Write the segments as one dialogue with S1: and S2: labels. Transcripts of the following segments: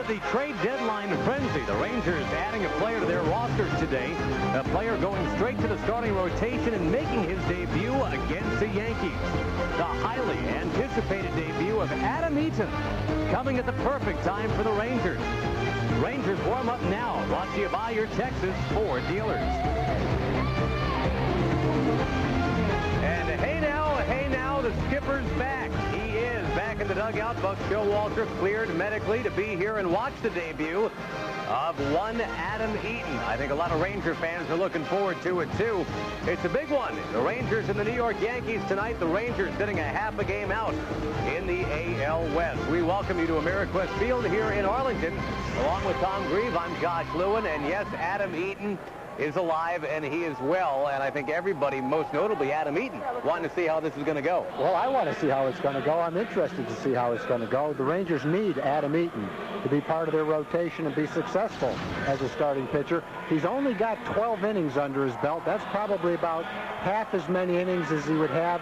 S1: the trade deadline frenzy. The Rangers adding a player to their roster today. A player going straight to the starting rotation and making his debut against the Yankees. The highly anticipated debut of Adam Eaton coming at the perfect time for the Rangers. Rangers warm up now, brought to you by your Texas Ford dealers. And hey now, the skipper's back. He is back in the dugout. Buck Showalter cleared medically to be here and watch the debut of one Adam Eaton. I think a lot of Ranger fans are looking forward to it, too. It's a big one. The Rangers and the New York Yankees tonight. The Rangers sitting a half a game out in the AL West. We welcome you to Ameriquest Field here in Arlington. Along with Tom Grieve, I'm Josh Lewin. And yes, Adam Eaton is alive, and he is well. And I think everybody, most notably Adam Eaton, wanting to see how this is going to go.
S2: Well, I want to see how it's going to go. I'm interested to see how it's going to go. The Rangers need Adam Eaton to be part of their rotation and be successful as a starting pitcher. He's only got 12 innings under his belt. That's probably about half as many innings as he would have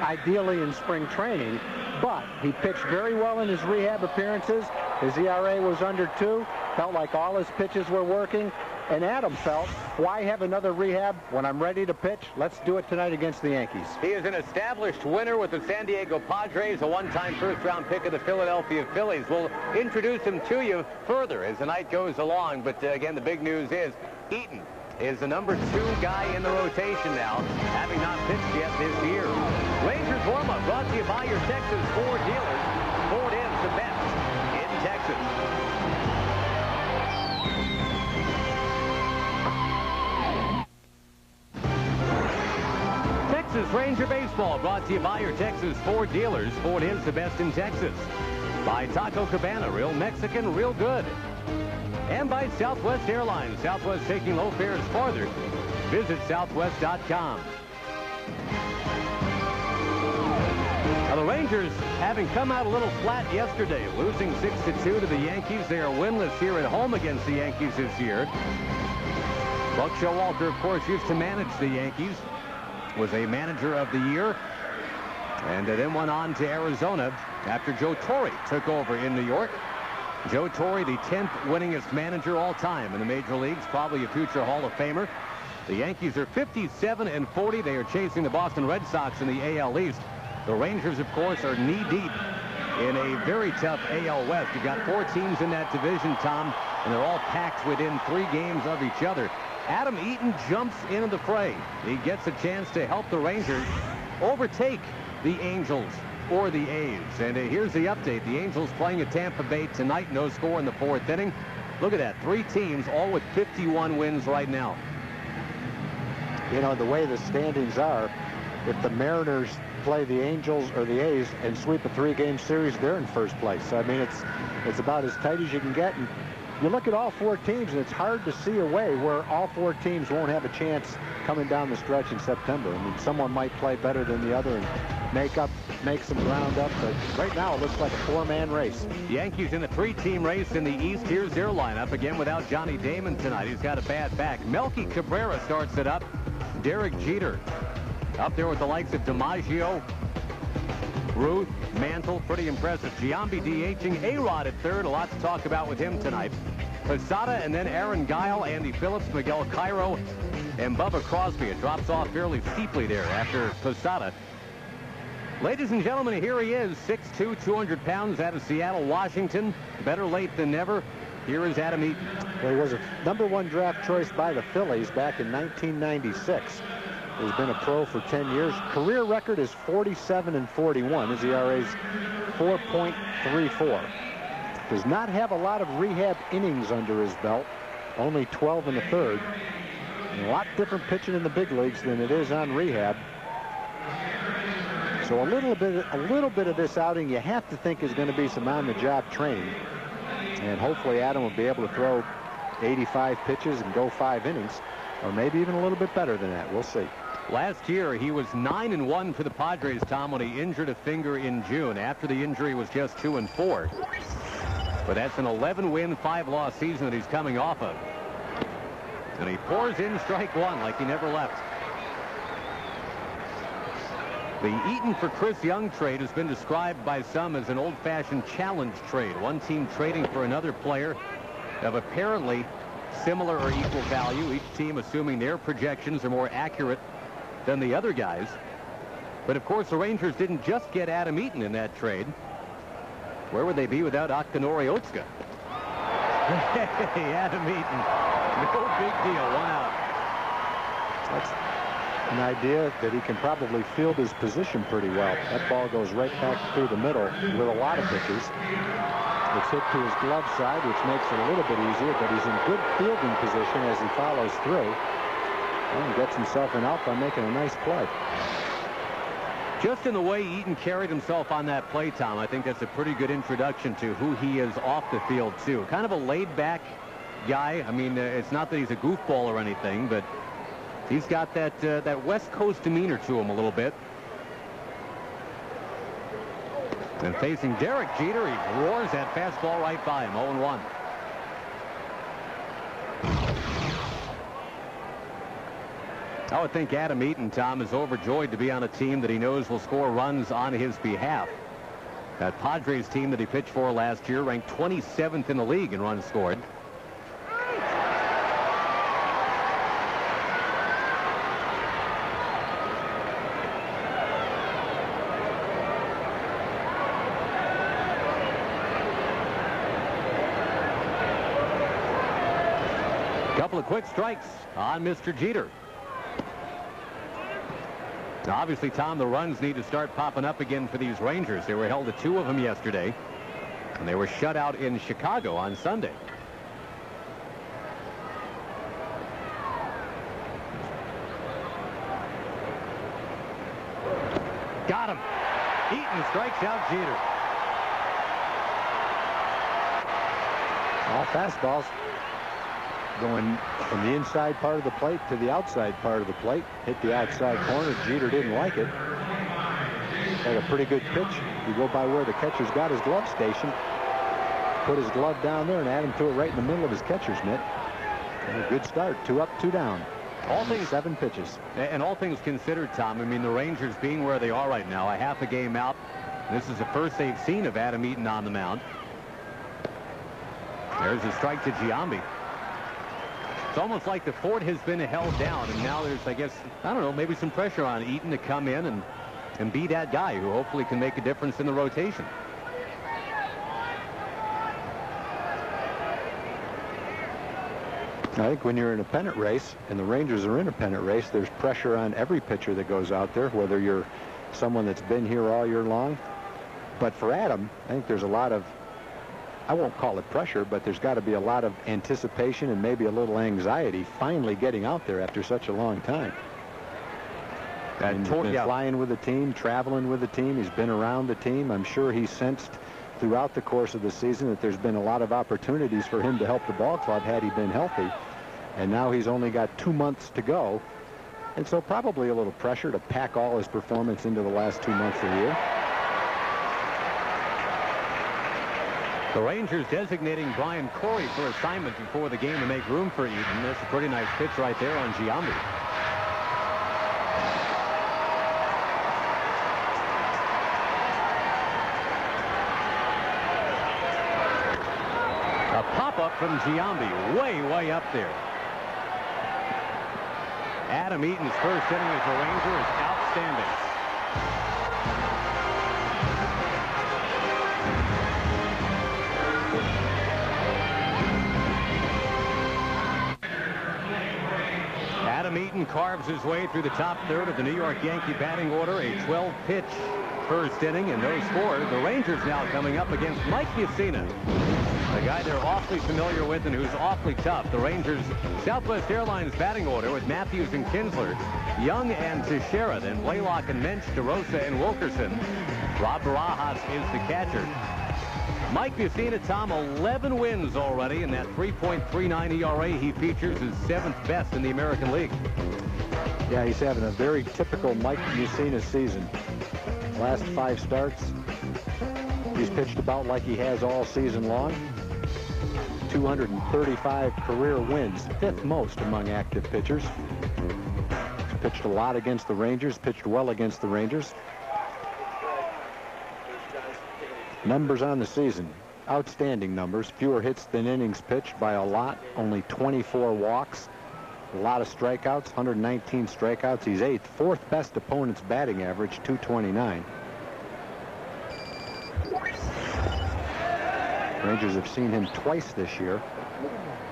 S2: ideally in spring training. But he pitched very well in his rehab appearances. His ERA was under 2. Felt like all his pitches were working. And Adam felt, why have another rehab when I'm ready to pitch? Let's do it tonight against the Yankees.
S1: He is an established winner with the San Diego Padres, a one-time first-round pick of the Philadelphia Phillies. We'll introduce him to you further as the night goes along. But again, the big news is Eaton is the number 2 guy in the rotation now, having not pitched yet this year. Rangers warm-up brought to you by your Texas Ford dealers. Ford is the best in Texas. Texas Ranger Baseball brought to you by your Texas Ford dealers. Ford is the best in Texas. By Taco Cabana, real Mexican, real good. And by Southwest Airlines. Southwest taking low fares farther. Visit southwest.com. Now, the Rangers, having come out a little flat yesterday, losing 6-2 to the Yankees. They are winless here at home against the Yankees this year. Buck Showalter, of course, used to manage the Yankees. Was a manager of the year, and then went on to Arizona after Joe Torre took over in New York. Joe Torre, the 10th winningest manager all time in the major leagues, probably a future Hall of Famer. The Yankees are 57-40. They are chasing the Boston Red Sox in the AL East. The Rangers, of course, are knee-deep in a very tough AL West. You've got 4 teams in that division, Tom, and they're all packed within 3 games of each other. Adam Eaton jumps into the fray. He gets a chance to help the Rangers overtake the Angels or the A's. And here's the update. The Angels playing at Tampa Bay tonight. No score in the 4th inning. Look at that. 3 teams, all with 51 wins right now.
S2: You know, the way the standings are, if the Mariners play the Angels or the A's and sweep a 3-game series, they're in first place. I mean, it's about as tight as you can get. And you look at all 4 teams, and it's hard to see a way where all 4 teams won't have a chance coming down the stretch in September. I mean, someone might play better than the other and make some ground up, but right now it looks like a 4-man race.
S1: Yankees in a 3-team race in the East. Here's their lineup. Again, without Johnny Damon tonight. He's got a bad back. Melky Cabrera starts it up. Derek Jeter up there with the likes of DiMaggio, Ruth, Mantle, pretty impressive. Giambi DHing, A-Rod at third. A lot to talk about with him tonight. Posada, and then Aaron Guile, Andy Phillips, Miguel Cairo, and Bubba Crosby. It drops off fairly steeply there after Posada. Ladies and gentlemen, here he is, 6'2", 200 pounds, out of Seattle, Washington. Better late than never. Here is Adam Eaton.
S2: Well, he was a #1 draft choice by the Phillies back in 1996. He's been a pro for 10 years. Career record is 47-41. His ERA is 4.34. Does not have a lot of rehab innings under his belt. Only 12 1/3. A lot different pitching in the big leagues than it is on rehab. So a little bit of this outing you have to think is going to be some on-the-job training. And hopefully Adam will be able to throw 85 pitches and go 5 innings. Or maybe even a little bit better than that. We'll see.
S1: Last year, he was 9-1 for the Padres, Tom, when he injured a finger in June. After the injury, was just 2-4. But that's an 11-win, 5-loss season that he's coming off of. And he pours in strike 1 like he never left. The Eaton for Chris Young trade has been described by some as an old-fashioned challenge trade. One team trading for another player of apparently similar or equal value. Each team assuming their projections are more accurate than the other guys. But of course, the Rangers didn't just get Adam Eaton in that trade. Where would they be without Akhinori Otsuka? Hey, Adam Eaton. No big deal. 1 out.
S2: That's an idea that he can probably field his position pretty well. That ball goes right back through the middle with a lot of pitches. It's hit to his glove side, which makes it a little bit easier, but he's in good fielding position as he follows through and gets himself an out by making a nice play.
S1: Just in the way Eaton carried himself on that play, Tom, I think that's a pretty good introduction to who he is off the field, too. Kind of a laid-back guy. I mean, it's not that he's a goofball or anything, but he's got that West Coast demeanor to him a little bit. And facing Derek Jeter, he roars that fastball right by him. 0-1. I would think Adam Eaton, Tom, is overjoyed to be on a team that he knows will score runs on his behalf. That Padres team that he pitched for last year ranked 27th in the league in runs scored. Couple of quick strikes on Mr. Jeter. Now, obviously, Tom, the runs need to start popping up again for these Rangers. They were held to 2 of them yesterday, and they were shut out in Chicago on Sunday. Got him. Eaton strikes out Jeter.
S2: All fastballs going from the inside part of the plate to the outside part of the plate. Hit the outside corner. Jeter didn't like it. Had a pretty good pitch. You go by where the catcher's got his glove station. Put his glove down there and Adam threw it right in the middle of his catcher's mitt. And a good start. 2 up, 2 down.
S1: All things,
S2: 7 pitches.
S1: And all things considered, Tom, I mean, the Rangers being where they are right now, a half a game out. This is the first they've seen of Adam Eaton on the mound. There's a strike to Giambi. It's almost like the fort has been held down, and now there's, I guess, I don't know, maybe some pressure on Eaton to come in and be that guy who hopefully can make a difference in the rotation.
S2: I think when you're in a pennant race, and the Rangers are in a pennant race, there's pressure on every pitcher that goes out there, whether you're someone that's been here all year long. But for Adam, I think there's a lot of, I won't call it pressure, but there's got to be a lot of anticipation and maybe a little anxiety finally getting out there after such a long time. And he's been flying with the team, traveling with the team. He's been around the team. I'm sure he sensed throughout the course of the season that there's been a lot of opportunities for him to help the ball club had he been healthy. And now he's only got 2 months to go. And so probably a little pressure to pack all his performance into the last 2 months of the year.
S1: The Rangers designating Brian Corey for assignment before the game to make room for Eaton. That's a pretty nice pitch right there on Giambi. A pop-up from Giambi, way up there. Adam Eaton's first inning as a Ranger is outstanding. Adam Eaton carves his way through the top third of the New York Yankee batting order. A 12-pitch first inning and no score. The Rangers now coming up against Mike Mussina, a guy they're awfully familiar with and who's awfully tough. The Rangers Southwest Airlines batting order with Matthews and Kinsler, Young and Teixeira, then Blaylock and Mensch, DeRosa and Wilkerson. Rob Barajas is the catcher. Mike Mussina, Tom, 11 wins already, and that 3.39 ERA he features is 7th best in the American League.
S2: Yeah, he's having a very typical Mike Mussina season. Last 5 starts, he's pitched about like he has all season long. 235 career wins, 5th most among active pitchers. He's pitched a lot against the Rangers, pitched well against the Rangers. Numbers on the season. Outstanding numbers. Fewer hits than innings pitched by a lot. Only 24 walks. A lot of strikeouts. 119 strikeouts. He's 8th. 4th best opponent's batting average, 229. Rangers have seen him twice this year.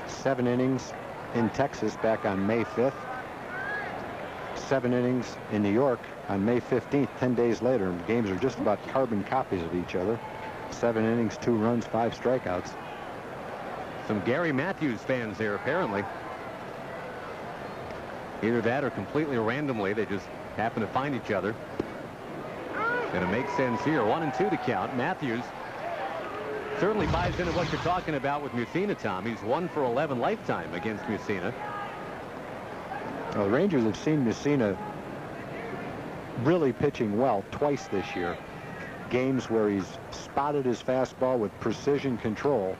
S2: 7 innings in Texas back on May 5th. 7 innings in New York on May 15th, 10 days later. And the games are just about carbon copies of each other. 7 innings, 2 runs, 5 strikeouts.
S1: Some Gary Matthews fans there, apparently. Either that or completely randomly, they just happen to find each other. And it makes sense here. 1-2 to count. Matthews certainly buys into what you're talking about with Mussina, Tom. He's 1 for 11 lifetime against Mussina.
S2: Well, the Rangers have seen Mussina really pitching well twice this year. Games where he's spotted his fastball with precision control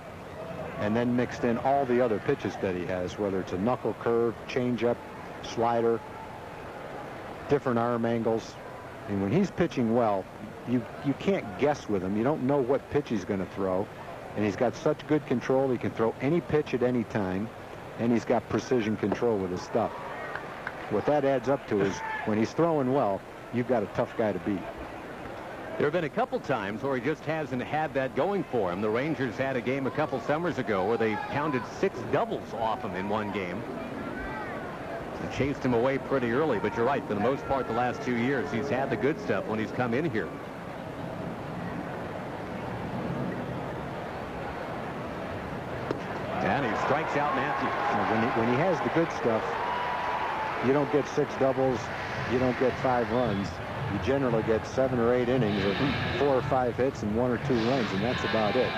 S2: and then mixed in all the other pitches that he has, whether it's a knuckle curve, changeup, slider, different arm angles. And when he's pitching well, you can't guess with him. You don't know what pitch he's going to throw. And he's got such good control. He can throw any pitch at any time. And he's got precision control with his stuff. What that adds up to is when he's throwing well, you've got a tough guy to beat.
S1: There have been a couple times where he just hasn't had that going for him. The Rangers had a game a couple summers ago where they pounded 6 doubles off him in one game. And chased him away pretty early, but you're right. For the most part, the last 2 years, he's had the good stuff when he's come in here. And he strikes out Matthews.
S2: When he has the good stuff, you don't get 6 doubles, you don't get 5 runs. You generally get 7 or 8 innings of 4 or 5 hits and 1 or 2 runs, and that's about it.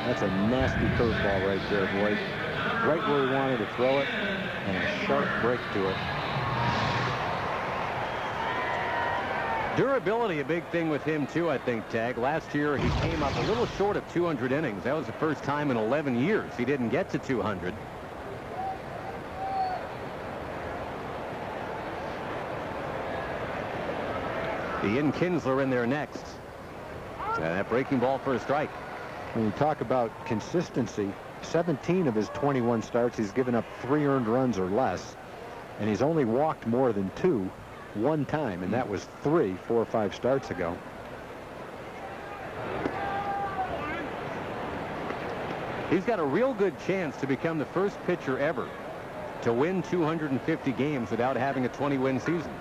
S2: That's a nasty curveball right there, boy. Right where he wanted to throw it, and a sharp break to it.
S1: Durability, a big thing with him, too, I think, Tag. Last year, he came up a little short of 200 innings. That was the first time in 11 years he didn't get to 200. Ian Kinsler in there next. And that breaking ball for a strike.
S2: When you talk about consistency, 17 of his 21 starts, he's given up 3 earned runs or less. And he's only walked more than 2 one time, and that was 4 or 5 starts ago.
S1: He's got a real good chance to become the first pitcher ever to win 250 games without having a 20-win season.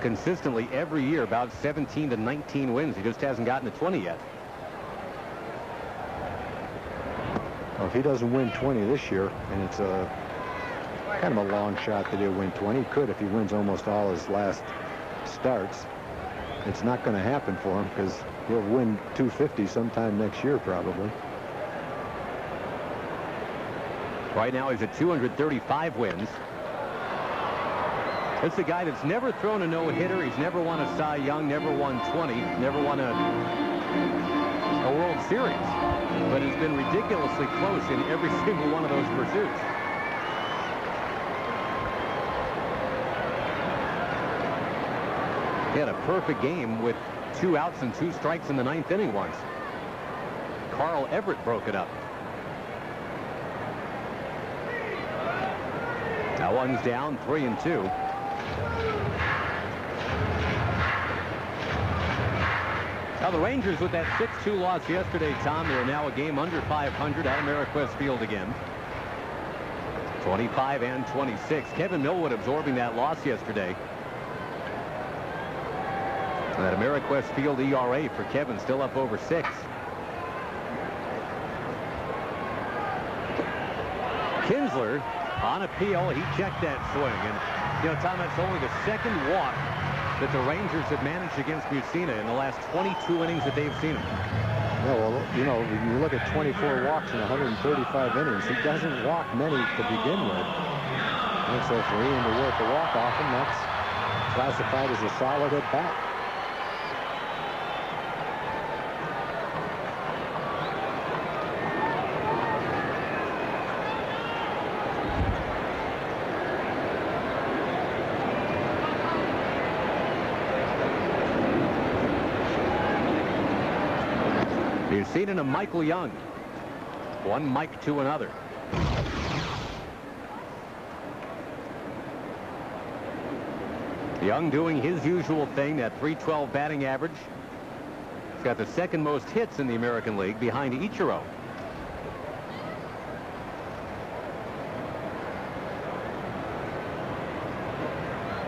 S1: Consistently every year, about 17 to 19 wins. He just hasn't gotten to 20 yet.
S2: Well, if he doesn't win 20 this year, and it's a kind of a long shot that he'll win 20. He could if he wins almost all his last starts. It's not going to happen for him because he'll win 250 sometime next year probably.
S1: Right now he's at 235 wins. It's a guy that's never thrown a no-hitter. He's never won a Cy Young, never won 20, never won a World Series, but has been ridiculously close in every single one of those pursuits. He had a perfect game with 2 outs and 2 strikes in the 9th inning once. Carl Everett broke it up. Now one's down, 3-2. Now the Rangers, with that 6-2 loss yesterday, Tom, they're now a game under 500 at Ameriquest Field again. 25 and 26. Kevin Millwood absorbing that loss yesterday. That Ameriquest Field ERA for Kevin still up over 6. Kinsler on appeal. He checked that swing. And, you know, Tom, that's only the 2nd walk that the Rangers have managed against Mussina in the last 22 innings that they've seen him.
S2: Yeah, well, you know, when you look at 24 walks in 135 innings, he doesn't walk many to begin with. And so for Ian to work a walk off him, that's classified as a solid at bat.
S1: You've seen in a Michael Young. One Mike to another. Young doing his usual thing, that .312 batting average. He's got the second most hits in the American League behind Ichiro.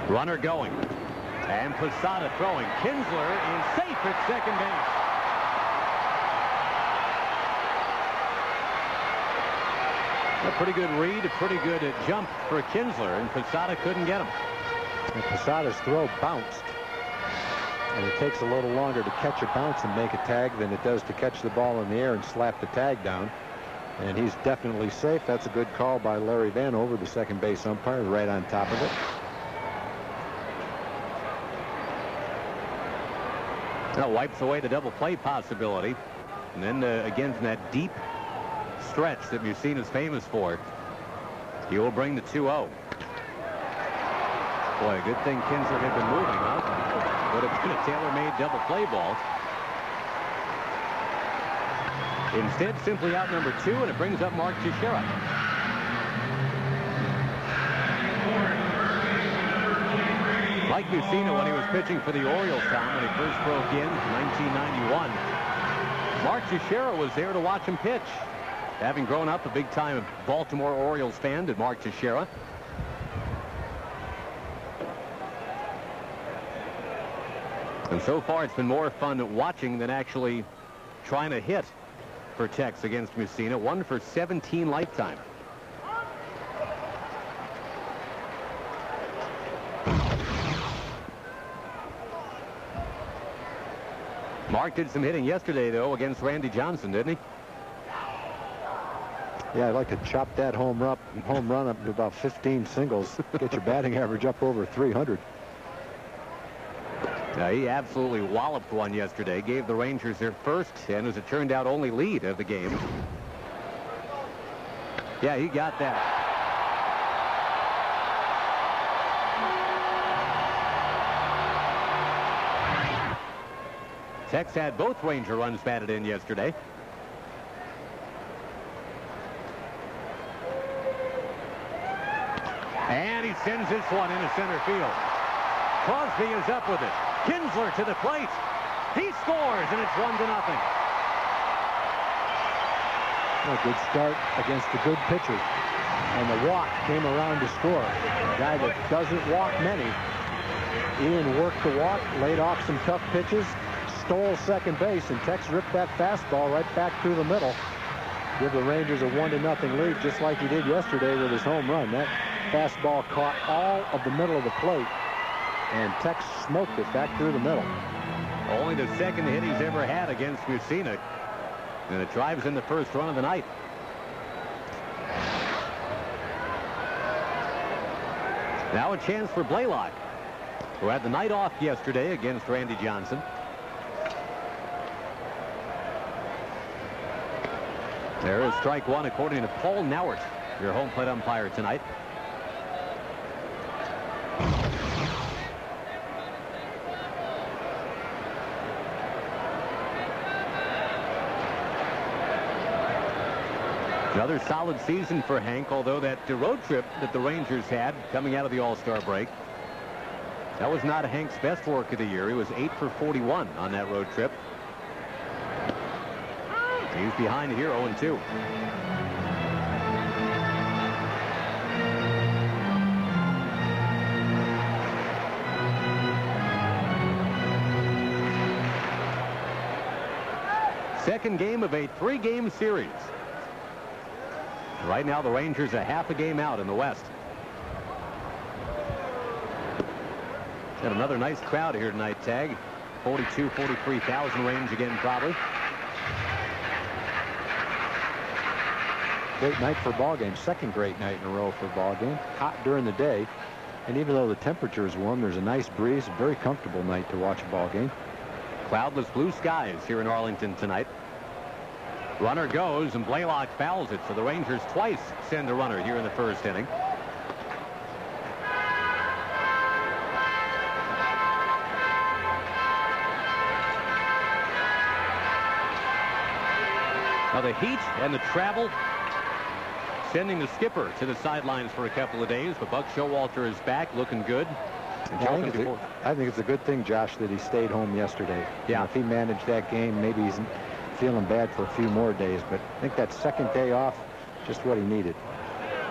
S1: Runner going. And Posada throwing. Kinsler is safe at second base. A pretty good read, a pretty good jump for Kinsler, and Posada couldn't get him.
S2: And Posada's throw bounced. And it takes a little longer to catch a bounce and make a tag than it does to catch the ball in the air and slap the tag down. And he's definitely safe. That's a good call by Larry Vanover, the second base umpire, right on top of it.
S1: That wipes away the double play possibility. And then again from that deep stretch that Mussina is famous for, he will bring the 2-0. Boy, good thing Kinsler had been moving, huh? Would have been a tailor-made double play ball. Instead, simply out number 2, and it brings up Mark Teixeira. Like Mussina when he was pitching for the Orioles, Tom, when he first broke in 1991. Mark Teixeira was there to watch him pitch. Having grown up a big-time Baltimore Orioles fan, did Mark Teixeira. And so far, it's been more fun watching than actually trying to hit for Tex against Mussina. 1 for 17 lifetime. Mark did some hitting yesterday, though, against Randy Johnson, didn't he?
S2: Yeah, I'd like to chop that home run up to about 15 singles. Get your batting average up over 300.
S1: Now, he absolutely walloped one yesterday. Gave the Rangers their first, and as it turned out, only lead of the game. Yeah, he got that. Tex had both Ranger runs batted in yesterday. And he sends this one into center field. Crosby is up with it. Kinsler to the plate. He scores, and it's 1-0.
S2: A good start against a good pitcher. And the walk came around to score. A guy that doesn't walk many. Ian worked the walk, laid off some tough pitches, stole second base, and Tex ripped that fastball right back through the middle. Give the Rangers a 1-0 lead, just like he did yesterday with his home run. That fastball caught all of the middle of the plate, and Tex smoked it back through the middle.
S1: Only the second hit he's ever had against Mussina, and it drives in the first run of the night. Now a chance for Blaylock, who had the night off yesterday against Randy Johnson. There is strike one, according to Paul Nauert, your home plate umpire tonight. Another solid season for Hank, although that road trip that the Rangers had coming out of the All-Star break, that was not Hank's best work of the year. He was 8 for 41 on that road trip. He's behind here, 0-2. Second game of a 3-game series. Right now, the Rangers are half a game out in the West. Got another nice crowd here tonight, Tag. 42, 43,000 range again, probably.
S2: Great night for ball game. Second great night in a row for ball game. Hot during the day, and even though the temperature is warm, there's a nice breeze. Very comfortable night to watch a ball game.
S1: Cloudless blue skies here in Arlington tonight. Runner goes, and Blaylock fouls it, so the Rangers twice send a runner here in the first inning. Now the heat and the travel sending the skipper to the sidelines for a couple of days, but Buck Showalter is back looking good.
S2: Yeah, I think it's a good thing, Josh, that he stayed home yesterday.
S1: Yeah.
S2: You know, if he managed that game, maybe he's feeling bad for a few more days, but I think that second day off, just what he needed.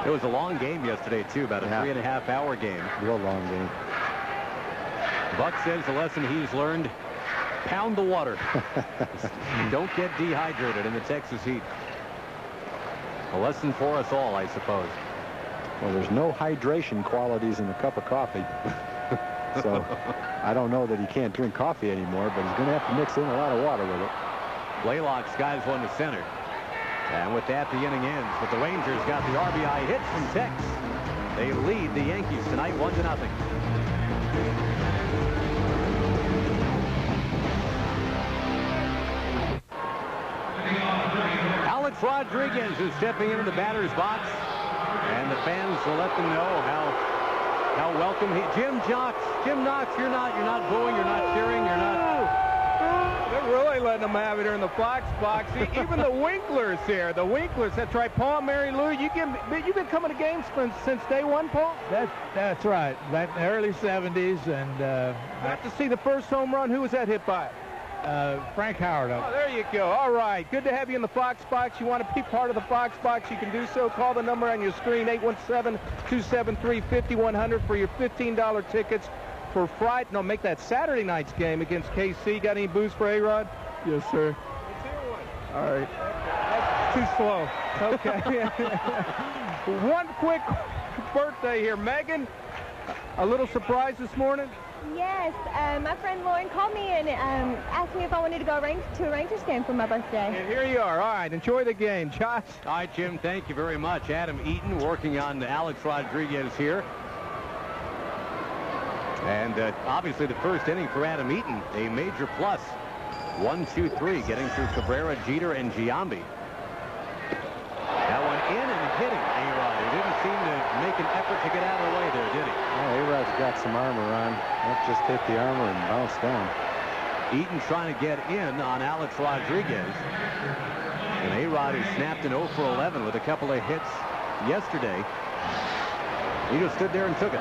S1: It was a long game yesterday, too, about a 3.5-hour game.
S2: Real long game.
S1: Buck says the lesson he's learned, pound the water. Don't get dehydrated in the Texas heat. A lesson for us all, I suppose.
S2: Well, there's no hydration qualities in a cup of coffee. So I don't know that he can't drink coffee anymore, but he's going to have to mix in a lot of water with it.
S1: Blaylock skies one to center. And with that, the inning ends. But the Rangers got the RBI hit from Tex. They lead the Yankees tonight 1-0. Alex Rodriguez is stepping into the batter's box. And the fans will let them know how welcome he. Jim Knox, you're not booing, you're not cheering, you're not.
S3: They're really letting them have it here in the Fox box. Even the Winklers here. The Winklers. That's right. Paul, Mary Lou, you've been coming to games since day one, Paul?
S4: That's right. Back in the early 70s, and
S3: got to see the first home run. Who was that hit by?
S4: Frank Howard.
S3: Oh, there you go. All right. Good to have you in the Fox box. You want to be part of the Fox box, you can do so. Call the number on your screen, 817-273-5100 for your $15 tickets for Friday. No, make that Saturday night's game against KC. Got any booze for A-Rod?
S4: Yes, sir.
S3: Let's hear one.
S4: All right.
S3: That's too slow. Okay. One quick birthday here. Megan, a little surprise this morning?
S5: Yes, my friend Lauren called me and asked me if I wanted to go to a Rangers game for my birthday.
S3: And here you are. All right, enjoy the game. Josh?
S1: All right, Jim, thank you very much. Adam Eaton working on Alex Rodriguez here. And obviously the first inning for Adam Eaton, a major plus. 1, 2, 3, getting through Cabrera, Jeter, and Giambi. That one in and hitting A-Rod. He didn't seem to make an effort to get out of the way there, did he?
S2: Well, A-Rod's got some armor on. That just hit the armor and bounced down.
S1: Eaton trying to get in on Alex Rodriguez. And A-Rod has snapped an 0 for 11 with a couple of hits yesterday. He just stood there and took it.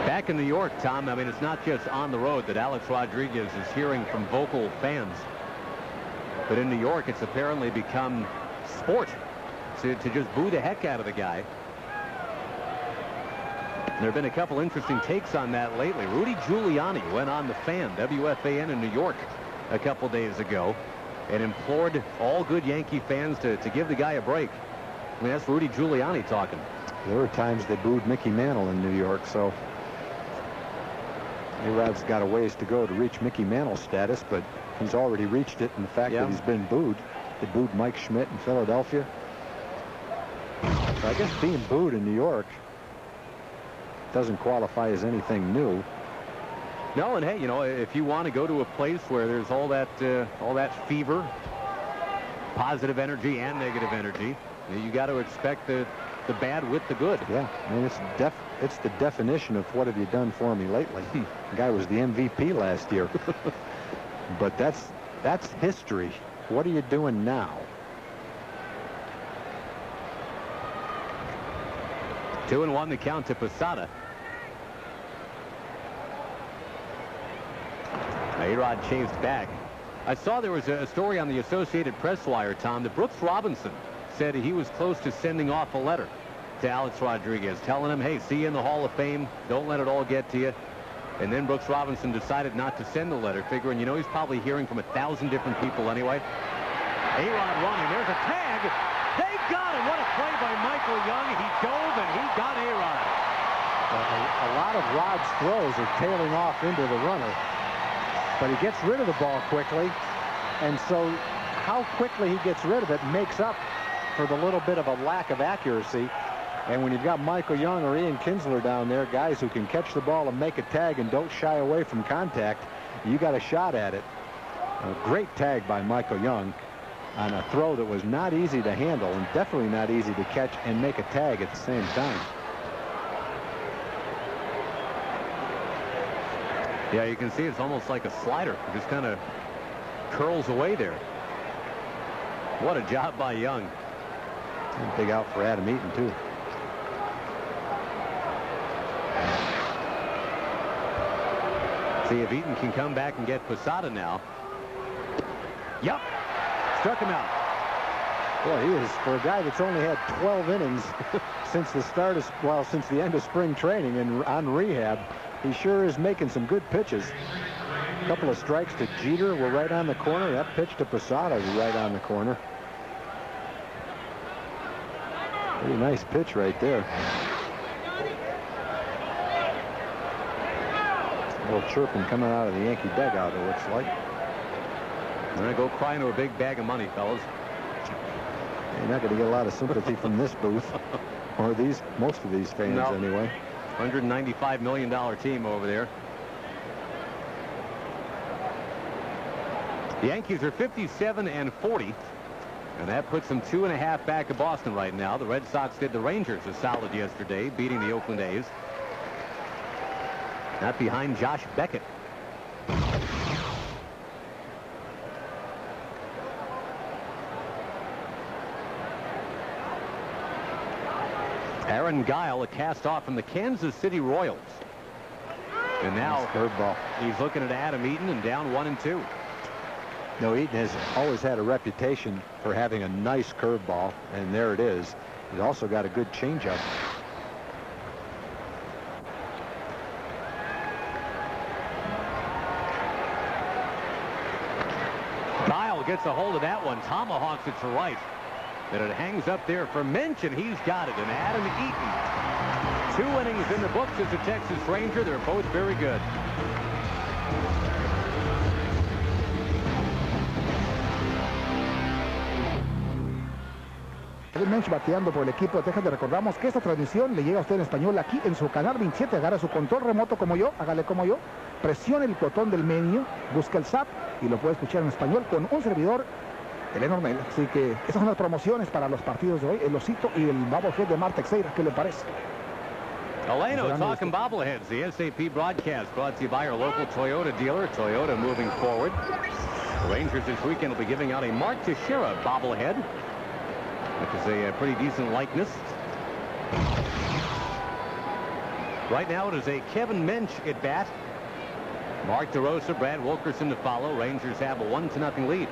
S1: Back in New York, Tom, I mean, it's not just on the road that Alex Rodriguez is hearing from vocal fans. But in New York, it's apparently become sport to just boo the heck out of the guy. There have been a couple interesting takes on that lately. Rudy Giuliani went on the Fan, WFAN in New York, a couple days ago and implored all good Yankee fans to give the guy a break. I mean, that's Rudy Giuliani talking.
S2: There were times they booed Mickey Mantle in New York, so A-Rod's got a ways to go to reach Mickey Mantle status, but he's already reached it in the fact that he's been booed. They booed Mike Schmidt in Philadelphia. So I guess being booed in New York doesn't qualify as anything new.
S1: No, and hey, you know, if you want to go to a place where there's all that fever, positive energy and negative energy, you got to expect the bad with the good.
S2: Yeah, I mean, it's the definition of what have you done for me lately. The guy was the MVP last year. But that's history. What are you doing now?
S1: 2-1 the count to Posada. A-Rod chased back. I saw there was a story on the Associated Press wire, Tom, that Brooks Robinson said he was close to sending off a letter to Alex Rodriguez, telling him, hey, see you in the Hall of Fame. Don't let it all get to you. And then Brooks Robinson decided not to send the letter, figuring, you know, he's probably hearing from 1,000 different people anyway. A-Rod running. There's a tag. They got him. What a play by Michael Young. He dove and he got A-Rod.
S2: A lot of Rod's throws are tailing off into the runner. But he gets rid of the ball quickly. And so how quickly he gets rid of it makes up for the little bit of a lack of accuracy. And when you've got Michael Young or Ian Kinsler down there, guys who can catch the ball and make a tag and don't shy away from contact, you got a shot at it. A great tag by Michael Young. on a throw that was not easy to handle and definitely not easy to catch and make a tag at the same time.
S1: Yeah, you can see it's almost like a slider. It just kind of curls away there. What a job by Young.
S2: Big out for Adam Eaton, too.
S1: See if Eaton can come back and get Posada now. Yep. Struck him out.
S2: Boy, he is, for a guy that's only had 12 innings since the start of, well, since the end of spring training and on rehab, he sure is making some good pitches. A couple of strikes to Jeter were right on the corner. That pitch to Posada was right on the corner. Pretty nice pitch right there. A little chirping coming out of the Yankee dugout, it looks like.
S1: I'm going to go cry into a big bag of money, fellas.
S2: You're not going to get a lot of sympathy from this booth, or most of these fans anyway.
S1: $195 million team over there. The Yankees are 57-40, and that puts them 2.5 back of Boston right now. The Red Sox did the Rangers a solid yesterday, beating the Oakland A's. Not behind Josh Beckett. Aaron Guile, a cast-off from the Kansas City Royals. And now
S2: curveball.
S1: He's looking at Adam Eaton and down 1-2.
S2: No, Eaton has always had a reputation for having a nice curveball, and there it is. He's also got a good changeup.
S1: Guile gets a hold of that one, tomahawks it to right. And it hangs up there for Minch, and he's got it. And Adam Eaton, 2 innings in the books as a Texas Ranger. They're both very good.
S6: Minch bateando por el equipo de Texas. Le recordamos que esta transmisión le llega a usted en español aquí en su canal 27. Agarra su control remoto como yo, hágale como yo, presione el botón del menú, busca el zap y lo puede escuchar en español con un servidor, el Enormel. Así que estas son las promociones para los partidos de hoy, el Osito y el Bobblehead de Mar Teixeira. ¿Qué le parece?
S1: Eleno talking bobbleheads. The SAP broadcast brought to you by our local Toyota dealer. Toyota moving forward. The Rangers this weekend will be giving out a Mark Teixeira bobblehead, which is a pretty decent likeness. Right now it is a Kevin Minch at bat. Mark DeRosa, Brad Wilkerson to follow. Rangers have a 1-0 lead.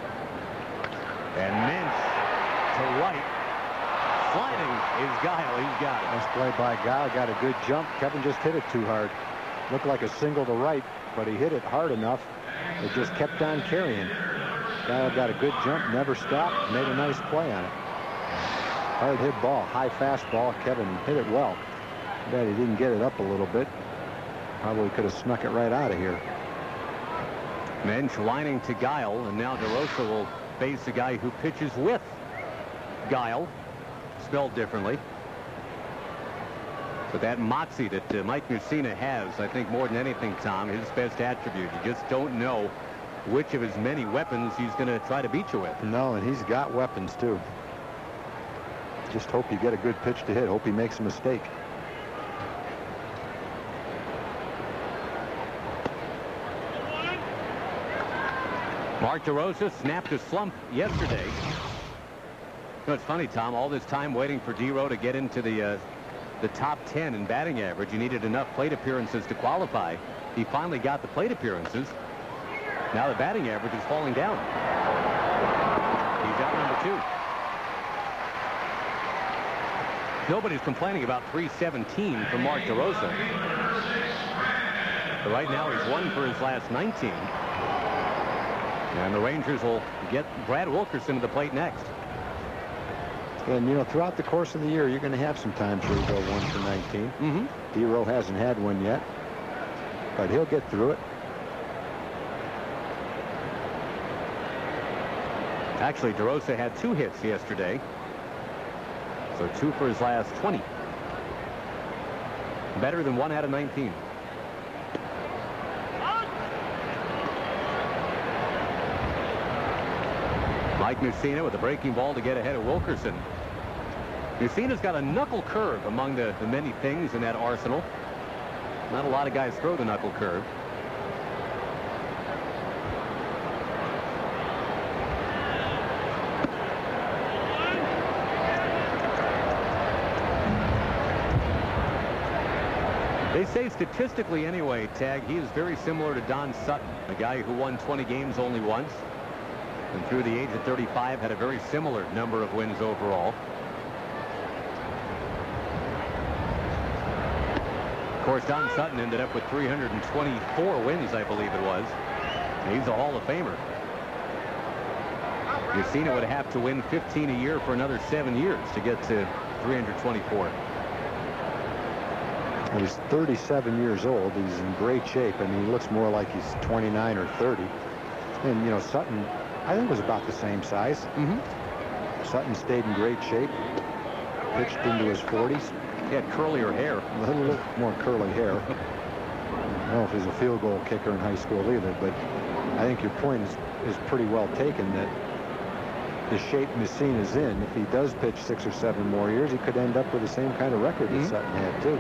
S1: And Minch to right. Sliding is Guile. He's got it.
S2: Nice play by Guile. Got a good jump. Kevin just hit it too hard. Looked like a single to right, but he hit it hard enough. It just kept on carrying. Guile got a good jump, never stopped, made a nice play on it. Hard hit ball, high fastball. Kevin hit it well. Bet he didn't get it up a little bit. Probably could have snuck it right out of here.
S1: Minch lining to Guile, and now DeRosa will face the guy who pitches with Guile, spelled differently. But that moxie that Mike Mussina has, I think more than anything, Tom, his best attribute. You just don't know which of his many weapons he's going to try to beat you with.
S2: No, and he's got weapons too. Just hope you get a good pitch to hit. Hope he makes a mistake.
S1: Mark DeRosa snapped a slump yesterday. You know, it's funny, Tom, all this time waiting for D-Row to get into the top 10 in batting average. You needed enough plate appearances to qualify. He finally got the plate appearances. Now the batting average is falling down. He's out number 2. Nobody's complaining about 317 from Mark DeRosa. But right now he's 1 for his last 19. And the Rangers will get Brad Wilkerson to the plate next.
S2: And, you know, throughout the course of the year, you're going to have some times where you go 1 for 19. D-Row hasn't had one yet, but he'll get through it.
S1: Actually, DeRosa had 2 hits yesterday. So 2 for his last 20. Better than 1 out of 19. Mike Messina with a breaking ball to get ahead of Wilkerson. Messina's got a knuckle curve among the many things in that arsenal. Not a lot of guys throw the knuckle curve. They say statistically anyway, Tag, he is very similar to Don Sutton, a guy who won 20 games only once, and through the age of 35 had a very similar number of wins overall. Of course, Don Sutton ended up with 324 wins, I believe it was. He's a Hall of Famer. Messina would have to win 15 a year for another 7 years to get to 324.
S2: He's 37 years old. He's in great shape. I mean, he looks more like he's 29 or 30. And, you know, Sutton, I think, was about the same size. Sutton stayed in great shape. Pitched into his 40s.
S1: He had curlier hair.
S2: A little more curly hair. I don't know if he's a field goal kicker in high school either, but I think your point is pretty well taken that the shape Messina's in, if he does pitch 6 or 7 more years, he could end up with the same kind of record that Sutton had, too.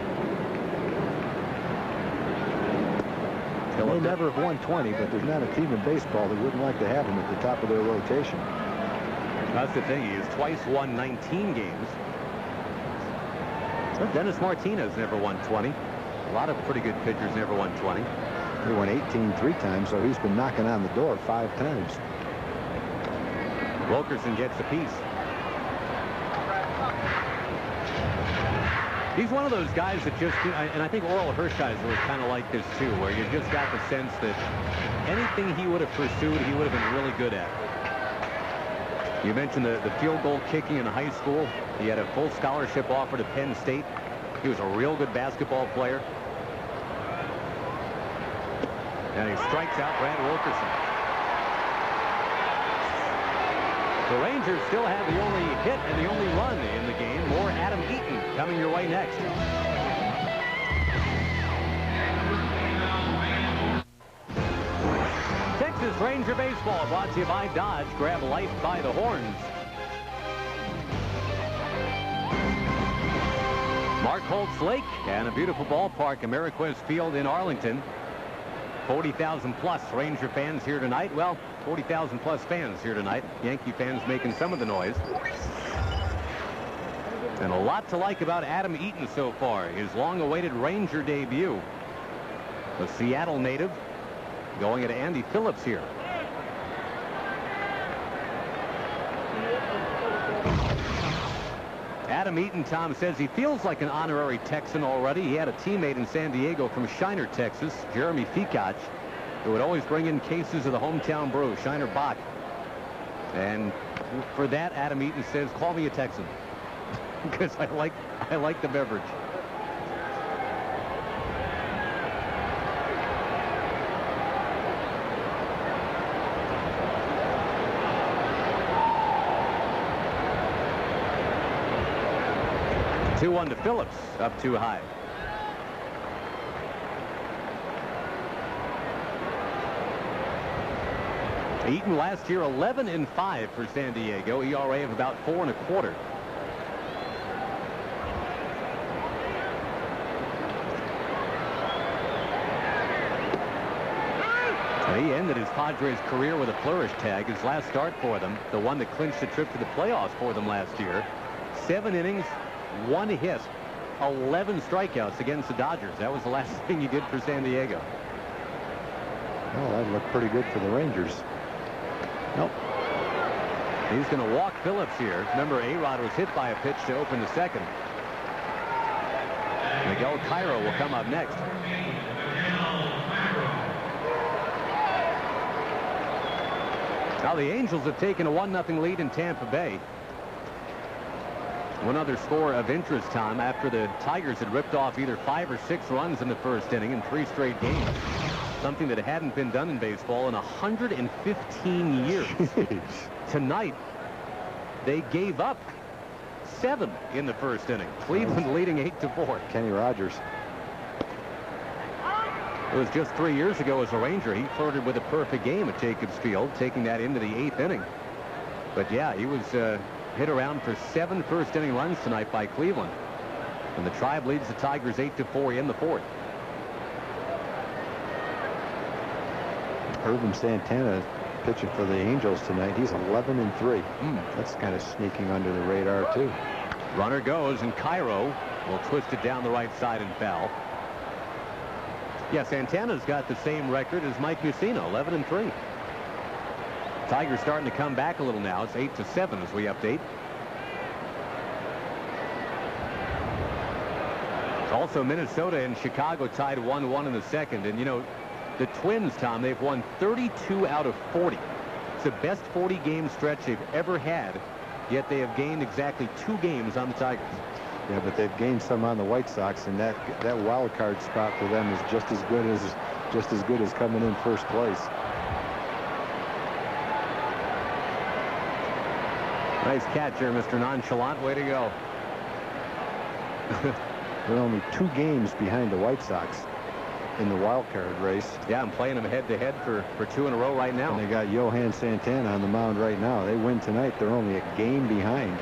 S2: They may never have won 20, but there's not a team in baseball that wouldn't like to have him at the top of their rotation.
S1: That's the thing. He has twice won 19 games. But Dennis Martinez never won 20. A lot of pretty good pitchers never won 20.
S2: He won 18 3 times, so he's been knocking on the door 5 times.
S1: Wilkerson gets a piece. He's one of those guys that just, and I think Oral Hershiser was kind of like this too, where you just got the sense that anything he would have pursued, he would have been really good at. You mentioned the field goal kicking in high school. He had a full scholarship offer to Penn State. He was a real good basketball player. And he strikes out Brad Wilkerson. The Rangers still have the only hit and the only run in the game. More Adam Eaton coming your way next. Texas Ranger Baseball brought to you by Dodge. Grab life by the horns. Mark Holtz Lake and a beautiful ballpark, Ameriquest Field in Arlington. 40,000 plus Ranger fans here tonight. Well, 40,000 plus fans here tonight. Yankee fans making some of the noise. And a lot to like about Adam Eaton so far. His long-awaited Ranger debut. A Seattle native going at Andy Phillips here. Adam Eaton, Tom says he feels like an honorary Texan already. He had a teammate in San Diego from Shiner, Texas, Jeremy Fikach, who would always bring in cases of the hometown brew, Shiner Bock. And for that, Adam Eaton says, call me a Texan, because I like the beverage. Two-1 to Phillips, up too high. Eaton last year 11-5 for San Diego, ERA of about 4.25. He ended his Padres career with a flourish tag. His last start for them, the one that clinched the trip to the playoffs for them last year. 7 innings, 1 hit, 11 strikeouts against the Dodgers. That was the last thing he did for San Diego.
S2: Well, that looked pretty good for the Rangers.
S1: Nope. He's going to walk Phillips here. Remember, A-Rod was hit by a pitch to open the second. Miguel Cairo will come up next. Now the Angels have taken a 1-0 lead in Tampa Bay. One other score of interest, Tom, after the Tigers had ripped off either 5 or 6 runs in the first inning in 3 straight games. Something that hadn't been done in baseball in 115 years.
S2: Jeez. Tonight,
S1: they gave up 7 in the first inning. Cleveland leading 8-4.
S2: Kenny Rogers.
S1: It was just 3 years ago as a Ranger. He flirted with a perfect game at Jacobs Field, taking that into the 8th inning. But yeah, he was hit around for 7 first-inning runs tonight by Cleveland. And the Tribe leads the Tigers 8-4 in the 4th.
S2: Irvin Santana pitching for the Angels tonight. He's 11-3. That's kind of sneaking under the radar too.
S1: Runner goes, and Cairo will twist it down the right side and foul. Yeah, Santana's got the same record as Mike Mussina, 11-3. Tigers starting to come back a little now. It's 8-7 as we update. Also, Minnesota and Chicago tied 1-1 in the second. And, you know, the Twins, Tom, they've won 32 out of 40. It's the best 40-game stretch they've ever had, yet they have gained exactly 2 games on the Tigers.
S2: Yeah, but they've gained some on the White Sox, and that wild card spot for them is just as good as coming in first place.
S1: Nice catch here, Mr. Nonchalant. Way to go.
S2: They're only 2 games behind the White Sox in the wild card race.
S1: Yeah, I'm playing them head-to-head for 2 in a row right now.
S2: And they got Johan Santana on the mound right now. They win tonight, they're only a game behind.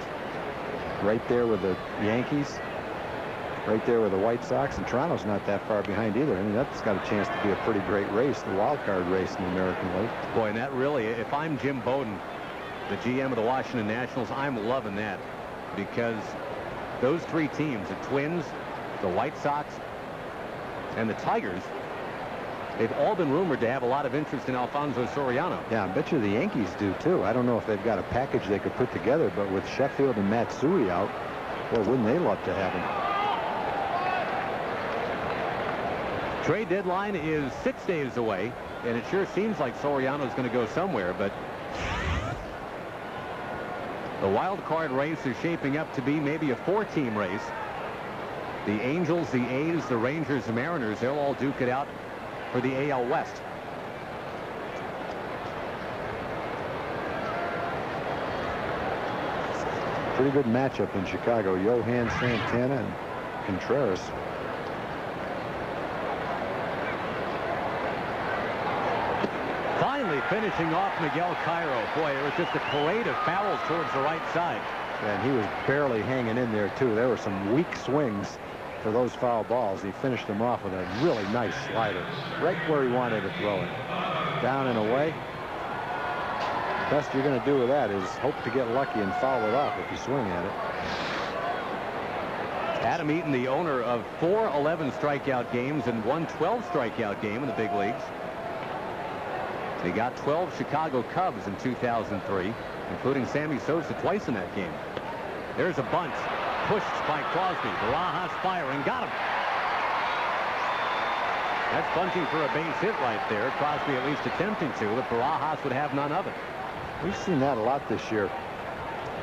S2: Right there with the Yankees, right there with the White Sox, and Toronto's not that far behind either. I mean, that's got a chance to be a pretty great race, the wild card race in the American League.
S1: Boy, and that really, if I'm Jim Bowden, the GM of the Washington Nationals, I'm loving that, because those 3 teams, the Twins, the White Sox, and the Tigers, they've all been rumored to have a lot of interest in Alfonso Soriano.
S2: Yeah, I bet you the Yankees do too. I don't know if they've got a package they could put together, but with Sheffield and Matsui out, well, wouldn't they love to have him?
S1: Trade deadline is 6 days away, and it sure seems like Soriano's going to go somewhere, but the wild card race is shaping up to be maybe a 4-team race. The Angels, the A's, the Rangers, the Mariners, they'll all duke it out for the AL West.
S2: Pretty good matchup in Chicago. Johan Santana and Contreras.
S1: Finally finishing off Miguel Cairo. Boy, it was just a parade of fouls towards the right side.
S2: And he was barely hanging in there too. There were some weak swings for those foul balls. He finished them off with a really nice slider, right where he wanted to throw it. Down and away. Best you're going to do with that is hope to get lucky and foul it off if you swing at it.
S1: Adam Eaton, the owner of 4 11 strikeout games and 1 12 strikeout game in the big leagues. He got 12 Chicago Cubs in 2003, including Sammy Sosa twice in that game. There's a bunt. Pushed by Crosby. Barajas firing. Got him. That's bunting for a base hit right there. Crosby at least attempting to, but Barajas would have none of it.
S2: We've seen that a lot this year.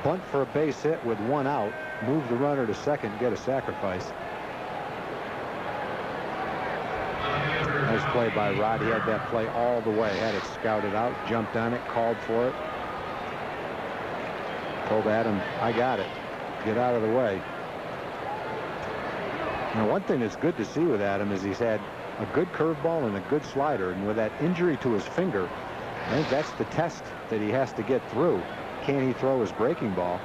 S2: Bunt for a base hit with 1 out. Move the runner to second. Get a sacrifice. Nice play by Rod. He had that play all the way. Had it scouted out. Jumped on it. Called for it. Told Adam, I got it. Get out of the way. Now, one thing that's good to see with Adam is he's had a good curveball and a good slider, and with that injury to his finger, I think that's the test that he has to get through. Can he throw his breaking ball?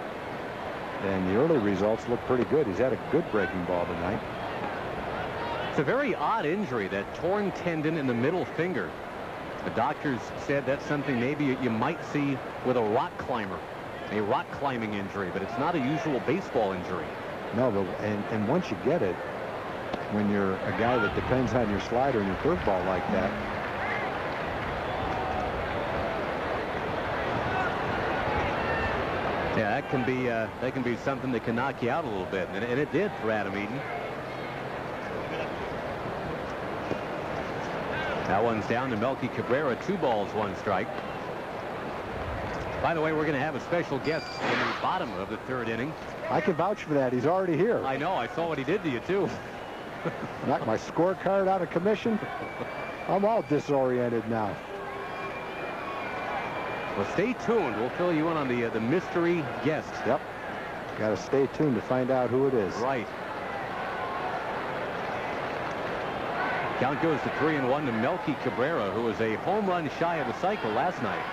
S2: And the early results look pretty good. He's had a good breaking ball tonight.
S1: It's a very odd injury, that torn tendon in the middle finger. The doctors said that's something maybe you might see with a rock climber. A rock climbing injury, but it's not a usual baseball injury.
S2: No, but and once you get it, when you're a guy that depends on your slider and your curveball like that,
S1: yeah, that can be something that can knock you out a little bit, and it did for Adam Eaton. That one's down to Melky Cabrera. 2 balls, 1 strike. By the way, we're going to have a special guest in the bottom of the 3rd inning.
S2: I can vouch for that. He's already here.
S1: I know. I saw what he did to you, too.
S2: Knocked my scorecard out of commission. I'm all disoriented now.
S1: Well, stay tuned. We'll fill you in on the mystery guest.
S2: Yep. Got to stay tuned to find out who it is.
S1: Right. Count goes to 3-1 to Melky Cabrera, who was a home run shy of the cycle last night.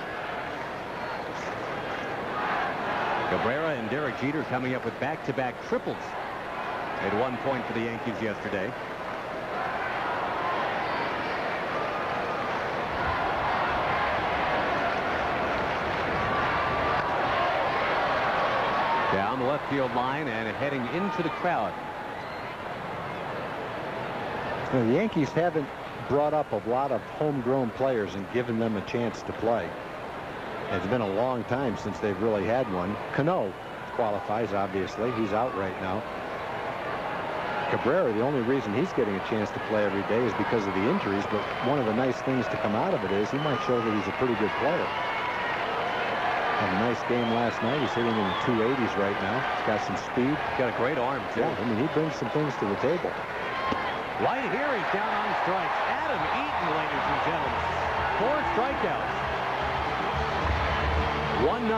S1: Cabrera and Derek Jeter coming up with back-to-back triples. Made 1 point for the Yankees yesterday. Down the left field line and heading into the crowd.
S2: Now, the Yankees haven't brought up a lot of homegrown players and given them a chance to play. It's been a long time since they've really had one. Cano qualifies, obviously. He's out right now. Cabrera, the only reason he's getting a chance to play every day is because of the injuries, but one of the nice things to come out of it is he might show that he's a pretty good player. Had a nice game last night. He's hitting in the 280s right now. He's got some speed.
S1: Got a great arm, too.
S2: Yeah, I mean, he brings some things to the table.
S1: Right here, he's down on strikes. Adam Eaton, ladies and gentlemen. 4 strikeouts. 1-0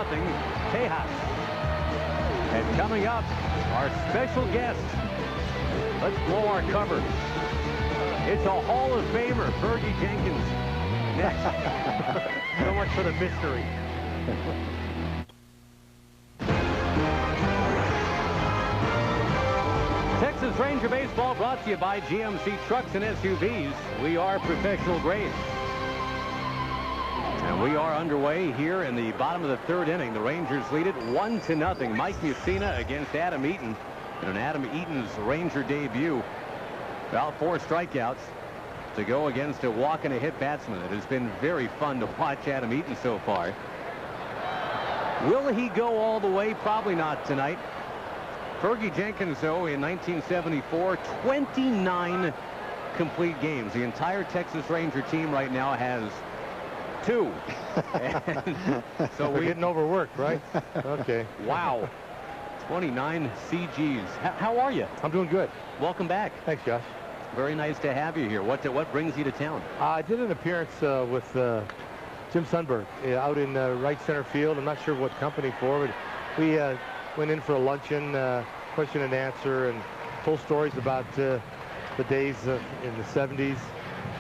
S1: Tejas. And coming up, our special guest. Let's blow our cover. It's a Hall of Famer, Fergie Jenkins. Next. So much for the mystery. Texas Ranger Baseball brought to you by GMC Trucks and SUVs. We are professional grade. And we are underway here in the bottom of the 3rd inning. The Rangers lead it 1-0. Mike Mussina against Adam Eaton. And Adam Eaton's Ranger debut. About 4 strikeouts to go against a walk and a hit batsman. It has been very fun to watch Adam Eaton so far. Will he go all the way? Probably not tonight. Fergie Jenkins, though, in 1974, 29 complete games. The entire Texas Ranger team right now has 2. So
S7: we're getting overworked, right? Okay.
S1: Wow. 29 CGs. How are you?
S7: I'm doing good.
S1: Welcome back.
S7: Thanks, Josh.
S1: Very nice to have you here. What brings you to town?
S7: I did an appearance with Jim Sundberg out in right center field. I'm not sure what company for, but we went in for a luncheon, question and answer, and told stories about the days in the 70s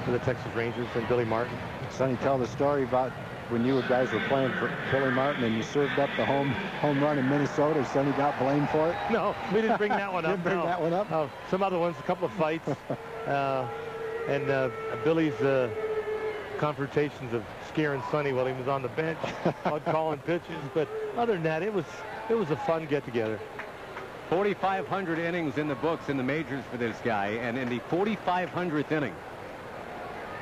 S7: for the Texas Rangers and Billy Martin.
S2: Sonny, tell the story about when you guys were playing for Billy Martin and you served up the home run in Minnesota. Sonny got blamed for it.
S7: No, we didn't bring that one up.
S2: Didn't bring that one up?
S7: Some other ones, a couple of fights, and Billy's confrontations of scaring Sonny while he was on the bench, calling pitches. But other than that, it was a fun get-together.
S1: 4,500 innings in the books in the majors for this guy, and in the 4,500th inning,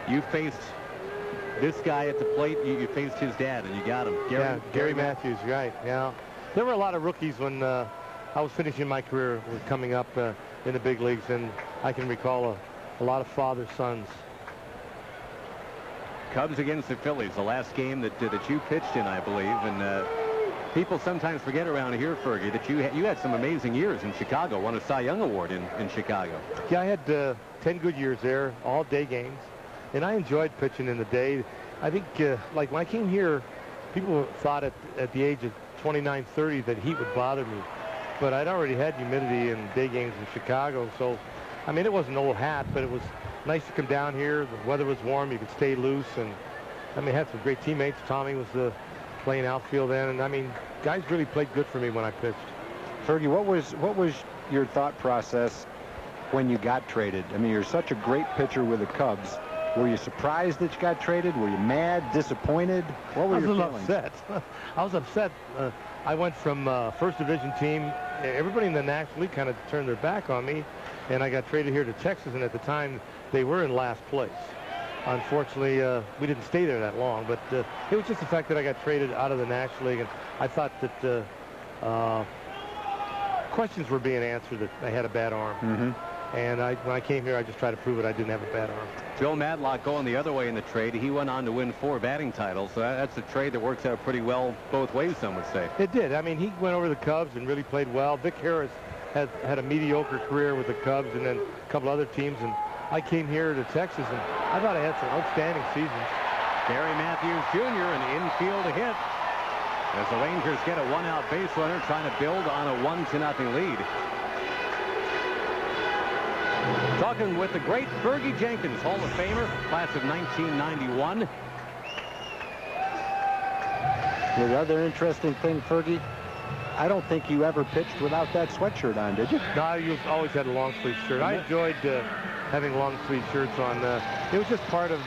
S1: you faced this guy at the plate. You faced his dad, and you got him.
S7: Gary Matthews, right? Yeah, there were a lot of rookies when I was finishing my career, coming up in the big leagues, and I can recall a lot of father-sons.
S1: Cubs against the Phillies, the last game that you pitched in, I believe, and people sometimes forget around here, Fergie, that you had some amazing years in Chicago. Won a Cy Young Award in Chicago.
S7: Yeah, I had 10 good years there, all day games, and I enjoyed pitching in the day. I think, like when I came here, people thought at the age of 29, 30 that heat would bother me, but I'd already had humidity in day games in Chicago, so I mean, it wasn't an old hat, but it was nice to come down here. The weather was warm, you could stay loose, and I mean, had some great teammates. Tommy was playing outfield then, and I mean, guys really played good for me when I pitched.
S2: Fergie, what was your thought process when you got traded? I mean, you're such a great pitcher with the Cubs. Were you surprised that you got traded? Were you mad, disappointed? What were your feelings?
S7: I was upset. I went from first division team. Everybody in the National League kind of turned their back on me, and I got traded here to Texas, and at the time they were in last place. Unfortunately, we didn't stay there that long, but it was just the fact that I got traded out of the National League, and I thought that questions were being answered that I had a bad arm.
S2: Mm-hmm.
S7: And when I came here, I just tried to prove it. I didn't have a bad arm.
S1: Joe Madlock going the other way in the trade. He went on to win 4 batting titles. So that's a trade that works out pretty well both ways, some would say.
S7: It did. I mean, he went over the Cubs and really played well. Vic Harris had a mediocre career with the Cubs and then a couple other teams. And I came here to Texas, and I thought I had some outstanding seasons.
S1: Gary Matthews Jr., an infield hit as the Rangers get a 1-out base runner, trying to build on a 1-0 lead. Talking with the great Fergie Jenkins, Hall of Famer, class of 1991.
S2: The other interesting thing, Fergie, I don't think you ever pitched without that sweatshirt on, did you?
S7: No, I always had a long sleeve shirt. I enjoyed having long sleeve shirts on. It was just part of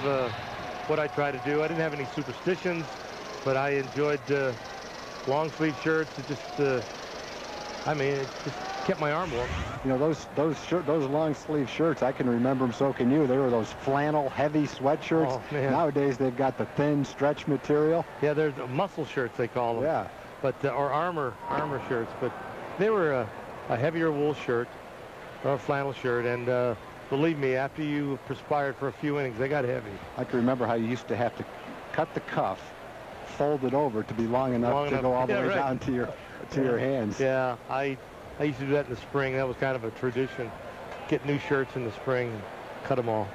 S7: what I try to do. I didn't have any superstitions, but I enjoyed long sleeve shirts. It just, I mean, it just kept my arm warm.
S2: You know, those long sleeve shirts, I can remember them, so can you. They were those flannel heavy sweatshirts.
S7: Oh, man.
S2: Nowadays they've got the thin stretch material.
S7: Yeah, they're muscle shirts, they call them.
S2: Yeah.
S7: But or armor shirts. But they were a heavier wool shirt or a flannel shirt, and believe me, after you perspired for a few innings, they got heavy.
S2: I can remember how you used to have to cut the cuff, fold it over to be long enough to go all the way down to your hands.
S7: Yeah, I used to do that in the spring. That was kind of a tradition. Get new shirts in the spring and cut them all.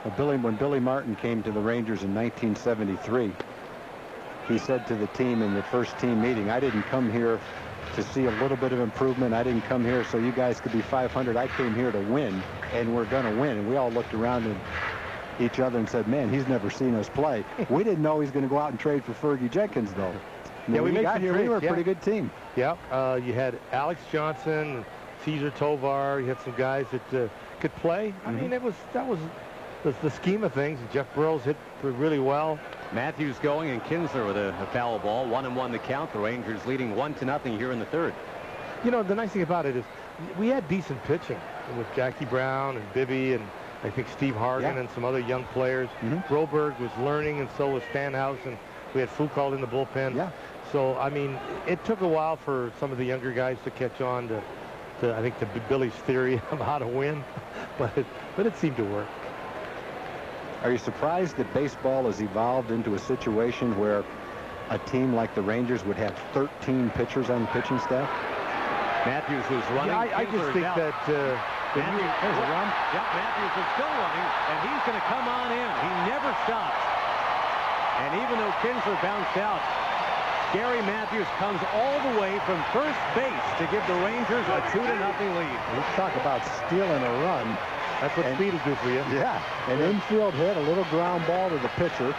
S2: Well, when Billy Martin came to the Rangers in 1973, he said to the team in the first team meeting, I didn't come here to see a little bit of improvement. I didn't come here so you guys could be 500. I came here to win, and we're going to win. And we all looked around at each other and said, man, he's never seen us play. We didn't know he's going to go out and trade for Fergie Jenkins, though.
S7: Yeah, we got
S2: here. We were a pretty good team.
S7: Yeah, you had Alex Johnson, Cesar Tovar. You had some guys that could play. I mean, that was the scheme of things. Jeff Burrows hit really well.
S1: Matthews going, and Kinsler with a foul ball. 1-1 the count. The Rangers leading 1-0 here in the third.
S7: You know, the nice thing about it is we had decent pitching with Jackie Brown and Bibby and I think Steve Hargan and some other young players. Broberg was learning, and so was Stanhouse, and we had Foucault in the bullpen.
S2: Yeah.
S7: So, I mean, it took a while for some of the younger guys to catch on to I think, to Billy's theory of how to win, but it seemed to work.
S2: Are you surprised that baseball has evolved into a situation where a team like the Rangers would have 13 pitchers on the pitching staff?
S1: Matthews was running.
S7: Yeah, I just think that
S1: Matthews is still running, and he's going to come on in. He never stops. And even though Kinsler bounced out, Gary Matthews comes all the way from first base to give the Rangers a 2-0 lead.
S2: Let's talk about stealing a run.
S7: That's what speed will do for you.
S2: Yeah, an infield hit, a little ground ball to the pitcher,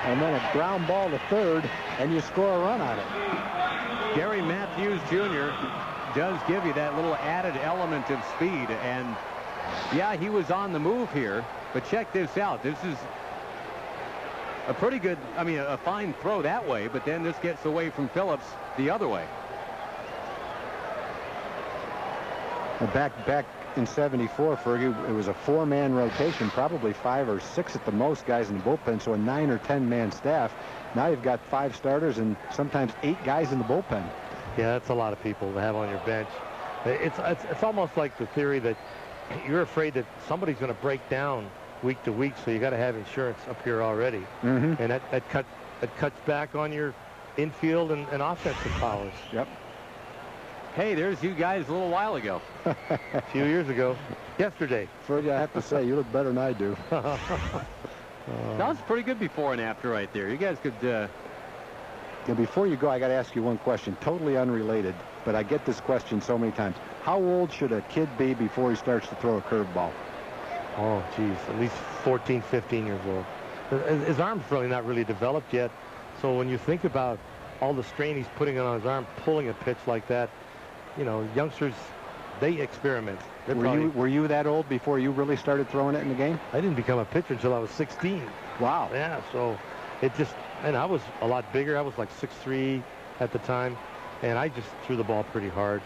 S2: and then a ground ball to third, and you score a run on it.
S1: Gary Matthews Jr. does give you that little added element of speed, and yeah, he was on the move here, but check this out. This is a pretty good, I mean, a fine throw that way, but then this gets away from Phillips the other way.
S2: Back in '74, Fergie, it was a 4-man rotation, probably 5 or 6 at the most guys in the bullpen, so a 9 or 10-man staff. Now you've got 5 starters and sometimes 8 guys in the bullpen.
S7: Yeah, that's a lot of people to have on your bench. It's almost like the theory that you're afraid that somebody's going to break down week to week, so you got to have insurance up here already. And that cuts back on your infield and offensive powers.
S2: Yep.
S1: Hey, there's you guys a little while ago.
S7: A few years ago. Yesterday.
S2: Fergie, I have to say, you look better than I do.
S1: That was pretty good before and after right there. You guys could...
S2: Now, before you go, I got to ask you one question, totally unrelated, but I get this question so many times. How old should a kid be before he starts to throw a curveball?
S7: Oh, geez, at least 14, 15 years old. His arm's really not really developed yet, so when you think about all the strain he's putting on his arm, pulling a pitch like that, you know, youngsters, they experiment.
S2: Were you that old before you really started throwing it in the game?
S7: I didn't become a pitcher until I was 16.
S2: Wow.
S7: Yeah, so it just, and I was a lot bigger. I was like 6'3" at the time, and I just threw the ball pretty hard.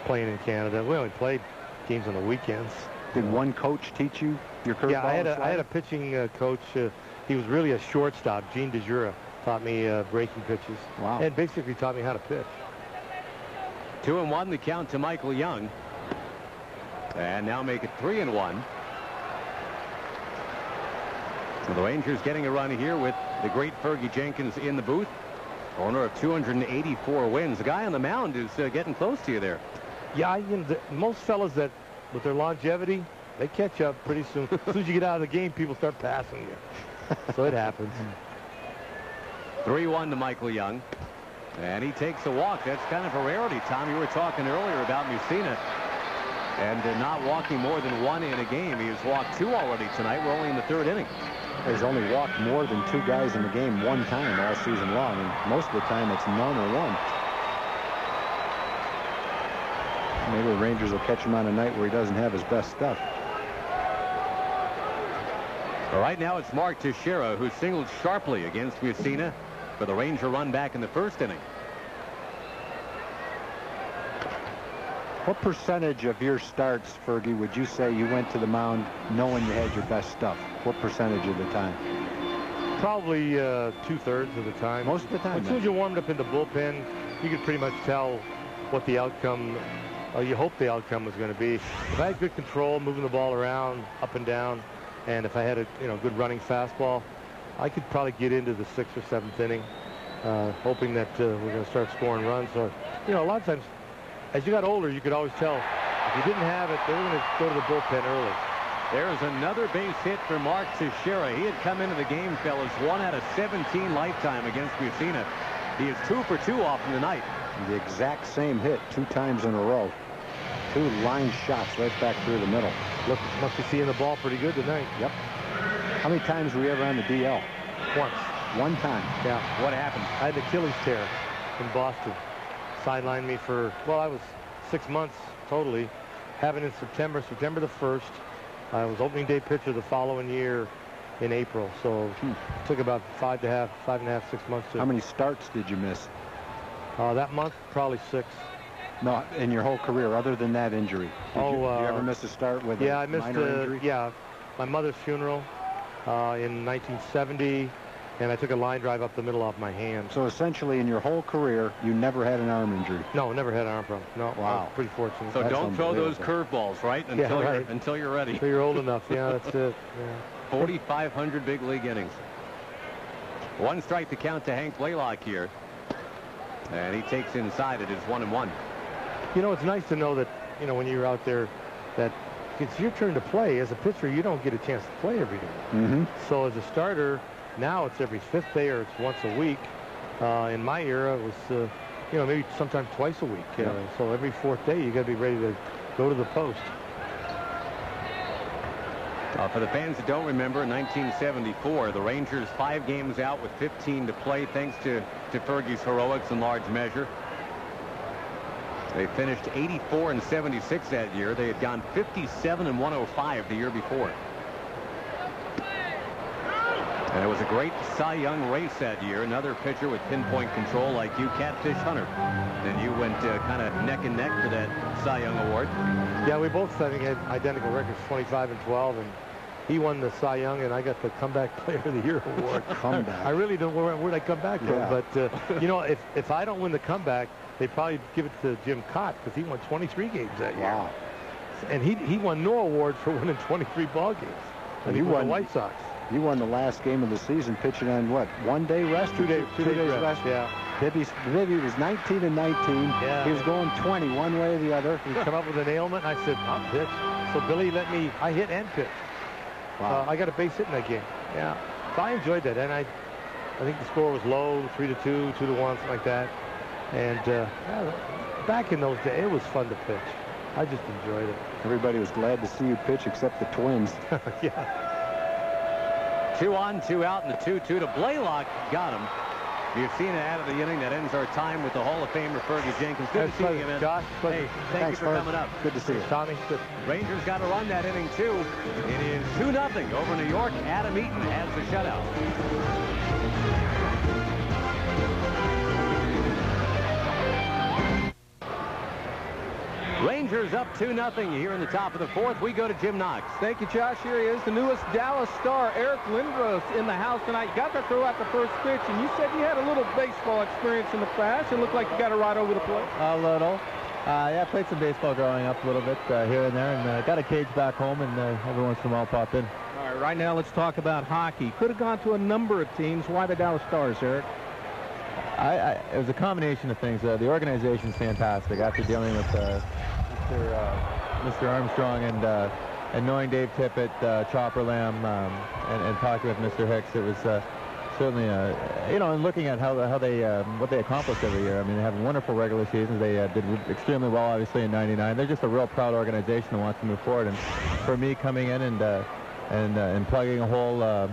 S7: Playing in Canada, we only played games on the weekends.
S2: Did one coach teach you your curveball?
S7: Yeah, I had a pitching coach. He was really a shortstop. Gene DeJura taught me breaking pitches.
S2: Wow.
S7: And basically taught me how to pitch.
S1: 2-1 the count to Michael Young. And now make it 3-1. So the Rangers getting a run here with the great Fergie Jenkins in the booth. Owner of 284 wins. The guy on the mound is getting close to you there.
S7: Yeah, most fellas that, with their longevity, they catch up pretty soon. As soon as you get out of the game, people start passing you. So it happens.
S1: 3-1 to Michael Young. And he takes a walk. That's kind of a rarity, Tom. You were talking earlier about Mussina and not walking more than 1 in a game. He has walked 2 already tonight. We're only in the 3rd inning.
S2: He's only walked more than 2 guys in the game 1 time all season long, and most of the time it's none or 1. Maybe the Rangers will catch him on a night where he doesn't have his best stuff.
S1: Right now it's Mark Teixeira who singled sharply against Mussina for the Ranger run back in the first inning.
S2: What percentage of your starts, Fergie, would you say you went to the mound knowing you had your best stuff? What percentage of the time?
S7: Probably 2/3 of the time.
S2: Most of the time.
S7: As soon as you warmed up in the bullpen, you could pretty much tell what the outcome, you hope the outcome was going to be. If I had good control, moving the ball around, up and down, and if I had a good running fastball, I could probably get into the 6th or 7th inning, hoping that we're going to start scoring runs. So, a lot of times, as you got older, you could always tell if you didn't have it, they were going to go to the bullpen early.
S1: There's another base hit for Mark Teixeira. He had come into the game, fellas, 1 out of 17 lifetime against Mussina. He is 2 for 2 off in the night.
S2: The exact same hit 2 times in a row. 2 line shots right back through the middle.
S7: Look, must be seeing the ball pretty good tonight.
S2: Yep. How many times were you ever on the DL?
S7: Once.
S2: 1 time.
S7: Yeah.
S1: What happened?
S7: I had an Achilles tear in Boston. Sidelined me for, I was 6 months totally. Having in September the 1st. I was opening day pitcher the following year in April. So it took about 5.5, 6 months.
S2: How many starts did you miss?
S7: That month, probably 6.
S2: No, in your whole career, other than that injury. Did you ever miss a start with
S7: I missed
S2: minor injury?
S7: My mother's funeral in 1970, and I took a line drive up the middle off my hand.
S2: So essentially, in your whole career, you never had an arm injury?
S7: No, never had an arm problem. No,
S2: wow.
S7: I was pretty fortunate.
S1: So don't throw those curveballs, right? Until you're ready.
S7: Until you're old enough. Yeah, that's it. Yeah.
S1: 4,500 big league innings. 1 strike to count to Hank Blaylock here. And he takes inside. It is 1-1.
S7: It's nice to know that, when you're out there, that it's your turn to play. As a pitcher, you don't get a chance to play every day. So as a starter, now it's every 5th day or it's once a week. In my era, it was, maybe sometimes twice a week. So every 4th day, you got to be ready to go to the post.
S1: For the fans that don't remember, in 1974, the Rangers 5 games out with 15 to play, thanks to Fergie's heroics in large measure. They finished 84-76 that year. They had gone 57-105 the year before. And it was a great Cy Young race that year. Another pitcher with pinpoint control like you, Catfish Hunter. And you went kind of neck and neck for that Cy Young award.
S7: Yeah, we both, I think, had identical records, 25-12, and he won the Cy Young, and I got the Comeback Player of the Year award.
S2: Comeback.
S7: I really don't know where'd I come back from, but if I don't win the comeback, they probably give it to Jim Cott because he won 23 games that year.
S2: Wow.
S7: And he won no award for winning 23 ball games. And he won the White Sox.
S2: You won the last game of the season pitching on what? 1 day rest?
S7: 2 days rest. Yeah.
S2: Bibby was 19-19.
S7: Yeah.
S2: He was going 20 one way or the other.
S7: He come up with an ailment, and I said, I'll pitch. So Billy I hit and pitch.
S2: Wow.
S7: I got a base hit in that game. Yeah. So I enjoyed that, and I think the score was low, 3-2, 2-1, something like that. And back in those days, it was fun to pitch. I just enjoyed it.
S2: Everybody was glad to see you pitch except the Twins.
S7: Yeah.
S1: 2 on, 2 out, and the 2-2 to Blaylock. Got him. Mussina out of the inning. That ends our time with the Hall of Famer Fergie Jenkins. Good to see you, man.
S7: Josh,
S1: hey, thanks you for coming up.
S2: Good to see you.
S7: Tommy, good.
S1: Rangers got to run that inning, too. It is 2-0 over New York. Adam Eaton has the shutout. Rangers up 2-0 here in the top of the 4th. We go to Jim Knox.
S3: Thank you, Josh. Here he is, the newest Dallas Star, Eric Lindros, in the house tonight. You got to throw out the first pitch, and you said you had a little baseball experience in the past. It looked like you got it right over the plate.
S4: A little. Yeah, I played some baseball growing up a little bit here and there, and got a cage back home, and every once in a while pop in.
S3: All right, right now let's talk about hockey. Could have gone to a number of teams. Why the Dallas Stars, Eric?
S4: It was a combination of things. The organization's fantastic. After dealing with Mr. Armstrong and knowing Dave Tippett, Chopper Lamb, and talking with Mr. Hicks, it was certainly and looking at what they accomplished every year. I mean, they have wonderful regular seasons. They did extremely well, obviously, in '99. They're just a real proud organization that wants to move forward. And for me, coming in and plugging a hole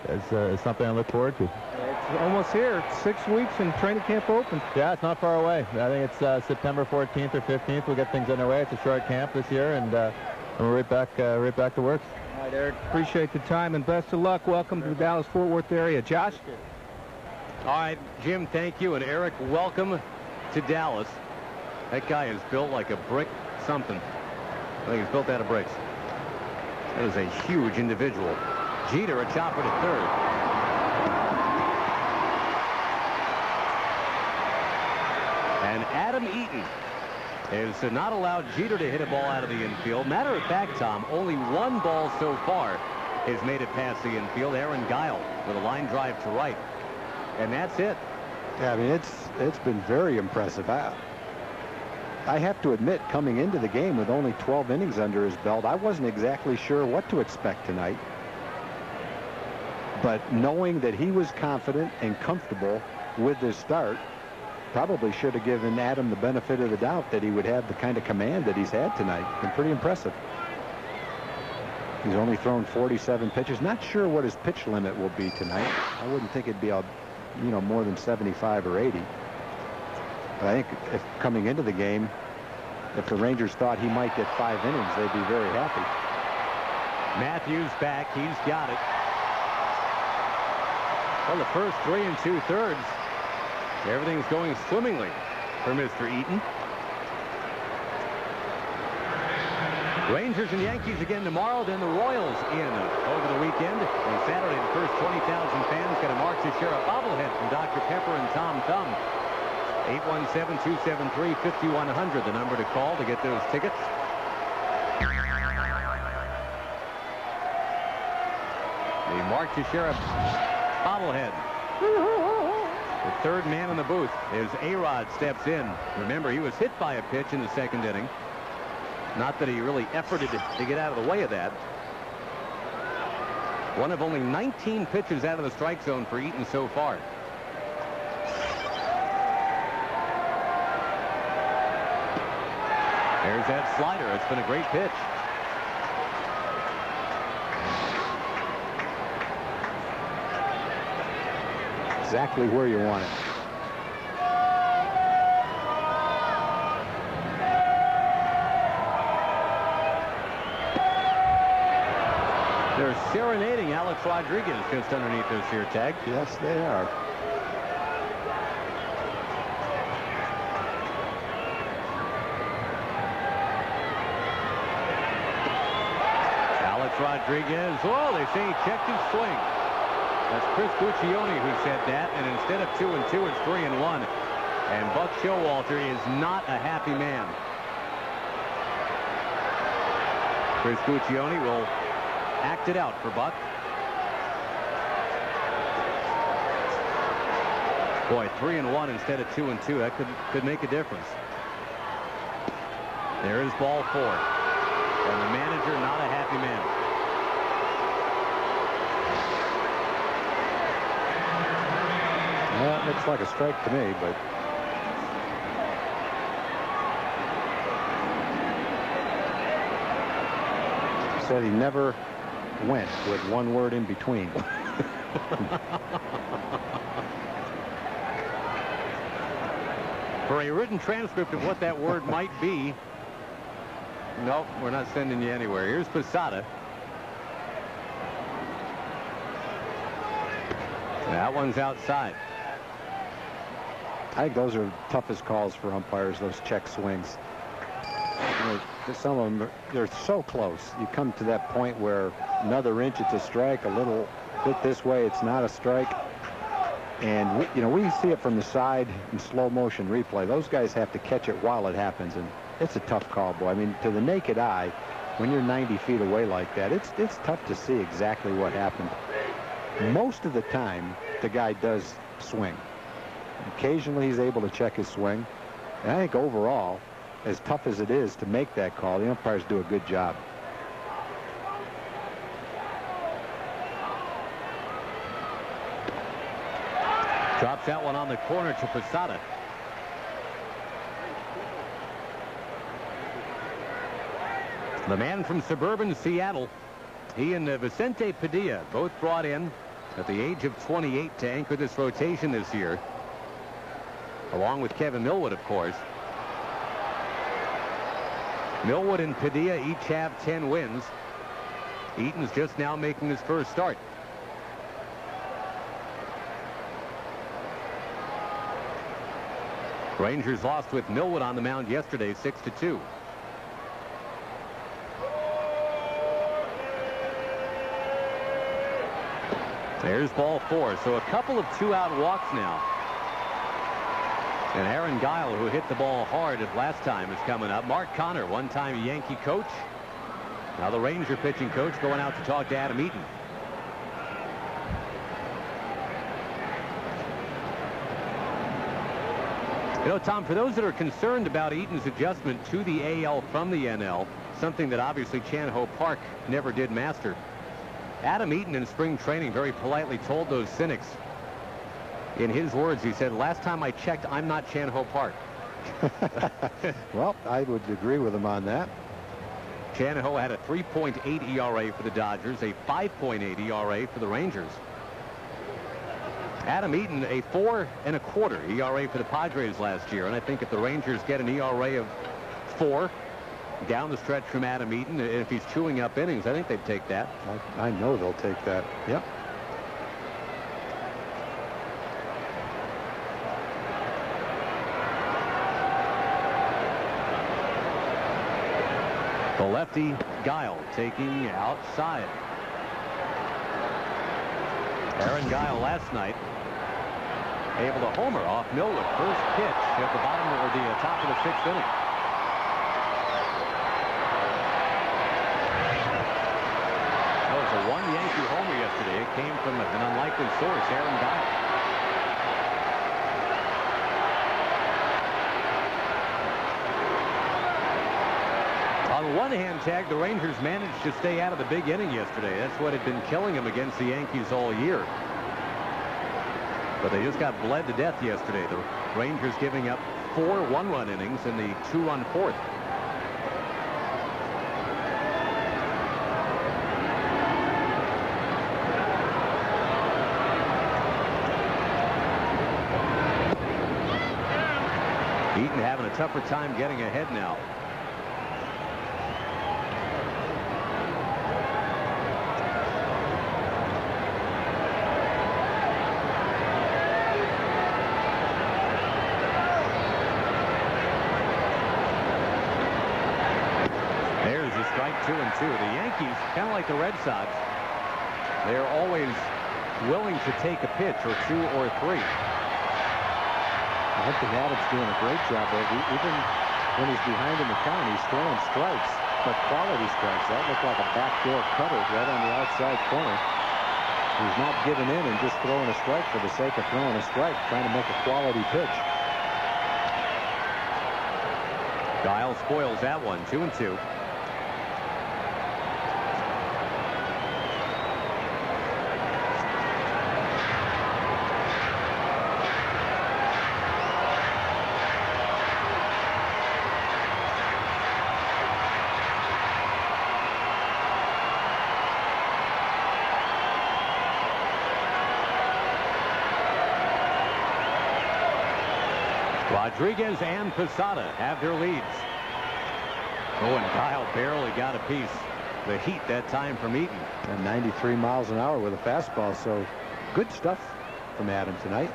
S4: is something I look forward to.
S3: almost here. 6 weeks and training camp open.
S4: Yeah, it's not far away. I think it's September 14th or 15th. We'll get things underway. It's a short camp this year, and we're right back to work.
S3: All right, Eric. Appreciate the time and best of luck. Welcome to the Dallas-Fort Worth area. Josh?
S1: All right, Jim, thank you. And Eric, welcome to Dallas. That guy is built like a brick something. I think he's built out of bricks. That is a huge individual. Jeter, a chopper to third. And Adam Eaton is not allowed Jeter to hit a ball out of the infield. Matter of fact, Tom, only one ball so far has made it past the infield. Aaron Guile with a line drive to right. And that's it.
S2: Yeah, I mean, it's been very impressive. I have to admit, coming into the game with only 12 innings under his belt, I wasn't exactly sure what to expect tonight. But knowing that he was confident and comfortable with his start, probably should have given Adam the benefit of the doubt that he would have the kind of command that he's had tonight. Been pretty impressive. He's only thrown 47 pitches. Not sure what his pitch limit will be tonight. I wouldn't think it'd be more than 75 or 80. But I think if coming into the game, if the Rangers thought he might get 5 innings, they'd be very happy.
S1: Matthews back. He's got it. Well, the first 3 2/3, everything's going swimmingly for Mr. Eaton. Rangers and Yankees again tomorrow, then the Royals in over the weekend. On Saturday, the first 20,000 fans got a Mark Teixeira bobblehead from Dr. Pepper and Tom Thumb. 817-273-5100, the number to call to get those tickets. The Mark Teixeira bobblehead. The third man in the booth is A-Rod steps in. Remember, he was hit by a pitch in the second inning. Not that he really efforted to get out of the way of that. One of only 19 pitches out of the strike zone for Eaton so far. There's that slider. It's been a great pitch.
S2: Exactly where you want it.
S1: They're serenading Alex Rodriguez just underneath this here tag.
S2: Yes, they are.
S1: Alex Rodriguez. Oh, they say he checked his swing. That's Chris Guccione who said that, and instead of 2-2, it's 3-1. And Buck Showalter is not a happy man. Chris Guccione will act it out for Buck. Boy, 3-1 instead of 2-2. That could make a difference. There is ball 4. And the manager not a happy man.
S2: Well, it looks like a strike to me, but said he never went with one word in between.
S1: For a written transcript of what that word might be, nope, we're not sending you anywhere. Here's Posada. That one's outside.
S2: I think those are the toughest calls for umpires, those check swings. Some of them, they're so close. You come to that point where another inch, it's a strike. A little bit this way, it's not a strike. And, we see it from the side in slow motion replay. Those guys have to catch it while it happens, and it's a tough call, boy. I mean, to the naked eye, when you're 90 feet away like that, it's tough to see exactly what happened. Most of the time, the guy does swing. Occasionally, he's able to check his swing. And I think overall, as tough as it is to make that call, the umpires do a good job.
S1: Drops that one on the corner to Posada. The man from suburban Seattle. He and Vicente Padilla both brought in at the age of 28 to anchor this rotation this year, along with Kevin Millwood, of course. Millwood and Padilla each have 10 wins. Eaton's just now making his first start. Rangers lost with Millwood on the mound yesterday, 6-2. There's ball 4. So a couple of 2-out walks now. And Aaron Guile, who hit the ball hard last time, is coming up. Mark Connor, one-time Yankee coach. Now the Ranger pitching coach going out to talk to Adam Eaton. You know, Tom, for those that are concerned about Eaton's adjustment to the AL from the NL, something that obviously Chan-Ho Park never did master, Adam Eaton in spring training very politely told those cynics, in his words, he said, "Last time I checked, I'm not Chan-Ho Park."
S2: Well, I would agree with him on that.
S1: Chan-Ho had a 3.8 ERA for the Dodgers, a 5.8 ERA for the Rangers. Adam Eaton, a 4.25 ERA for the Padres last year. And I think if the Rangers get an ERA of 4 down the stretch from Adam Eaton, if he's chewing up innings, I think they'd take that.
S2: I know they'll take that. Yep.
S1: The lefty Guile taking outside. Aaron Guile last night able to homer off Millwood. First pitch at the bottom or the top of the 6th inning. That was a 1 Yankee homer yesterday. It came from an unlikely source, Aaron Guile. On the one-hand tag, the Rangers managed to stay out of the big inning yesterday. That's what had been killing them against the Yankees all year. But they just got bled to death yesterday. The Rangers giving up 4 one-run innings in the 2-run 4th. Eaton having a tougher time getting ahead now. Strike 2 and 2. The Yankees, kind of like the Red Sox, they're always willing to take a pitch or 2 or 3.
S2: I think Adams doing a great job there. Even when he's behind in the count, he's throwing strikes, but quality strikes. That looked like a backdoor cutter right on the outside corner. He's not giving in and just throwing a strike for the sake of throwing a strike, trying to make a quality pitch.
S1: Guile spoils that one. 2 and 2. Rodriguez and Posada have their leads. Oh, and Guile barely got a piece. The heat that time from Eaton.
S2: And 93 miles an hour with a fastball, so good stuff from Adam tonight.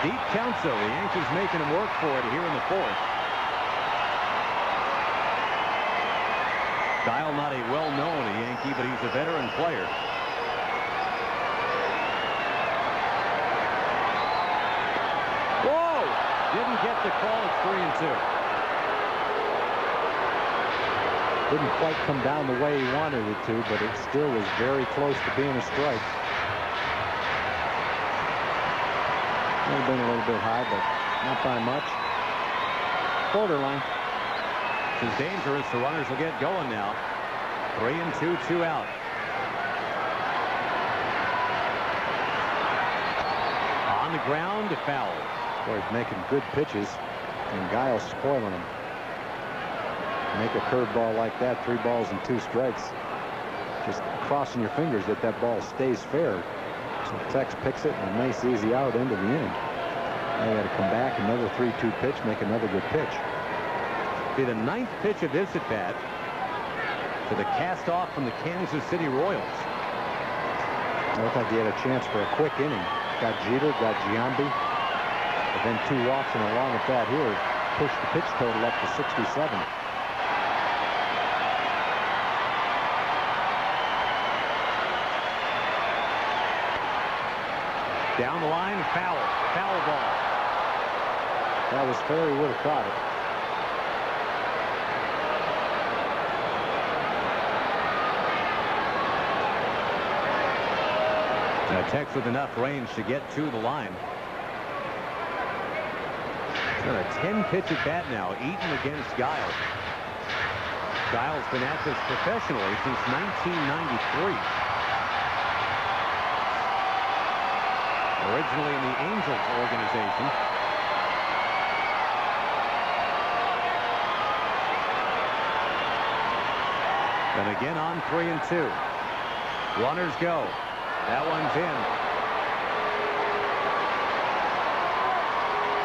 S1: Deep count, so the Yankees making him work for it here in the 4th. Guile not a well-known Yankee, but he's a veteran player. Whoa! Didn't get the call. It's 3 and 2.
S2: Didn't quite come down the way he wanted it to, but it still was very close to being a strike. Might have been a little bit high, but not by much. Borderline.
S1: This is dangerous. The runners will get going now. 3 and 2, 2 out. the ground, a foul.
S2: Boy, he's making good pitches, and Guile's spoiling them. Make a curveball like that, 3 balls and 2 strikes. Just crossing your fingers that that ball stays fair. So Tex picks it, and a nice easy out end of the inning. Now you got to come back, another 3-2 pitch, make another good pitch.
S1: Be the 9th pitch of this at bat to the cast-off from the Kansas City Royals.
S2: I looked like he had a chance for a quick inning. Got Jeter, got Giambi, but then 2 walks and along with that here pushed the pitch total up to 67.
S1: Down the line, foul ball.
S2: That was fair. He would have caught it.
S1: Tex with enough range to get to the line. Got a 10-pitch at bat now. Eaton against Guile. Guile's been at this professionally since 1993. Originally in the Angels organization. And again on 3-2. Runners go. That one's in.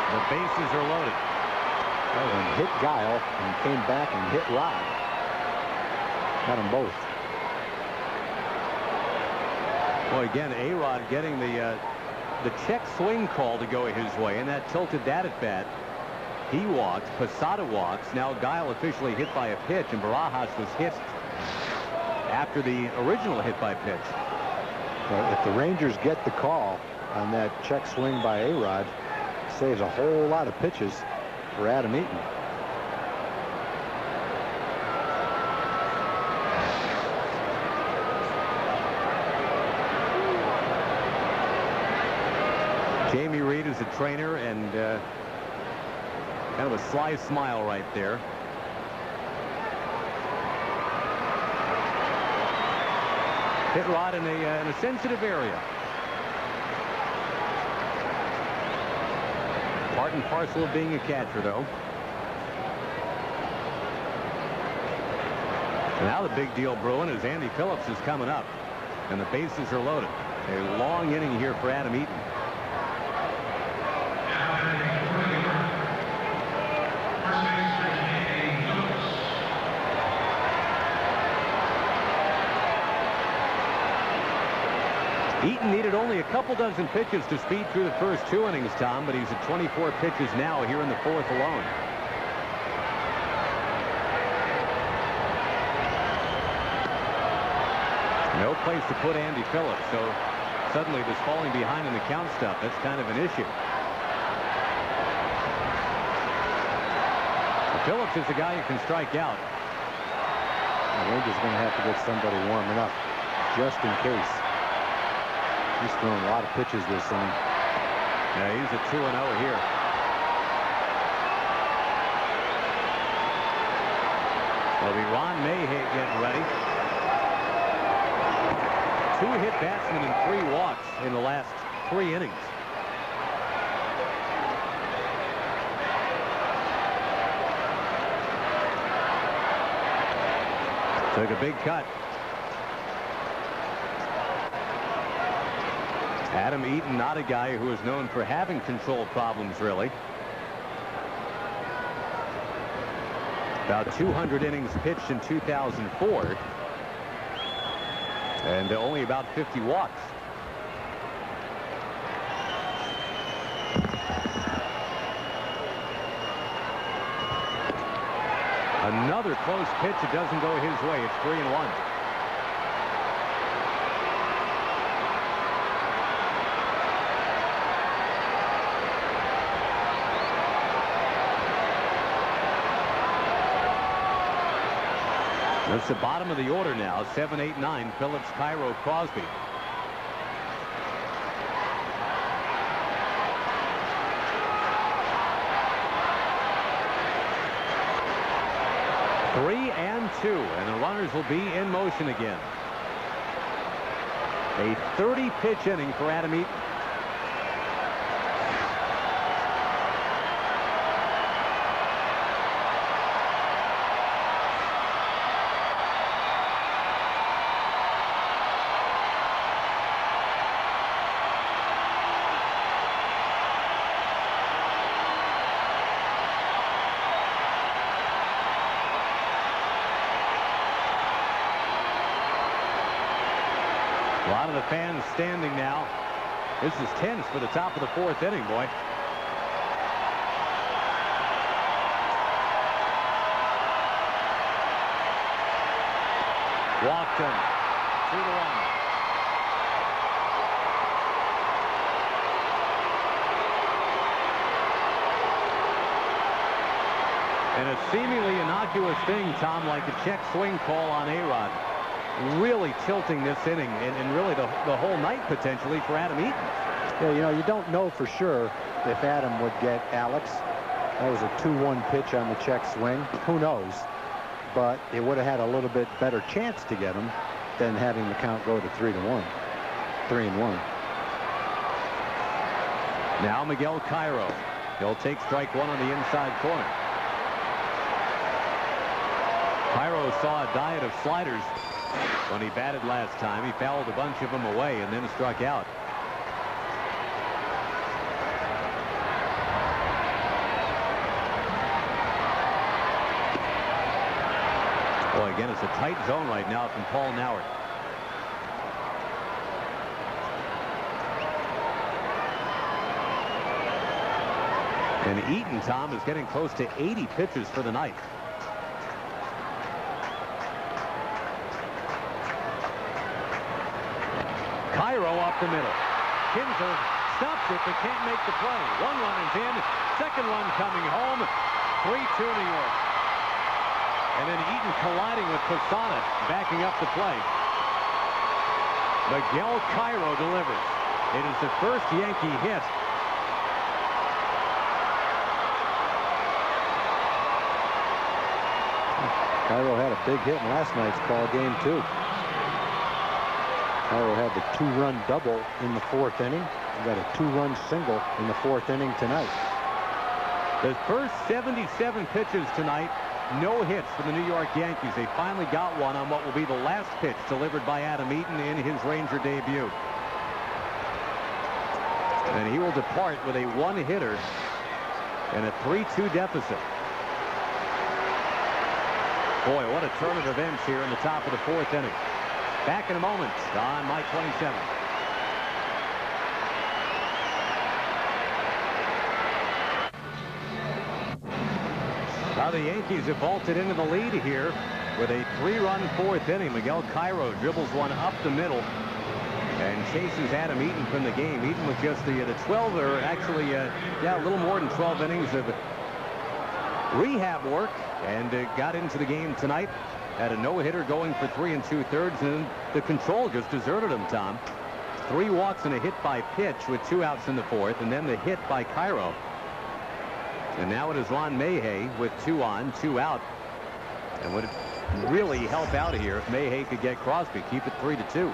S1: The bases are loaded.
S2: And hit Guile and came back and hit Rod. Got them both.
S1: Well, again, A-Rod getting the check swing call to go his way, and that tilted that at bat. He walks. Posada walks. Now Guile officially hit by a pitch, and Barajas was hit after the original hit by pitch.
S2: Well, if the Rangers get the call on that check swing by A-Rod, saves a whole lot of pitches for Adam Eaton.
S1: Jamie Reed is a trainer, and kind of a sly smile right there. Hit Rod in a sensitive area. Part and parcel of being a catcher, though. Now the big deal brewing is Andy Phillips is coming up, and the bases are loaded. A long inning here for Adam Eaton. Eaton needed only a couple dozen pitches to speed through the first 2 innings, Tom, but he's at 24 pitches now here in the 4th alone. No place to put Andy Phillips, so suddenly this falling behind in the count stuff, that's kind of an issue. Phillips is a guy who can strike out.
S2: The Rangers are going to have to get somebody warming up just in case. He's thrown a lot of pitches this inning.
S1: Yeah, he's at 2-0 here. It'll be Ron Mayhay getting ready. 2 hit batsmen and 3 walks in the last 3 innings. Took a big cut. Adam Eaton, not a guy who is known for having control problems, really. About 200 innings pitched in 2004. And only about 50 walks. Another close pitch. It doesn't go his way. It's 3-1. That's the bottom of the order now. 7, 8, 9. Phillips, Cairo, Crosby. Three and 2, and the runners will be in motion again. A 30-pitch inning for Adam Eaton. A lot of the fans standing now. This is tense for the top of the fourth inning, boy. Walked him. 2-1. And a seemingly innocuous thing, Tom, like a check swing call on A-Rod, really tilting this inning and really the whole night potentially for Adam Eaton.
S2: Yeah, you know, you don't know for sure if Adam would get Alex. That was a 2-1 pitch on the check swing. Who knows? But it would have had a little bit better chance to get him than having the count go to 3-1. 3-1.
S1: Now Miguel Cairo. He'll take strike one on the inside corner. Cairo saw a diet of sliders when he batted last time. He fouled a bunch of them away and then struck out. Boy, again, it's a tight zone right now from Paul Nauert. And Eaton, Tom, is getting close to 80 pitches for the night. Cairo up the middle. Kinsler stops it but can't make the play. One run is in. Second run coming home. 3-2 New York. And then Eaton colliding with Posada, backing up the play. Miguel Cairo delivers. It is the first Yankee hit.
S2: Cairo had a big hit in last night's ball game, too. Cairo had the 2-run double in the fourth inning. We got a 2-run single in the fourth inning tonight.
S1: The first 77 pitches tonight, no hits for the New York Yankees. They finally got one on what will be the last pitch delivered by Adam Eaton in his Ranger debut. And he will depart with a one-hitter and a 3-2 deficit. Boy, what a turn of events here in the top of the fourth inning. Back in a moment on Mike 27. Now the Yankees have vaulted into the lead here with a 3-run fourth inning. Miguel Cairo dribbles one up the middle and chases Adam Eaton from the game. Eaton with just the 12, or actually, a little more than 12 innings of rehab work, and got into the game tonight. Had a no-hitter going for 3 2/3, and the control just deserted him, Tom. 3 walks and a hit by pitch with 2 outs in the fourth, and then the hit by Cairo. And now it is Ron Mayhay with 2 on, 2 out. And would it really help out here if Mayhay could get Crosby, keep it 3-2.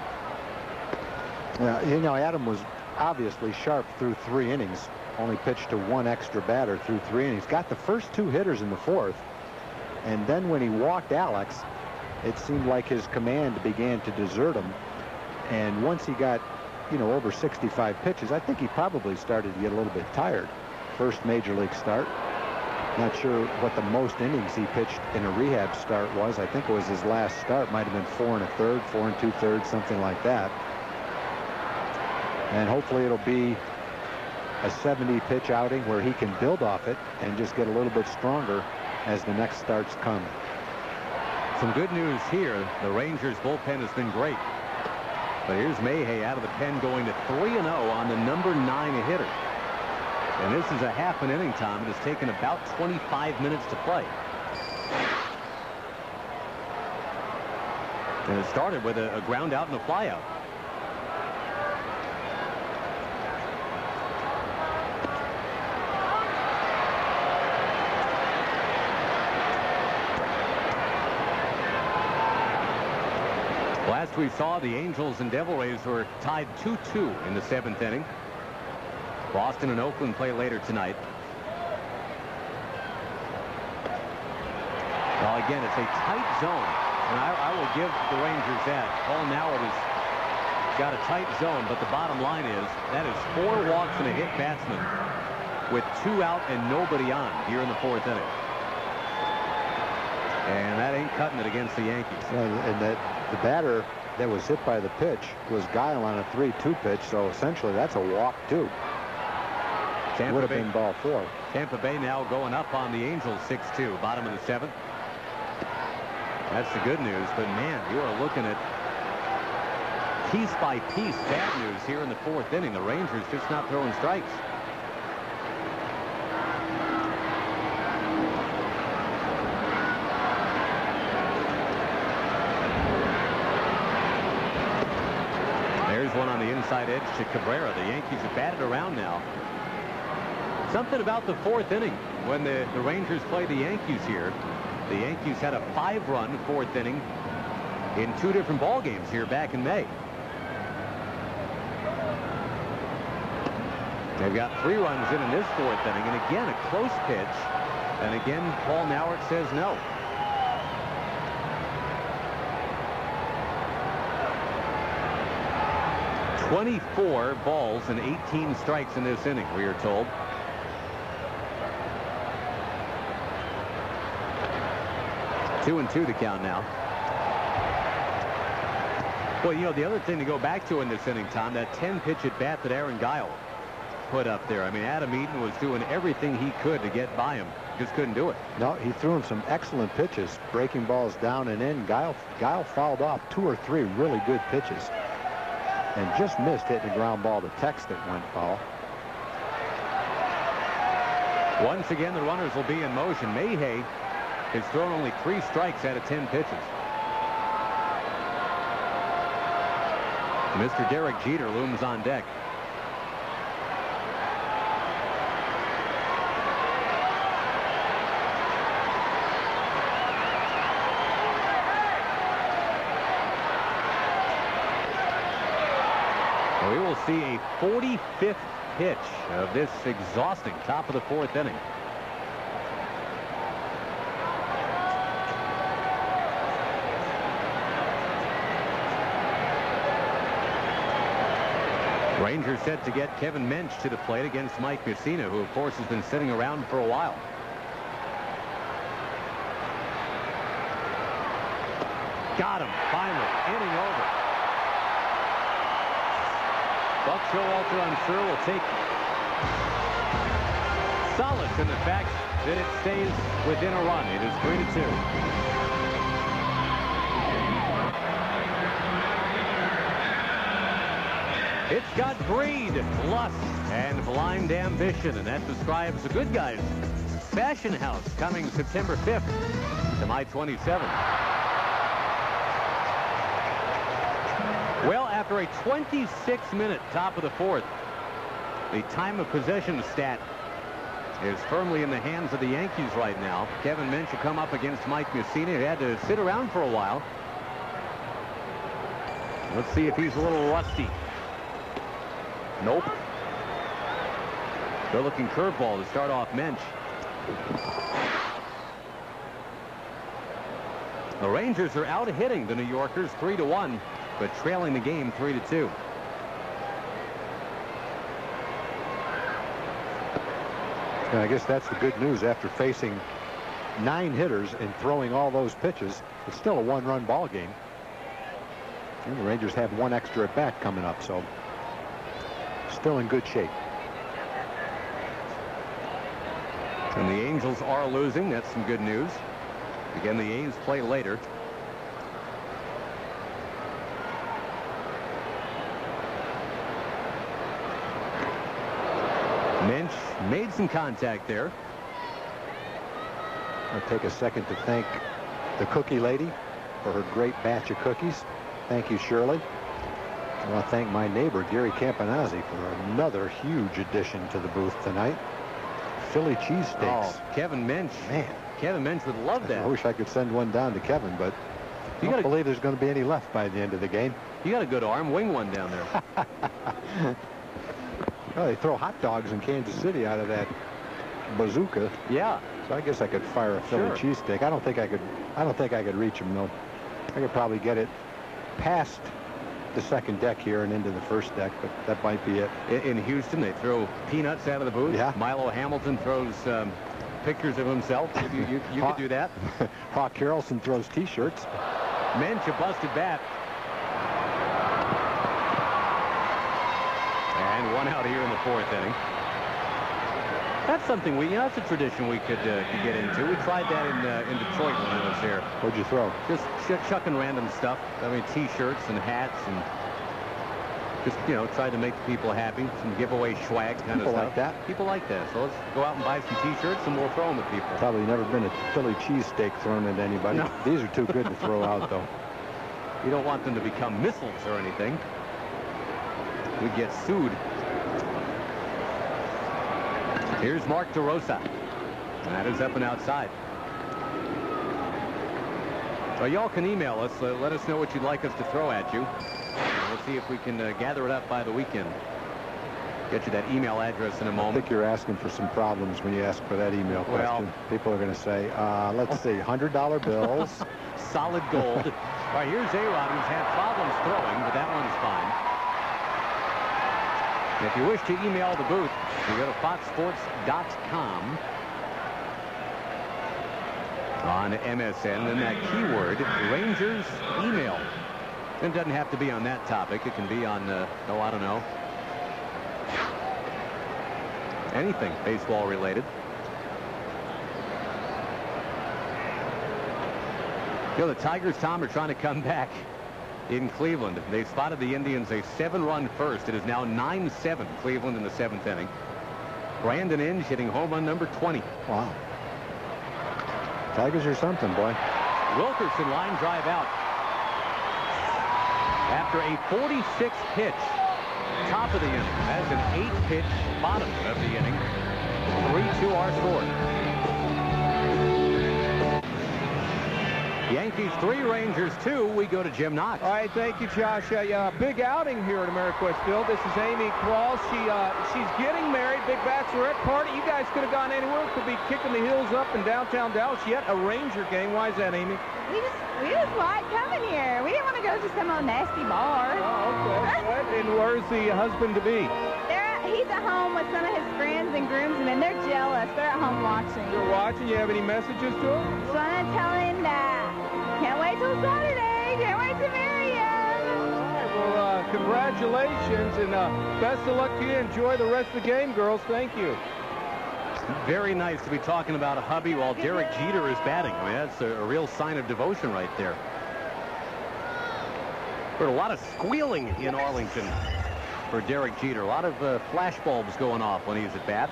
S2: Yeah, you know, Adam was obviously sharp through 3 innings. Only pitched to 1 extra batter through 3 innings. Got the first 2 hitters in the fourth. And then when he walked Alex, it seemed like his command began to desert him. And once he got, you know, over 65 pitches, I think he probably started to get a little bit tired. First major league start. Not sure what the most innings he pitched in a rehab start was. I think it was his last start. Might have been 4 1/3, 4 2/3, something like that. And hopefully it'll be a 70 pitch outing where he can build off it and just get a little bit stronger as the next starts come.
S1: Some good news here. The Rangers bullpen has been great. But here's Mayhay out of the pen going to 3-0 on the number 9 hitter. And this is a half an inning, Tom. It has taken about 25 minutes to play. And it started with a ground out and a fly out. Last we saw, the Angels and Devil Rays were tied 2-2 in the 7th inning. Boston and Oakland play later tonight. Well, again, it's a tight zone, and I will give the Rangers that. Paul Nauert has got a tight zone, but the bottom line is that is 4 walks and a hit batsman with 2 out and nobody on here in the 4th inning. And that ain't cutting it against the Yankees.
S2: And that the batter that was hit by the pitch was Guile on a 3-2 pitch, so essentially that's a walk too. Would have been ball 4.
S1: Tampa Bay now going up on the Angels 6-2, bottom of the 7th. That's the good news, but man, you are looking at piece by piece bad news here in the 4th inning. The Rangers just not throwing strikes. There's one on the inside edge to Cabrera. The Yankees have batted around now. Something about the 4th inning when the Rangers play the Yankees here. The Yankees had a 5-run 4th inning in 2 different ball games here back in May. They've got 3 runs in this 4th inning, and again a close pitch, and again Paul Nauert says no. "24 balls and 18 strikes in this inning," we are told. Two and 2 to count now. Well, you know, the other thing to go back to in this inning, Tom, that 10-pitch at bat that Aaron Guile put up there. I mean, Adam Eaton was doing everything he could to get by him. Just couldn't do it.
S2: No, he threw him some excellent pitches, breaking balls down and in. Guile fouled off 2 or 3 really good pitches and just missed hitting a ground ball to Tex that went foul.
S1: Once again, the runners will be in motion. Mayhay has thrown only 3 strikes out of 10 pitches. Mr. Derek Jeter looms on deck. We will see a 45th pitch of this exhausting top of the 4th inning. Rangers set to get Kevin Mensch to the plate against Mike Mussina, who of course has been sitting around for a while. Got him finally. Inning over. Buck Showalter, I'm sure, will take solace in the fact that it stays within a run. It is 3-2. It's got greed, lust, and blind ambition, and that describes the Good Guys Fashion House coming September 5th to my 27th. Well, after a 26-minute top of the 4th, the time of possession stat is firmly in the hands of the Yankees right now. Kevin Mensch will come up against Mike Mussina, who had to sit around for a while. Let's see if he's a little rusty. Nope. Good looking curveball to start off Mensch. The Rangers are out hitting the New Yorkers 3-1, but trailing the game 3-2.
S2: And I guess that's the good news. After facing 9 hitters and throwing all those pitches, it's still a 1-run ball game. And the Rangers have 1 extra at bat coming up, so still in good shape.
S1: And the Angels are losing. That's some good news. Again, the A's play later. Mensch made some contact there.
S2: I'll take a second to thank the cookie lady for her great batch of cookies. Thank you, Shirley. I want to thank my neighbor, Gary Campanazzi, for another huge addition to the booth tonight. Philly cheesesteaks.
S1: Oh, Kevin Mensch. Man, Kevin Mensch would love that.
S2: I wish I could send one down to Kevin, but I don't believe there's going to be any left by the end of the game.
S1: You got a good arm. Wing one down there.
S2: Well, they throw hot dogs in Kansas City out of that bazooka.
S1: Yeah.
S2: So I guess I could fire a Philly cheesesteak. I don't think I could reach him, though. I could probably get it past the second deck here and into the first deck, but that might be it.
S1: In Houston, they throw peanuts out of the booth.
S2: Yeah.
S1: Milo Hamilton throws pictures of himself. You could do that.
S2: Hawk Harrelson throws T-shirts.
S1: Mensch, a busted bat. 4th inning. That's something that's a tradition we could get into. We tried that in Detroit when I was there.
S2: What'd you throw?
S1: Just chucking random stuff. I mean, T-shirts and hats and just, try to make the people happy. Some giveaway swag kind of stuff.
S2: People like that?
S1: People like that. So let's go out and buy some T-shirts and we'll throw them at people.
S2: Probably never been a Philly cheesesteak thrown at anybody.
S1: No.
S2: These are too good to throw out, though.
S1: You don't want them to become missiles or anything. We get sued. Here's Mark DeRosa. That is up and outside. Well, y'all can email us. Let us know what you'd like us to throw at you. We'll see if we can gather it up by the weekend. Get you that email address in a moment.
S2: I think you're asking for some problems when you ask for that email question. People are going to say, let's see, $100 bills.
S1: Solid gold. All right, here's A-Rod, who's had problems throwing, but that one's fine. If you wish to email the booth, you go to foxsports.com on MSN, and that keyword, Rangers email. It doesn't have to be on that topic. It can be on, I don't know, anything baseball related. The Tigers, Tom, are trying to come back in Cleveland. They spotted the Indians a 7-run first. It is now 9-7 Cleveland in the 7th inning. Brandon Inge hitting home run number 20.
S2: Wow. Tigers are something, boy.
S1: Wilkerson line drive out. After a 46 pitch top of the inning. That is an 8-pitch bottom of the inning. 3-2 our score. Yankees 3, Rangers 2. We go to Jim Knox.
S3: All right, thank you, Josh. Big outing here at Ameriquest Field. This is Amy Cross. She's getting married. Big bachelorette party. You guys could have gone anywhere. Could be kicking the hills up in downtown Dallas. Yet a Ranger game. Why is that, Amy?
S5: We just like coming here. We didn't want to go to some old nasty bar.
S3: Oh, okay. And where's the husband to be?
S5: He's at home with some of his friends and groomsmen. They're jealous. They're at home watching.
S3: You're watching? You have any messages to him?
S5: Just want to tell him that can't wait till Saturday. Can't wait to marry him.
S3: All right. Well, congratulations and best of luck to you. Enjoy the rest of the game, girls. Thank you.
S1: Very nice to be talking about a hubby while Derek Jeter is batting. I mean, that's a real sign of devotion right there. Heard a lot of squealing in Arlington for Derek Jeter. A lot of flash bulbs going off when he's at bat.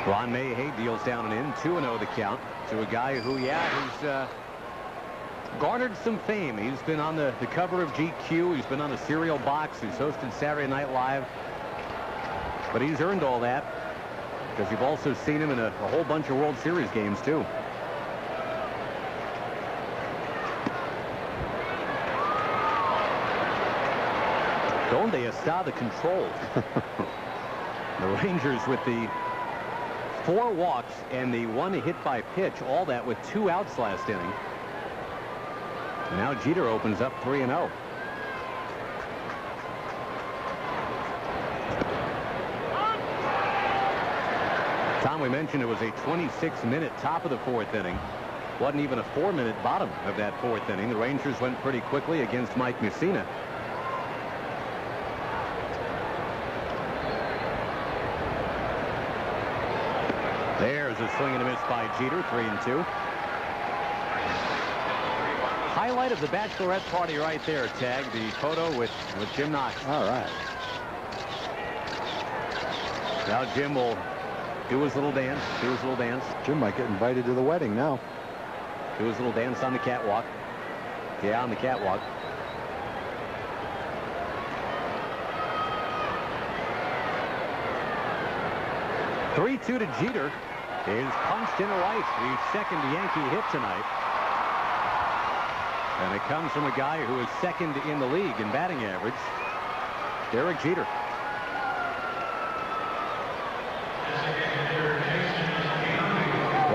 S1: Ron Mayhew deals down and in. 2-0 the count to a guy who, he's garnered some fame. He's been on the cover of GQ. He's been on a cereal box. He's hosted Saturday Night Live. But he's earned all that because you've also seen him in a whole bunch of World Series games, too. Donde está the control? The Rangers with the 4 walks and the 1 hit by pitch, all that with 2 outs last inning. And now Jeter opens up 3-0. Tom, we mentioned it was a 26-minute top of the 4th inning. Wasn't even a 4-minute bottom of that 4th inning. The Rangers went pretty quickly against Mike Mussina. There's a swing and a miss by Jeter, 3-2. Highlight of the bachelorette party right there, Tag. The photo with Jim Knox.
S2: All right.
S1: Now Jim will do his little dance.
S2: Jim might get invited to the wedding now.
S1: Do his little dance on the catwalk. Yeah, on the catwalk. (3-2) to Jeter. Is punched into right. The second Yankee hit tonight. And it comes from a guy who is second in the league in batting average, Derek Jeter.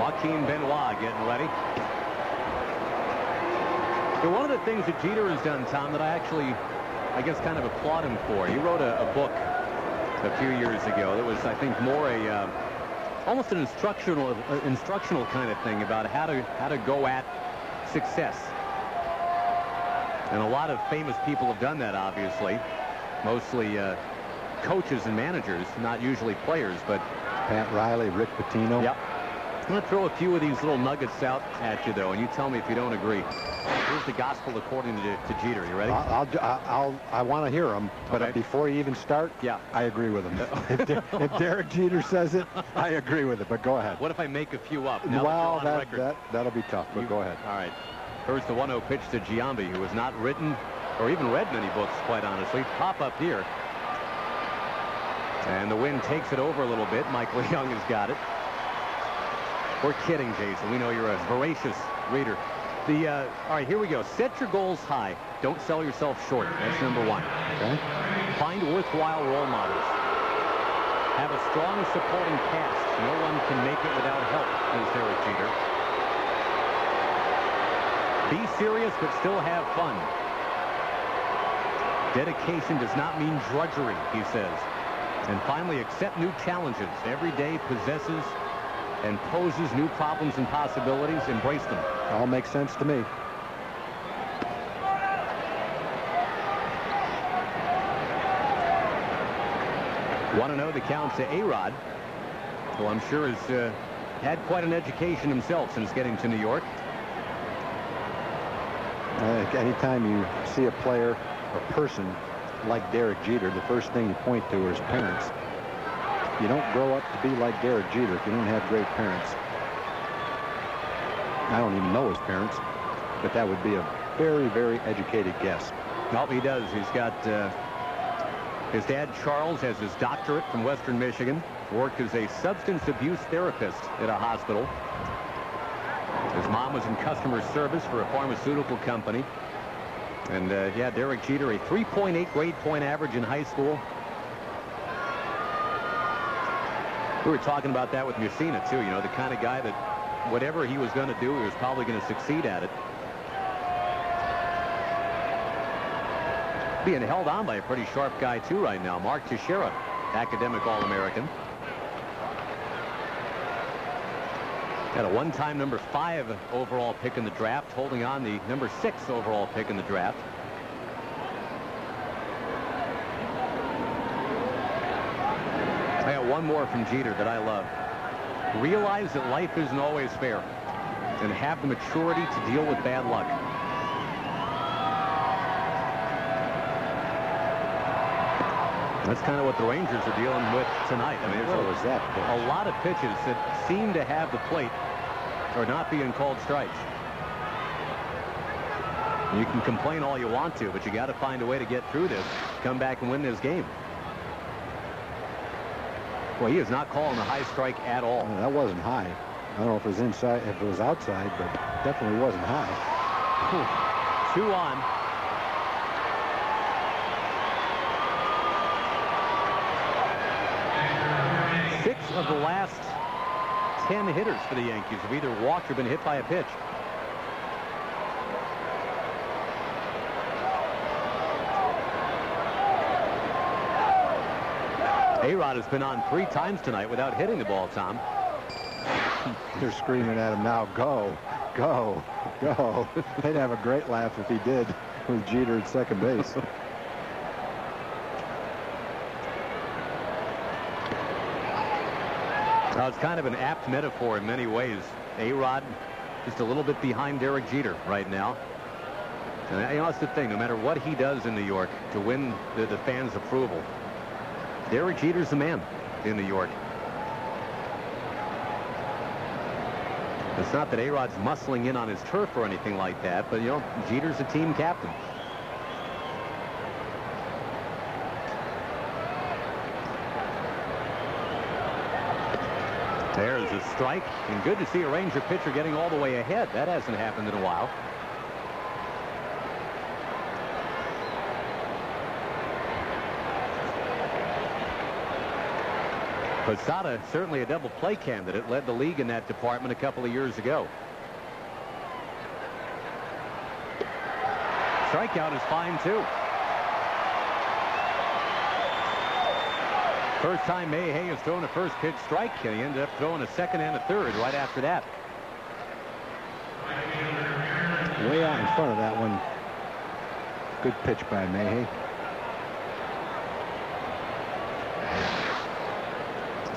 S1: Joaquin Benoit getting ready. And one of the things that Jeter has done, Tom, that I guess kind of applaud him for. He wrote a book a few years ago that was, I think, more almost an instructional kind of thing about how to go at success. And a lot of famous people have done that, obviously. mostly coaches and managers, not usually players, but
S2: Pat Riley, Rick Pitino.
S1: Yep. I'm going to throw a few of these little nuggets out at you, though, and you tell me if you don't agree. Here's the gospel according to Jeter. You ready?
S2: I want to hear them, but
S1: Okay.
S2: before you even start,
S1: Yeah.
S2: I agree with him. If Derek Jeter says it, I agree with it, but go ahead.
S1: What if I make a few up? Now
S2: Well,
S1: that you're on record.
S2: that'll be tough, but go ahead.
S1: All right. First, the 1-0 pitch to Giambi, who has not written or even read many books, quite honestly. Pop up here. And the wind takes it over a little bit. Michael Young has got it. We're kidding, Jason. We know you're a voracious reader. All right, here we go. Set your goals high. Don't sell yourself short. That's number one.
S2: Okay.
S1: Find worthwhile role models. Have a strong supporting cast. No one can make it without help, is Derek Jeter. Be serious, but still have fun. Dedication does not mean drudgery, he says. And finally, accept new challenges. Every day possesses and poses new problems and possibilities. Embrace them.
S2: All makes sense to me.
S1: Want to know the count to A-Rod, who I'm sure has had quite an education himself since getting to New York.
S2: Anytime you see a player or person like Derek Jeter, the first thing you point to are his parents. You don't grow up to be like Derek Jeter if you don't have great parents. I don't even know his parents, but that would be a very, very educated guess.
S1: No, he does. He's got his dad, Charles, has his doctorate from Western Michigan. Worked as a substance abuse therapist at a hospital. His mom was in customer service for a pharmaceutical company. And, yeah, Derek Jeter, a 3.8 grade point average in high school. We were talking about that with Mussina, too. You know, the kind of guy that whatever he was going to do, he was probably going to succeed at it. Being held on by a pretty sharp guy, too, right now. Mark Teixeira, academic All-American. Had a one-time number 5 overall pick in the draft, holding on the number 6 overall pick in the draft. I got one more from Jeter that I love. Realize that life isn't always fair, and have the maturity to deal with bad luck. That's kind of what the Rangers are dealing with tonight. I mean,
S2: What was that pitch?
S1: a lot of pitches that seem to have the plate or not being called strikes. You can complain all you want to, but you got to find a way to get through this, come back and win this game. Well, he is not calling a high strike at all.
S2: That wasn't high. I don't know if it was inside, if it was outside, but definitely wasn't high.
S1: 2 on. Six of the last 10 hitters for the Yankees have either walked or been hit by a pitch. A-Rod has been on 3 times tonight without hitting the ball, Tom.
S2: They're screaming at him now, go, go, go. They'd have a great laugh if he did with Jeter at second base.
S1: It's kind of an apt metaphor in many ways. A-Rod just a little bit behind Derek Jeter right now. And you know, that's the thing. No matter what he does in New York to win the fans' approval, Derek Jeter's the man in New York. It's not that A-Rod's muscling in on his turf or anything like that, but, you know, Jeter's a team captain. There's a strike, and good to see a Ranger pitcher getting all the way ahead. That hasn't happened in a while. Posada, certainly a double play candidate, led the league in that department a couple of years ago. Strikeout is fine, too. First time Mayhay has thrown a first pitch strike, and he ended up throwing a second and a third right after that.
S2: Way out in front of that one. Good pitch by Mayhay.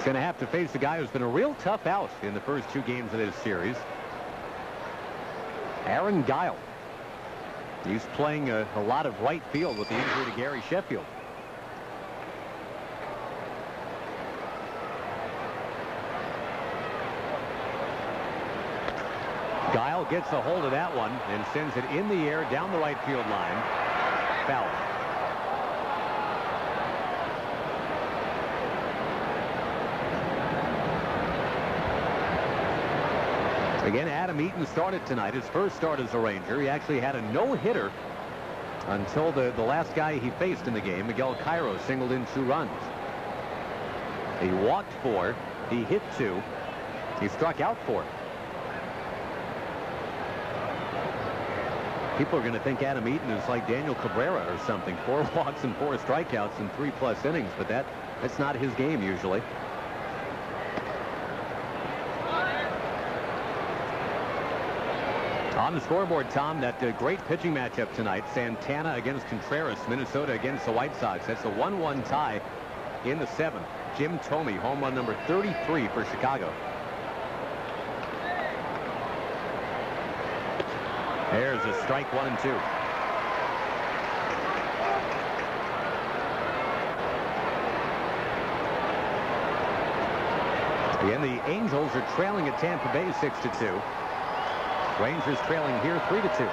S1: He's going to have to face a guy who's been a real tough out in the first 2 games of this series. Aaron Guile. He's playing a lot of right field with the injury to Gary Sheffield. Guile gets a hold of that one and sends it in the air down the right field line. Foul. Again, Adam Eaton started tonight. His first start as a Ranger. He actually had a no-hitter until the last guy he faced in the game, Miguel Cairo, singled in 2 runs. He walked 4. He hit 2. He struck out 4. People are going to think Adam Eaton is like Daniel Cabrera or something. 4 walks and 4 strikeouts in 3+ innings, but that's not his game usually. On the scoreboard, Tom, that great pitching matchup tonight. Santana against Contreras, Minnesota against the White Sox. That's a 1-1 tie in the 7th. Jim Thome, home run number 33 for Chicago. There's a strike, 1 and 2. Again, the Angels are trailing at Tampa Bay 6-2. Rangers trailing here 3-2.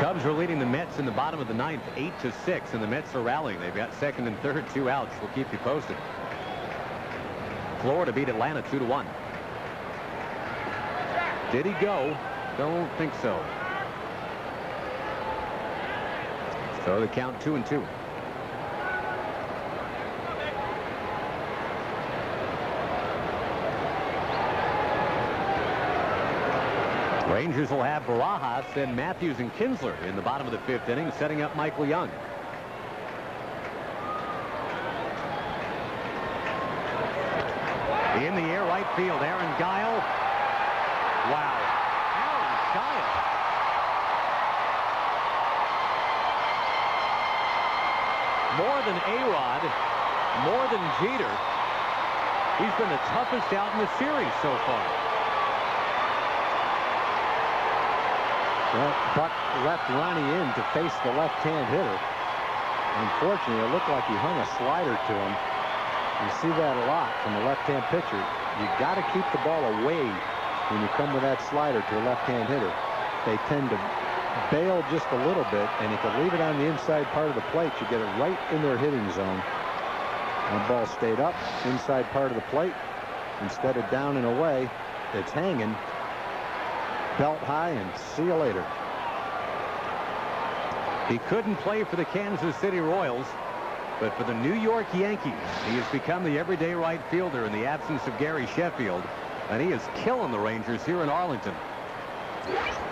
S1: Cubs are leading the Mets in the bottom of the 9th, 8-6, and the Mets are rallying. They've got second and third, 2 outs. We'll keep you posted. Florida beat Atlanta 2-1. Did he go? Don't think so. So the count 2-2. Rangers will have Barajas, then Matthews and Kinsler in the bottom of the 5th inning, setting up Michael Young. In the air, right field, Aaron Guile. Wow. Aaron Guile. More than A-Rod, more than Jeter. He's been the toughest out in the series so far.
S2: Well, Buck left Ronnie in to face the left-hand hitter. Unfortunately, it looked like he hung a slider to him. You see that a lot from the left-hand pitcher. You got to keep the ball away when you come with that slider to a left-hand hitter. They tend to bail just a little bit, and if you leave it on the inside part of the plate, you get it right in their hitting zone. And the ball stayed up, inside part of the plate. Instead of down and away, it's hanging belt high, and see you later.
S1: He couldn't play for the Kansas City Royals, but for the New York Yankees, he has become the everyday right fielder in the absence of Gary Sheffield, and he is killing the Rangers here in Arlington.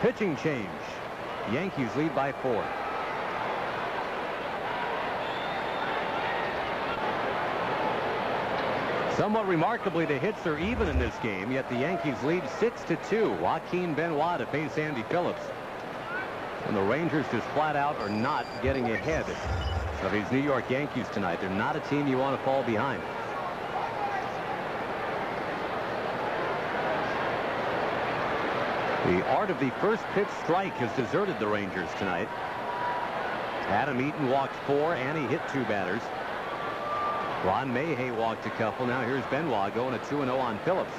S1: Pitching change. Yankees lead by 4. Somewhat remarkably, the hits are even in this game, yet the Yankees lead 6-2. Joaquin Benoit to face Andy Phillips. And the Rangers just flat out are not getting ahead of these New York Yankees tonight. They're not a team you want to fall behind. The art of the first pitch strike has deserted the Rangers tonight. Adam Eaton walked 4 and he hit 2 batters. Ron Mayhay walked a couple. Now here's Benoit going to 2-0 on Phillips.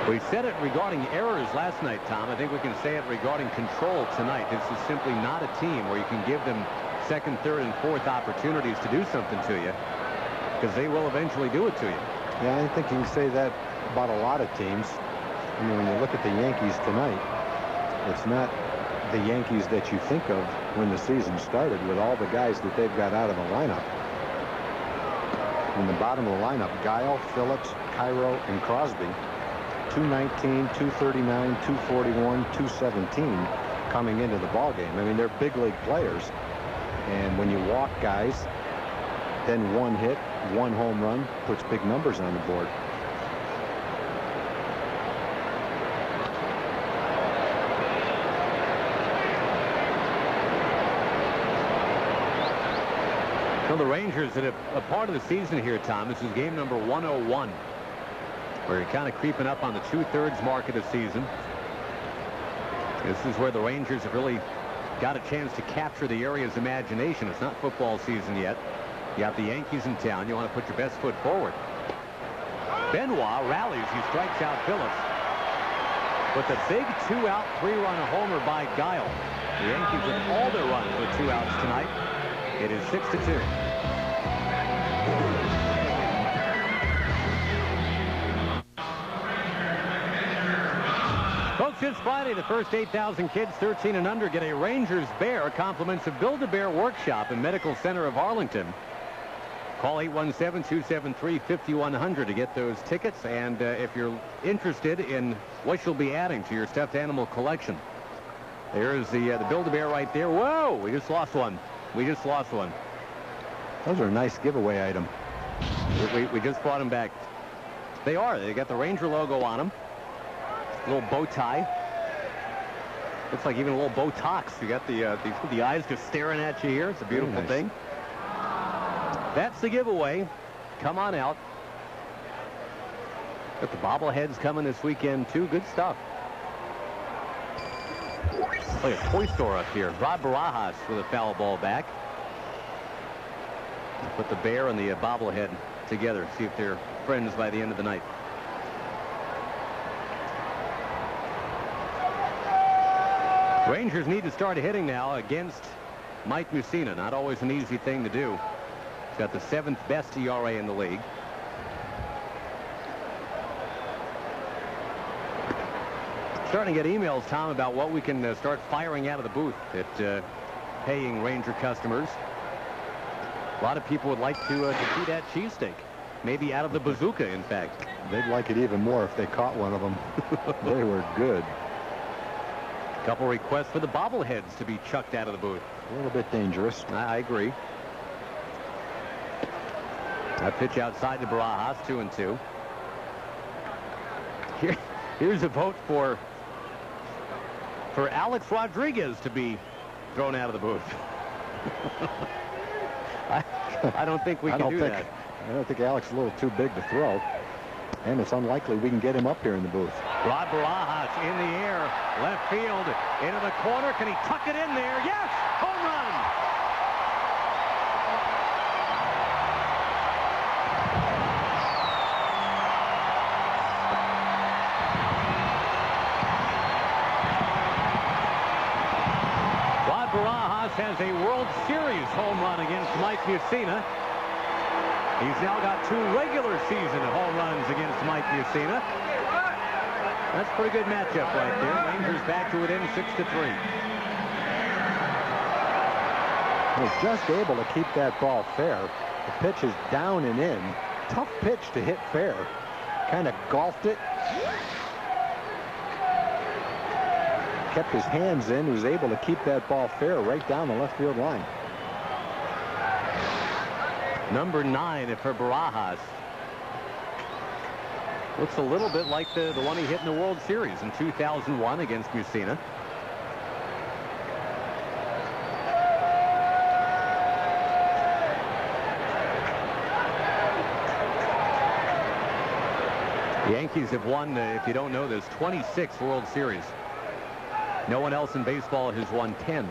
S1: We said it regarding errors last night, Tom. I think we can say it regarding control tonight. This is simply not a team where you can give them second, third, and fourth opportunities to do something to you, because they will eventually do it to you.
S2: Yeah, I think you can say that about a lot of teams. I mean, when you look at the Yankees tonight, it's not the Yankees that you think of when the season started with all the guys that they've got out of the lineup. In the bottom of the lineup, Guile, Phillips, Cairo, and Crosby. 219, 239, 241, 217 coming into the ball game. I mean, they're big league players. And when you walk guys, then one hit, one home run puts big numbers on the board.
S1: Well, the Rangers at a part of the season here, Tom. This is game number 101. Where you're kind of creeping up on the 2/3 mark of the season. This is where the Rangers have really got a chance to capture the area's imagination. It's not football season yet. You have the Yankees in town. You want to put your best foot forward. Benoit rallies. He strikes out Phillips. With a big 2-out, 3-run homer by Guile. The Yankees with all their runs with 2 outs tonight. It is 6-2. Folks, it's Friday. The first 8,000 kids 13 and under get a Rangers Bear. Compliments of Build-A-Bear Workshop and Medical Center of Arlington. Call 817-273-5100 to get those tickets. And if you're interested in what you'll be adding to your stuffed animal collection, there's the Build-A-Bear right there. Whoa, we just lost one. We just lost one.
S2: Those are a nice giveaway item.
S1: We just brought them back. They are. They got the Ranger logo on them. A little bow tie. Looks like even a little Botox. You got the eyes just staring at you here. It's a beautiful thing. That's the giveaway. Come on out. Got the bobbleheads coming this weekend too. Good stuff. Like a toy store up here. Rod Barajas with a foul ball back. Put the bear and the bobblehead together. See if they're friends by the end of the night. Rangers need to start hitting now against Mike Mussina. Not always an easy thing to do. He's got the 7th best ERA in the league. Starting to get emails, Tom, about what we can start firing out of the booth at paying Ranger customers. A lot of people would like to see that cheesesteak. Maybe out of the bazooka, in fact.
S2: They'd like it even more if they caught one of them. They were good.
S1: A couple requests for the bobbleheads to be chucked out of the booth.
S2: A little bit dangerous.
S1: I agree. A pitch outside to Barajas, 2-2. Here's a vote for Alex Rodriguez to be thrown out of the booth. I don't think we can do that.
S2: I don't think Alex is a little too big to throw. And it's unlikely we can get him up here in the booth.
S1: Rod Barajas in the air, left field, into the corner. Can he tuck it in there? Yes! Home run! Rod Barajas has a World Series home run against Mike Mussina. He's now got 2 regular season home runs against Mike Mussina. That's a pretty good matchup right there. Rangers back to within 6-3.
S2: Was just able to keep that ball fair. The pitch is down and in. Tough pitch to hit fair. Kind of golfed it. Kept his hands in. Was able to keep that ball fair right down the left field line.
S1: Number 9 for Barajas. Looks a little bit like the one he hit in the World Series in 2001 against Mussina. The Yankees have won, if you don't know this, 26 World Series. No one else in baseball has won 10.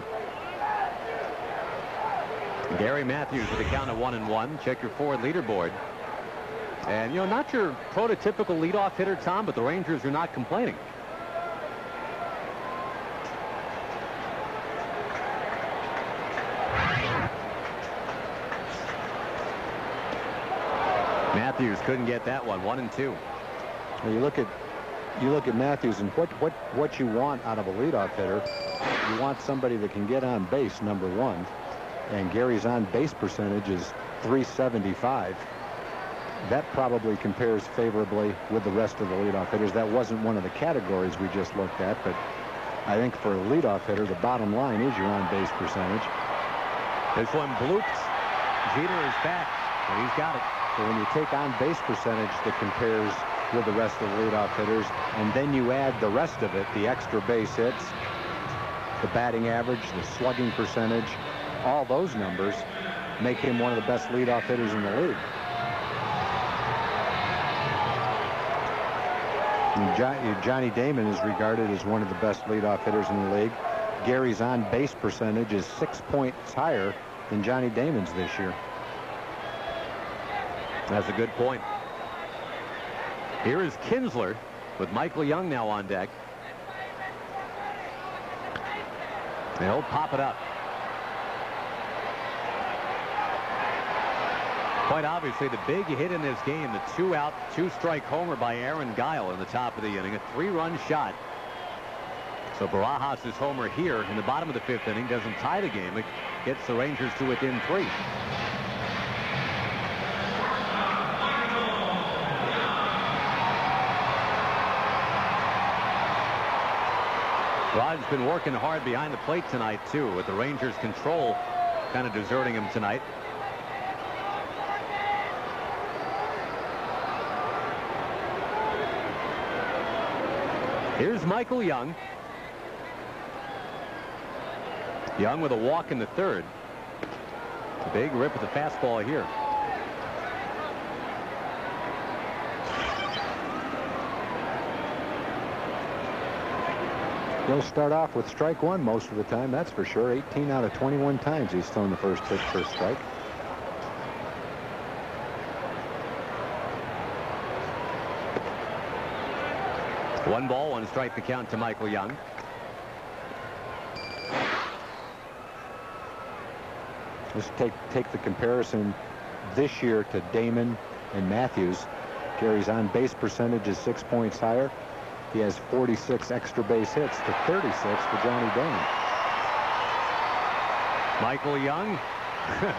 S1: Gary Matthews with a count of 1-1. Check your forward leaderboard. And, you know, not your prototypical leadoff hitter, Tom, but the Rangers are not complaining. Matthews couldn't get that one. 1-2.
S2: Well, you look at Matthews, and what you want out of a leadoff hitter. You want somebody that can get on base, number 1. And Gary's on base percentage is .375. that probably compares favorably with the rest of the leadoff hitters. That wasn't one of the categories we just looked at, but I think for a leadoff hitter, the bottom line is your on-base percentage.
S1: This one bloops. Jeter is back, and he's got it.
S2: So when you take on-base percentage that compares with the rest of the leadoff hitters, and then you add the rest of it, the extra base hits, the batting average, the slugging percentage, all those numbers make him one of the best leadoff hitters in the league. And Johnny Damon is regarded as one of the best leadoff hitters in the league. Gary's on-base percentage is 6 points higher than Johnny Damon's this year.
S1: That's a good point. Here is Kinsler with Michael Young now on deck. And he'll pop it up. Quite obviously, the big hit in this game, the 2-out, 2-strike homer by Aaron Guile in the top of the inning, a 3-run shot. So Barajas' homer here in the bottom of the 5th inning doesn't tie the game. It gets the Rangers to within 3. Rod's been working hard behind the plate tonight, too, with the Rangers' control kind of deserting him tonight. Here's Michael Young. Young with a walk in the 3rd. Big rip at the fastball here.
S2: He'll start off with strike 1 most of the time, that's for sure. 18 out of 21 times he's thrown the first pitch for a strike.
S1: One ball, 1 strike the count to Michael Young.
S2: Let's take the comparison this year to Damon and Matthews. Gary's on-base percentage is 6 points higher. He has 46 extra base hits to 36 for Johnny Damon.
S1: Michael Young,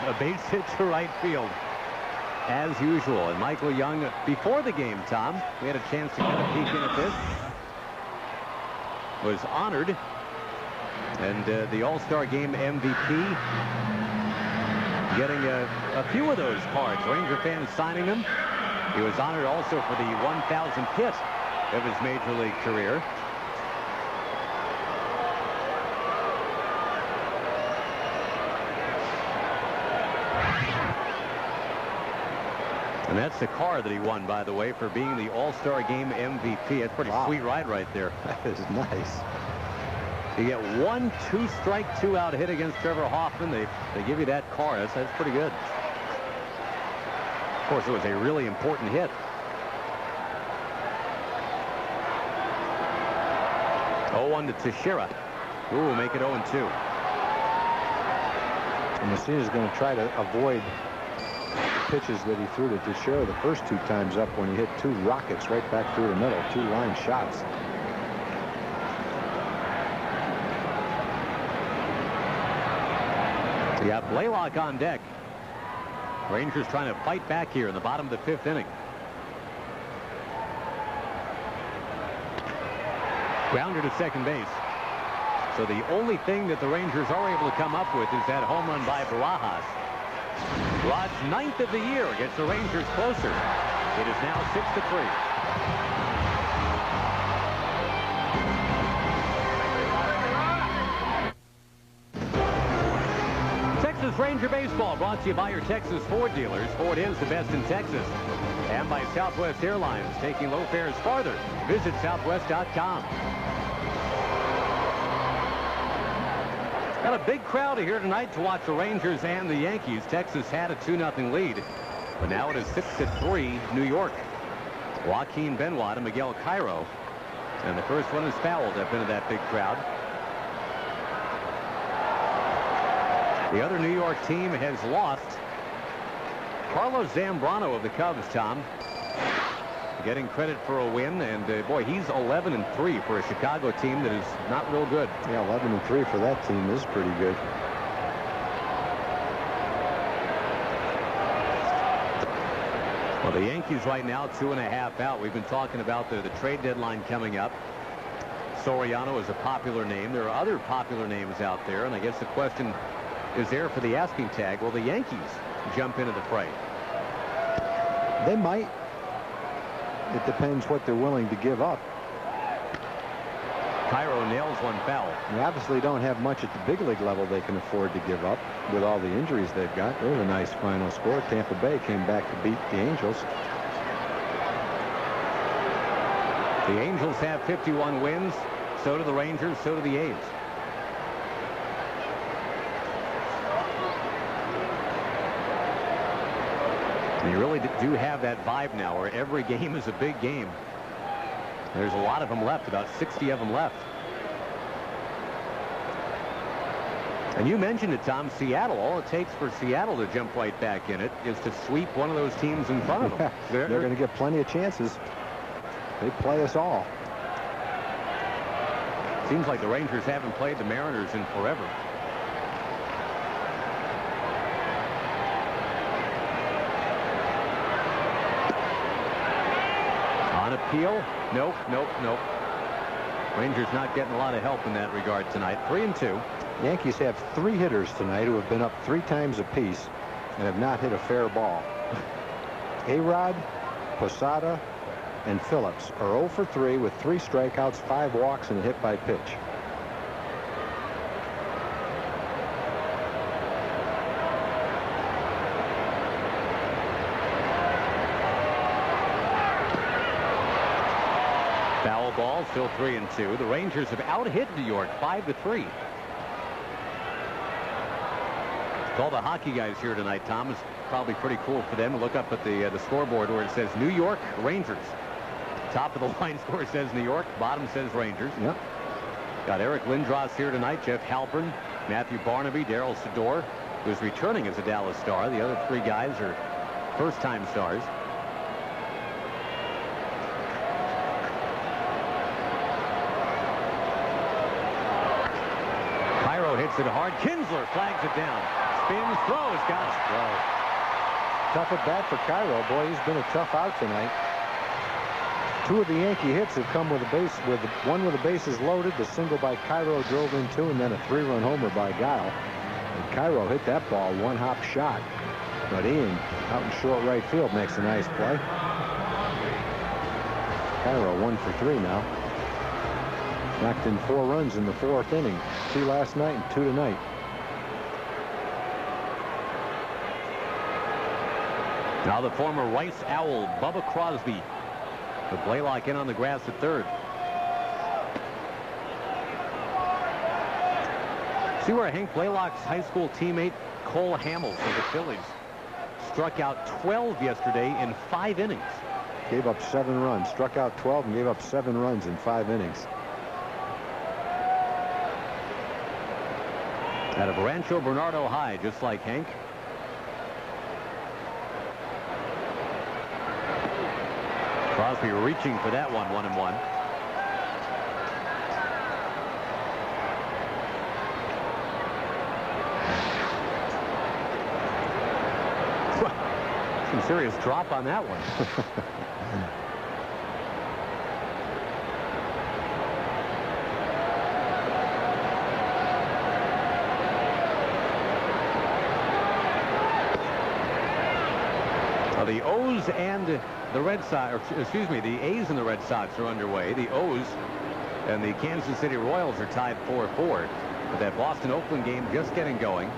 S1: a base hit to right field, as usual. And Michael Young, before the game, Tom, we had a chance to kind of peek in at this, was honored. And the All-Star Game MVP, getting a few of those cards. Ranger fans signing them. He was honored also for the 1,000th hit of his major league career. And that's the card that he won, by the way, for being the All-Star Game MVP. That's pretty sweet ride right there.
S2: That is nice.
S1: You get 1 2-strike, 2-out hit against Trevor Hoffman. They give you that card. That's pretty good. Of course, it was a really important hit. 0-1 to Teixeira. Ooh, make it 0-2.
S2: And Messina's going to try to avoid pitches that he threw to Teixeira the first 2 times up when he hit 2 rockets right back through the middle, 2 line shots.
S1: You got Blaylock on deck. Rangers trying to fight back here in the bottom of the 5th inning. Grounder to second base. So the only thing that the Rangers are able to come up with is that home run by Barajas. Rod's 9th of the year gets the Rangers closer. It is now 6-3. Texas Ranger Baseball brought to you by your Texas Ford dealers. Ford is the best in Texas. And by Southwest Airlines, taking low fares farther. Visit southwest.com. Got a big crowd here tonight to watch the Rangers and the Yankees. Texas had a 2-0 lead, but now it is 6-3 New York. Joaquin Benoit and Miguel Cairo. And the first one is fouled up into that big crowd. The other New York team has lost. Carlos Zambrano of the Cubs, Tom, getting credit for a win, and boy, he's 11-3 for a Chicago team that is not real good.
S2: Yeah, 11-3 for that team is pretty good.
S1: Well, the Yankees right now 2.5 out. We've been talking about the trade deadline coming up. Soriano is a popular name. There are other popular names out there, and I guess the question is there for the asking tag. Will the Yankees jump into the fray?
S2: They might. It depends what they're willing to give up.
S1: Cairo nails one foul.
S2: They obviously don't have much at the big league level they can afford to give up with all the injuries they've got. There's a nice final score. Tampa Bay came back to beat the Angels.
S1: The Angels have 51 wins. So do the Rangers. So do the A's. And you really do have that vibe now where every game is a big game. There's a lot of them left, about 60 of them left. And you mentioned it, Tom, Seattle. All it takes for Seattle to jump right back in it is to sweep one of those teams in front of them.
S2: They're going to get plenty of chances. They play us all.
S1: Seems like the Rangers haven't played the Mariners in forever. On appeal? Nope, nope, nope. Rangers not getting a lot of help in that regard tonight. 3-2.
S2: Yankees have 3 hitters tonight who have been up 3 times apiece and have not hit a fair ball. A-Rod, Posada, and Phillips are 0 for 3 with 3 strikeouts, 5 walks, and a hit by pitch.
S1: Foul ball, still 3-2. The Rangers have out-hit New York 5-3. All the hockey guys here tonight, Tom. It's probably pretty cool for them to look up at the scoreboard where it says New York Rangers. Top of the line score says New York. Bottom says Rangers.
S2: Yep.
S1: Got Eric Lindros here tonight. Jeff Halpern, Matthew Barnaby, Darryl Sador, who's returning as a Dallas Star. The other 3 guys are first-time stars. Cairo hits it hard. Kinsler flags it down. Spins, throws, got it.
S2: Wow. Tough at bat for Cairo. Boy, he's been a tough out tonight. 2 of the Yankee hits have come with one with the bases loaded. The single by Cairo drove in 2, and then a 3-run homer by Guile. And Cairo hit that ball 1-hop shot. But Ian out in short right field makes a nice play. Cairo 1 for 3 now. Knocked in 4 runs in the 4th inning. 2 last night and 2 tonight.
S1: Now the former Rice Owl, Bubba Crosby. With Blaylock in on the grass at third. See where Hank Blaylock's high school teammate Cole Hamels of the Phillies struck out 12 yesterday in 5 innings.
S2: Gave up 7 runs. Struck out 12 and gave up 7 runs in 5 innings.
S1: Out of Rancho Bernardo High, just like Hank. Crosby reaching for that one, 1-1. Some serious drop on that one. The O's and the Red Sox, or excuse me, the A's and the Red Sox are underway. The O's and the Kansas City Royals are tied 4-4. But that Boston-Oakland game just getting going.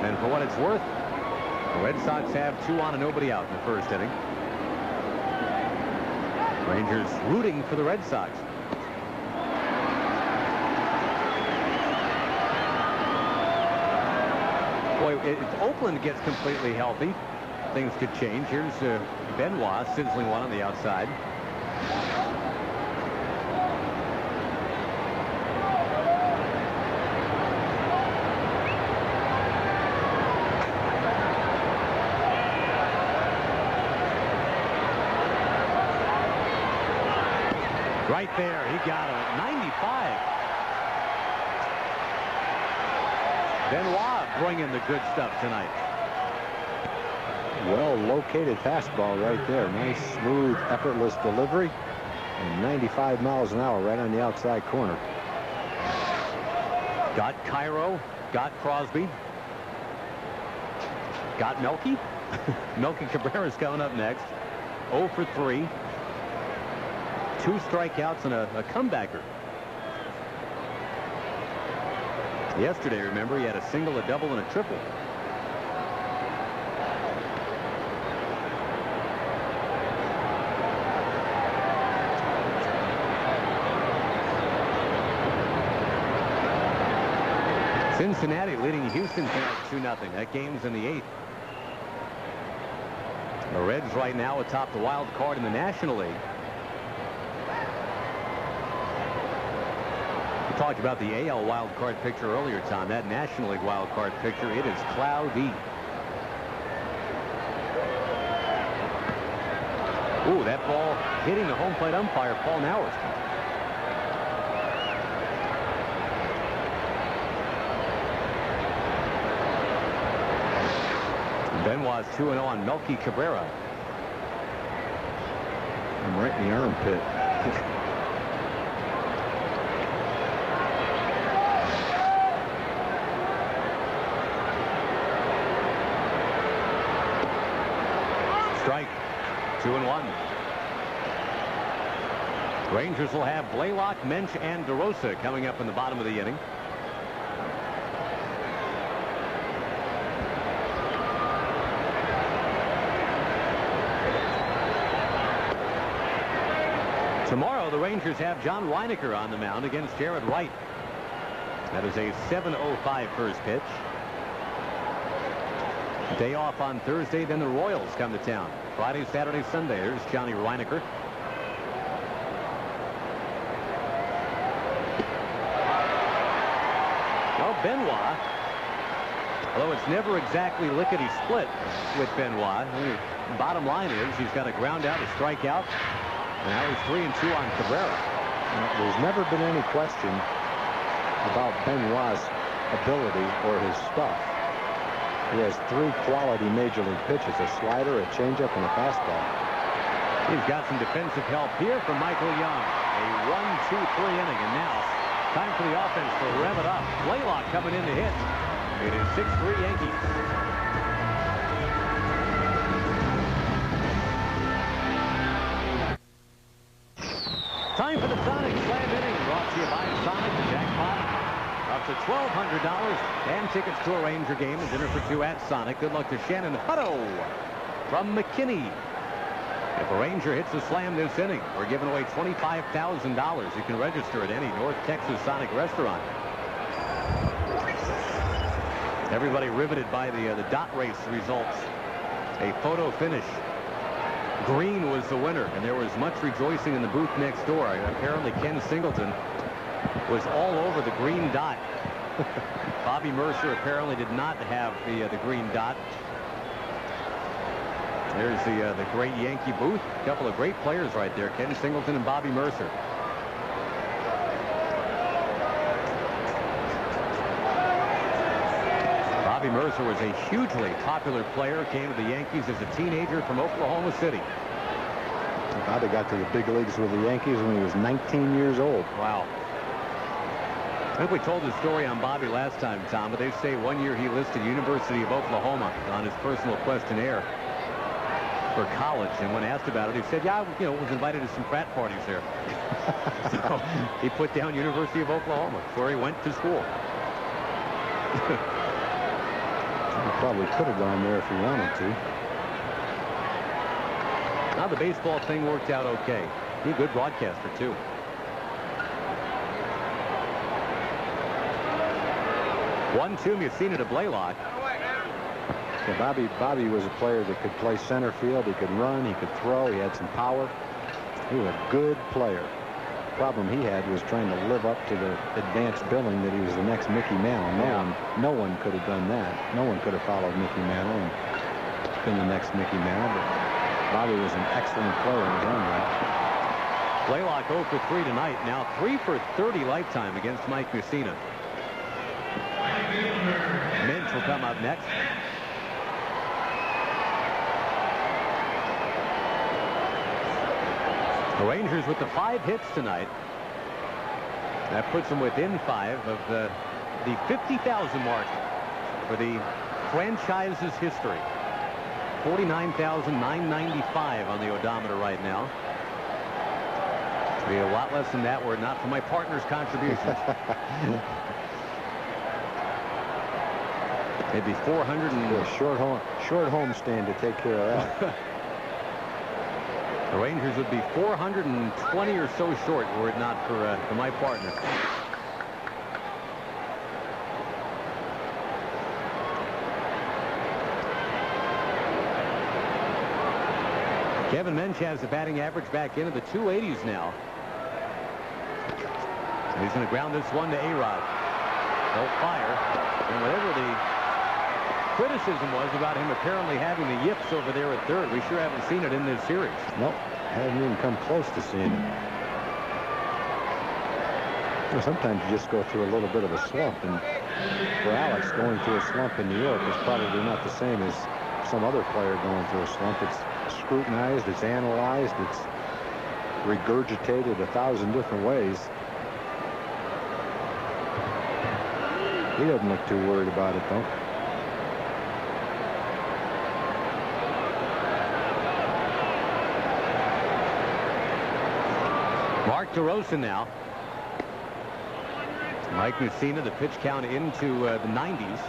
S1: And for what it's worth, the Red Sox have 2 on and nobody out in the 1st inning. Rangers rooting for the Red Sox. Boy, if Oakland gets completely healthy, things could change. Here's Benoit sizzling one on the outside. Right there, he got him at 95. Benoit bringing the good stuff tonight.
S2: well-located fastball right there. Nice, smooth, effortless delivery. And 95 miles an hour right on the outside corner.
S1: Got Cairo. Got Crosby. Got Melky. Melky Cabrera's coming up next. 0 for 3. 2 strikeouts and a comebacker. Yesterday, remember, he had a single, a double, and a triple. Cincinnati leading Houston tonight 2-0. That game's in the 8th. The Reds right now atop the wild card in the National League. We talked about the AL wild card picture earlier, Tom. That National League wild card picture, it is cloudy. Ooh, that ball hitting the home plate umpire, Paul Nowers. Benoit's 2-0 on Melky Cabrera.
S2: I'm right in the armpit.
S1: Strike. 2-1. Rangers will have Blaylock, Mensch, and DeRosa coming up in the bottom of the inning. Tomorrow, the Rangers have John Reinecker on the mound against Jared Wright. That is a 7:05 first pitch. Day off on Thursday, then the Royals come to town. Friday, Saturday, Sunday. There's Johnny Reinecker. Well, Benoit, although it's never exactly lickety-split with Benoit, the bottom line is he's got a ground out, a strikeout. And now he's 3-2 on Cabrera.
S2: There's never been any question about Benoit's ability or his stuff. He has 3 quality major league pitches, a slider, a changeup, and a fastball.
S1: He's got some defensive help here from Michael Young. A 1-2-3 inning, and now time for the offense to rev it up. Blaylock coming in to hit. It is 6-3 Yankees. Time for the Sonic Slam inning, brought to you by Sonic, the jackpot. Up to $1,200 and tickets to a Ranger game and dinner for 2 at Sonic. Good luck to Shannon Hutto from McKinney. If a Ranger hits a slam this inning, we're giving away $25,000. You can register at any North Texas Sonic restaurant. Everybody riveted by the dot race results. A photo finish. Green was the winner, and there was much rejoicing in the booth next door. Apparently Ken Singleton was all over the green dot. Bobby Mercer apparently did not have the green dot. There's the great Yankee booth. A couple of great players right there, Ken Singleton and Bobby Mercer. Bobby Mercer was a hugely popular player, came to the Yankees as a teenager from Oklahoma City.
S2: Bobby got to the big leagues with the Yankees when he was 19 years old.
S1: Wow. I think we told the story on Bobby last time, Tom, but they say one year he listed University of Oklahoma on his personal questionnaire for college, and when asked about it, he said, yeah, was invited to some frat parties there. So he put down University of Oklahoma, where he went to school.
S2: He probably could have gone there if he wanted to.
S1: Now the baseball thing worked out okay. He's a good broadcaster, too. One-two, Mussina to Blaylock.
S2: Yeah, Bobby was a player that could play center field. He could run. He could throw. He had some power. He was a good player. The problem he had was trying to live up to the advanced billing that he was the next Mickey Mantle. No one could have done that. No one could have followed Mickey Mantle and been the next Mickey Mantle. But Bobby was an excellent player in his own right.
S1: Blaylock 0 for 3 tonight. Now 3 for 30 lifetime against Mike Mussina. Mensch will come up next. The Rangers with the 5 hits tonight. That puts them within 5 of the 50,000 mark for the franchise's history. 49,995 on the odometer right now. It'd be a lot less than that were it not for my partner's contributions. Maybe 400 and
S2: a short homestand to take care of that.
S1: The Rangers would be 420 or so short were it not for my partner. Kevin Mench has the batting average back into the 280s now. And he's going to ground this one to A-Rod. No fire. And whatever the criticism was about him apparently having the yips over there at third, we sure haven't seen it in this series.
S2: Nope, haven't even come close to seeing it. Well, sometimes you just go through a little bit of a slump, and for Alex, going through a slump in New York is probably not the same as some other player going through a slump. It's scrutinized, it's analyzed, it's regurgitated 1,000 different ways. He doesn't look too worried about it, though.
S1: Mark DeRosa now. Mike Mussina, the pitch count into the 90s.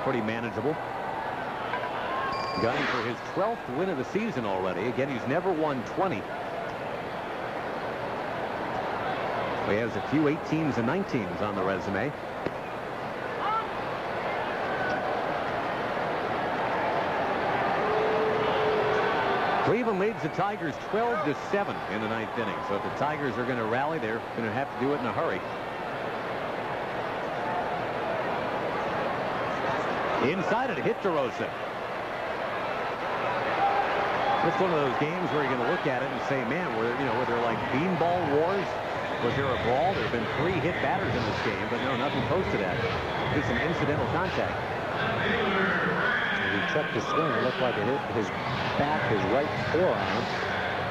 S1: Pretty manageable. Gunning for his 12th win of the season already. Again, he's never won 20. He has a few 18s and 19s on the resume. Cleveland leads the Tigers 12-7 in the 9th inning. So if the Tigers are going to rally, they're going to have to do it in a hurry. Inside it, hit DeRosa. It's one of those games where you're going to look at it and say, man, were there like beanball wars? Was there a brawl? There have been 3 hit batters in this game, but no, nothing close to that. Just some incidental contact.
S2: He checked his swing. It looked like it hit his back, his right forearm.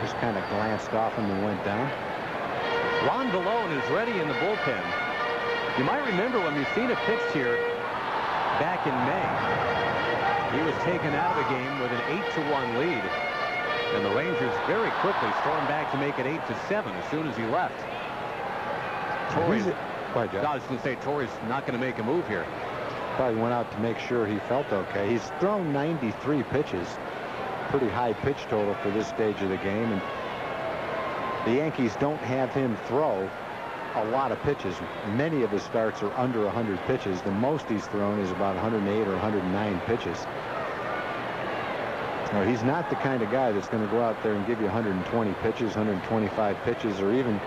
S2: Just kind of glanced off him and went down.
S1: Ron Vallone is ready in the bullpen. You might remember when Mussina pitched here back in May. He was taken out of the game with an 8-1 lead. And the Rangers very quickly stormed back to make it 8-7 as soon as he left. Torrey's, I was going to say, Torrey's not going to make a move here.
S2: Probably went out to make sure he felt okay. He's thrown 93 pitches. Pretty high pitch total for this stage of the game. And the Yankees don't have him throw a lot of pitches. Many of his starts are under 100 pitches. The most he's thrown is about 108 or 109 pitches. Now, he's not the kind of guy that's going to go out there and give you 120 pitches, 125 pitches, or even,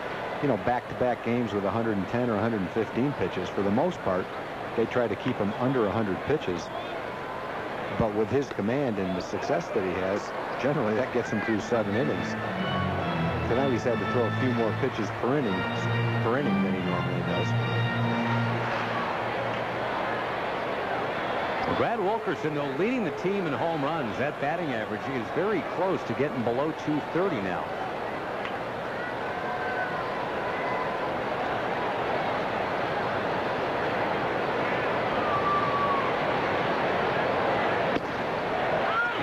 S2: back-to-back games with 110 or 115 pitches. For the most part, they try to keep him under 100 pitches. But with his command and the success that he has, generally that gets him through 7 innings. Tonight he's had to throw a few more pitches per inning than he normally does.
S1: Brad Wilkerson, though, leading the team in home runs. That batting average is very close to getting below 230 now.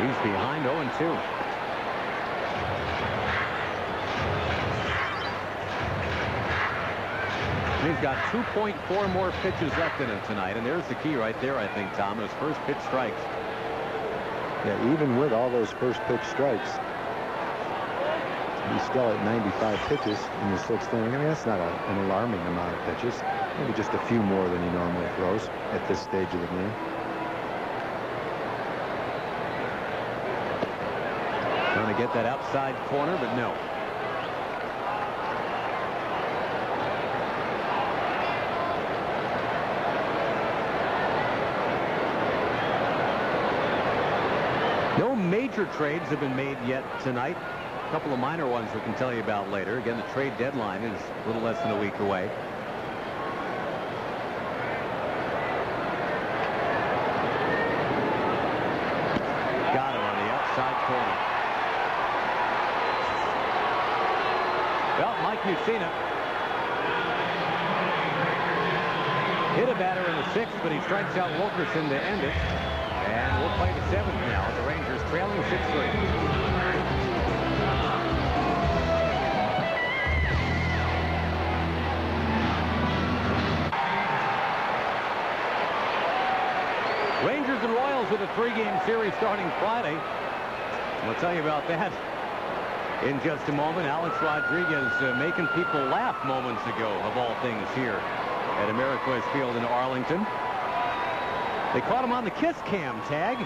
S1: He's behind 0-2. He's got 2.4 more pitches left in him tonight, and there's the key right there, I think, Tom. Those first pitch strikes.
S2: Yeah, even with all those first pitch strikes, he's still at 95 pitches in the 6th inning. I mean, that's not an alarming amount of pitches. Maybe just a few more than he normally throws at this stage of the game.
S1: Trying to get that outside corner, but no. No major trades have been made yet tonight. A couple of minor ones we can tell you about later. Again, the trade deadline is a little less than a week away. Got him on the outside corner. you've seen it. Hit a batter in the 6th, but he strikes out Wilkerson to end it. And we'll play the 7th now. The Rangers trailing 6-3. Rangers and Royals with a 3-game series starting Friday. We'll tell you about that in just a moment. Alex Rodriguez making people laugh moments ago, of all things, here at Ameriquest Field in Arlington. They caught him on the kiss cam tag.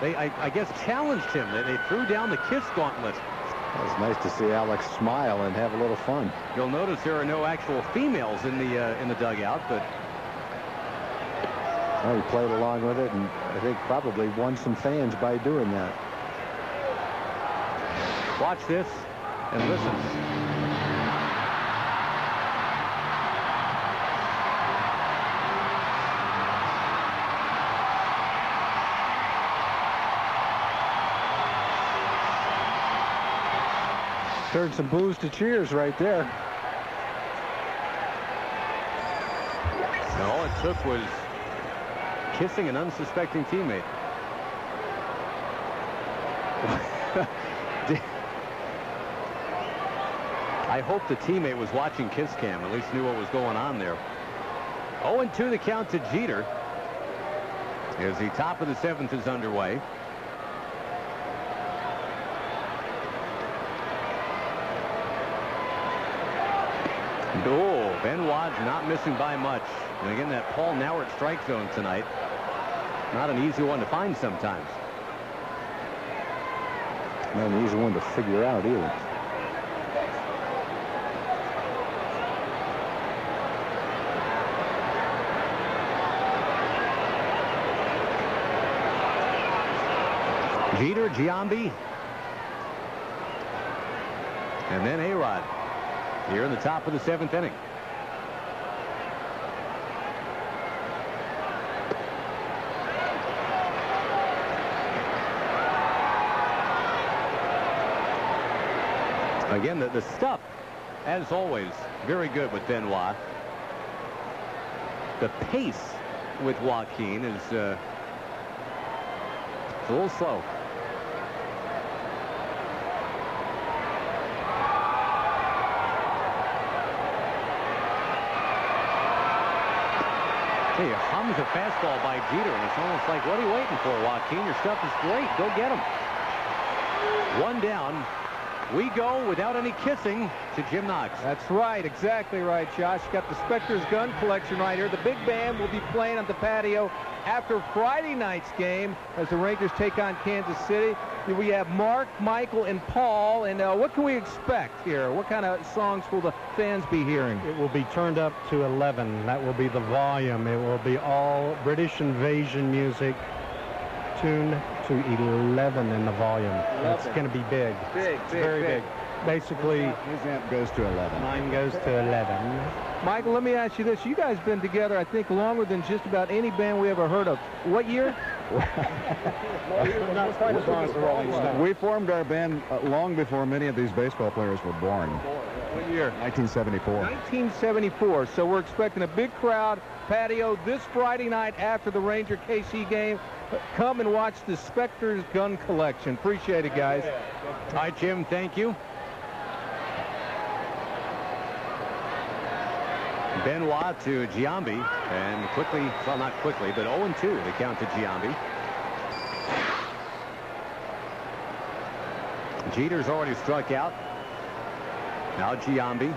S1: They, I guess, challenged him. They threw down the kiss gauntlet.
S2: It was nice to see Alex smile and have a little fun.
S1: You'll notice there are no actual females in the dugout, but
S2: well, he played along with it, and I think probably won some fans by doing that.
S1: watch this and listen.
S2: Turned some boos to cheers right there.
S1: And all it took was kissing an unsuspecting teammate. I hope the teammate was watching kiss cam, at least knew what was going on there. 0-2 the count to Jeter as the top of the 7th is underway. Oh, Benoit's not missing by much. And again, that Paul Nauert strike zone tonight. Not an easy one to find sometimes.
S2: Not an easy one to figure out either.
S1: Jeter, Giambi, and then A-Rod here in the top of the 7th inning. Again, the stuff, as always, very good with Benoit. The pace with Joaquin is a little slow. He hums a fastball by Jeter, and it's almost like, what are you waiting for, Joaquin? Your stuff is great. Go get him. One down. We go without any kissing to Jim Knox.
S3: That's right. Exactly right, Josh. Got the Spectre's gun collection right here. The big band will be playing on the patio after Friday night's game as the Rangers take on Kansas City. We have Mark, Michael, and Paul. And what can we expect here? What kind of songs will the fans be hearing?
S8: It will be turned up to 11. That will be the volume. It will be all British invasion music tuned to 11 in the volume. It's going to be big. Very big. Basically,
S2: his amp goes to 11.
S8: Mine goes to 11.
S3: Michael, let me ask you this. You guys have been together, I think, longer than just about any band we ever heard of. What year?
S8: Not quite as long as the Rolling Stones.
S9: We formed our band long before many of these baseball players were born.
S3: What year?
S9: 1974.
S3: 1974. So we're expecting a big crowd patio this Friday night after the Ranger KC game. Come and watch the Spectre's gun collection. Appreciate it, guys.
S1: All right, Jim, thank you. Benoit to Giambi, and quickly, well, not quickly, but 0-2 the count to Giambi. Jeter's already struck out. Now Giambi.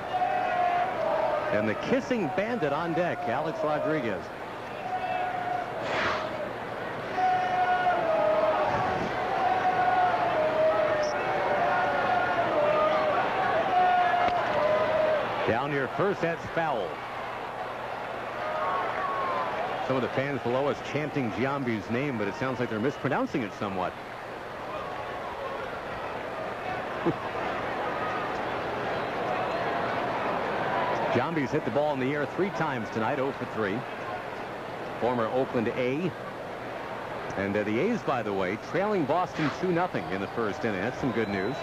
S1: And the kissing bandit on deck, Alex Rodriguez. Down here first, that's foul. Some of the fans below us chanting Giambi's name, but it sounds like they're mispronouncing it somewhat. Giambi's hit the ball in the air 3 times tonight, 0 for 3. Former Oakland A. And the A's, by the way, trailing Boston 2-0 in the first inning. That's some good news.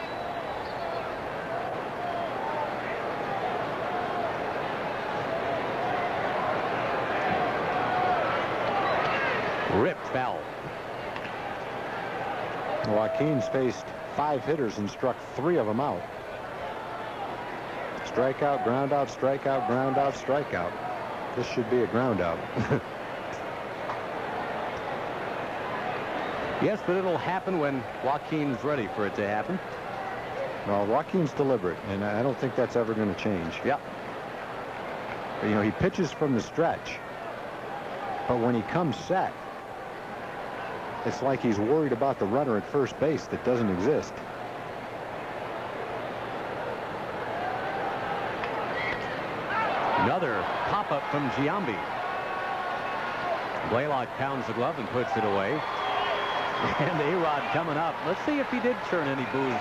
S1: Ripped foul.
S2: Joaquin's faced 5 hitters and struck 3 of them out. Strikeout, ground out, strikeout, ground out, strikeout. This should be a ground out.
S1: Yes, but it'll happen when Joaquin's ready for it to happen.
S2: Well, Joaquin's deliberate, and I don't think that's ever going to change.
S1: Yep.
S2: You know, he pitches from the stretch, but when he comes set, it's like he's worried about the runner at first base that doesn't exist.
S1: Another pop-up from Giambi. Blaylock pounds the glove and puts it away. And A-Rod coming up. Let's see if he did turn any boos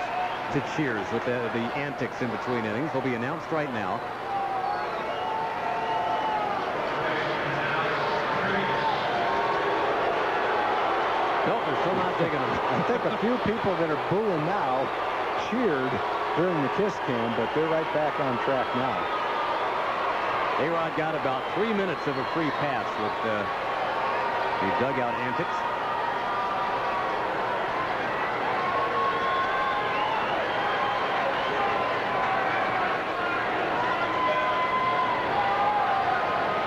S1: to cheers with the antics in between innings. Will be announced right now. Nope, they're still not taking them.
S2: I think a few people that are booing now cheered during the kiss cam, but they're right back on track now.
S1: A-Rod got about 3 minutes of a free pass with the dugout antics.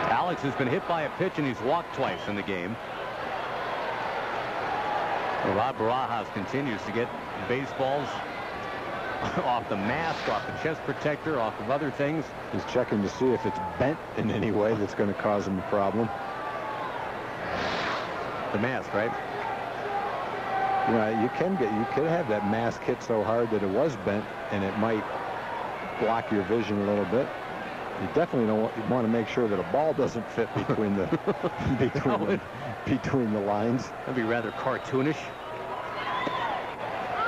S1: Alex has been hit by a pitch and he's walked twice in the game. Rod Barajas continues to get baseballs off the mask, off the chest protector, off of other things.
S2: He's checking to see if it's bent in any way that's going to cause him a problem.
S1: The mask, right?
S2: You know, you could have that mask hit so hard that it was bent, and it might block your vision a little bit. You definitely don't want to make sure that a ball doesn't fit between the between the lines.
S1: That'd be rather cartoonish.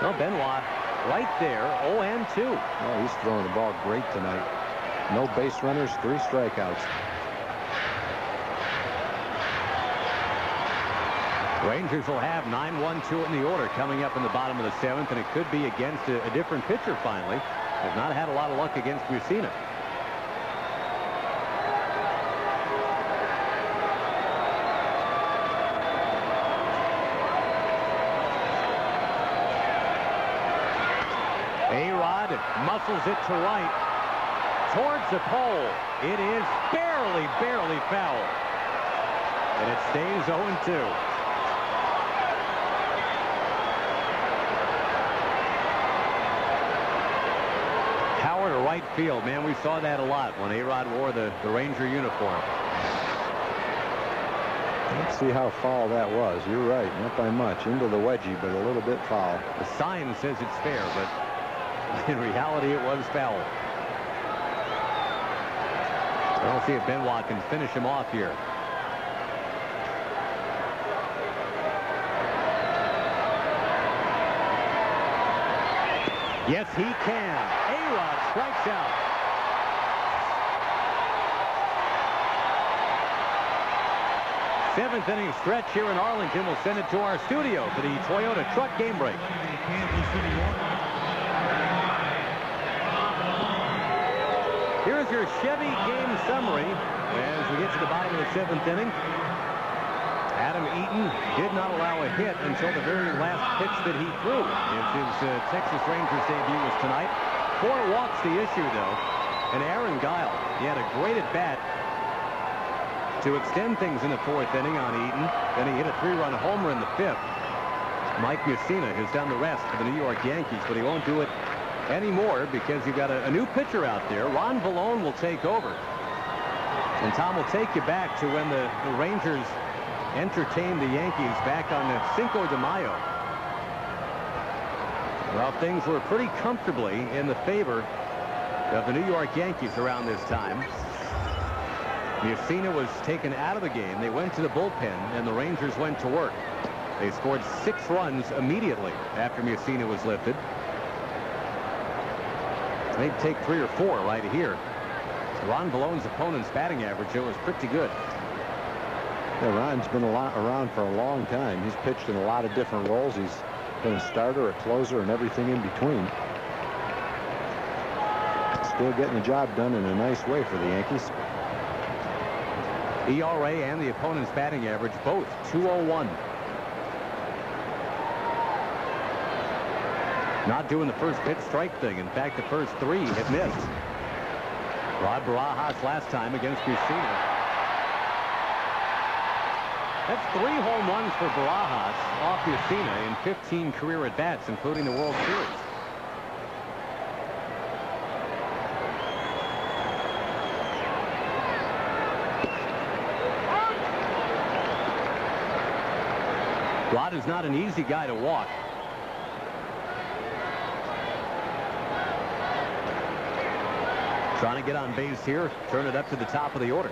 S1: Well, Benoit right there, 0-2.
S2: Oh, he's throwing the ball great tonight. No base runners, 3 strikeouts.
S1: Rangers will have 9-1-2 in the order coming up in the bottom of the 7th, and it could be against a different pitcher finally. They've not had a lot of luck against Mussina. A-Rod muscles it to right towards the pole. It is barely foul, and it stays 0-2. Power to right field, man. We saw that a lot when A-Rod wore the Ranger uniform.
S2: Let's see how foul that was. You're right, not by much. Into the wedgie, but a little bit foul.
S1: The sign says it's fair, but in reality, it was foul. I don't see if Benoit can finish him off here. Yes, he can. A-Rod strikes out. Seventh inning stretch here in Arlington. We'll send it to our studio for the Toyota Truck Game Break. Here's your Chevy game summary as we get to the bottom of the 7th inning. Adam Eaton did not allow a hit until the very last pitch that he threw. His Texas Rangers debut was tonight. 4 walks the issue, though. And Aaron Guile, he had a great at-bat to extend things in the 4th inning on Eaton. Then he hit a 3-run homer in the 5th. Mike Mussina has done the rest for the New York Yankees, but he won't do it anymore because you've got a new pitcher out there. Ron Vallone will take over. And Tom will take you back to when the Rangers entertained the Yankees back on Cinco de Mayo. Well, things were pretty comfortably in the favor of the New York Yankees around this time. Mussina was taken out of the game. They went to the bullpen, and the Rangers went to work. They scored 6 runs immediately after Mussina was lifted. They'd take 3 or 4 right here. Ron Vallone's opponent's batting average, it was pretty good.
S2: Yeah, Ron's been around for a long time. He's pitched in a lot of different roles. He's been a starter, a closer, and everything in between. Still getting the job done in a nice way for the Yankees.
S1: ERA and the opponent's batting average, both 201. Not doing the first pitch strike thing. In fact, the first 3 have missed. Rod Barajas last time against Mussina. That's 3 home runs for Barajas off Mussina in 15 career at-bats, including the World Series. Rod is not an easy guy to walk. Trying to get on base here, turn it up to the top of the order.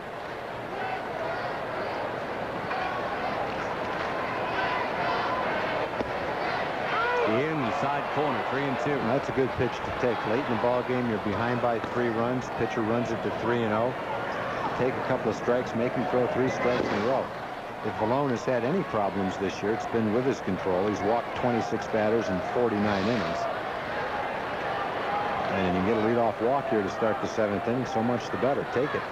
S1: Inside corner, 3-2.
S2: That's a good pitch to take. Late in the ball game, you're behind by 3 runs. Pitcher runs it to 3-0. Take a couple of strikes, make him throw 3 strikes in a row. If Valone has had any problems this year, it's been with his control. He's walked 26 batters in 49 innings. And you get a leadoff walk here to start the 7th inning, so much the better. Take it.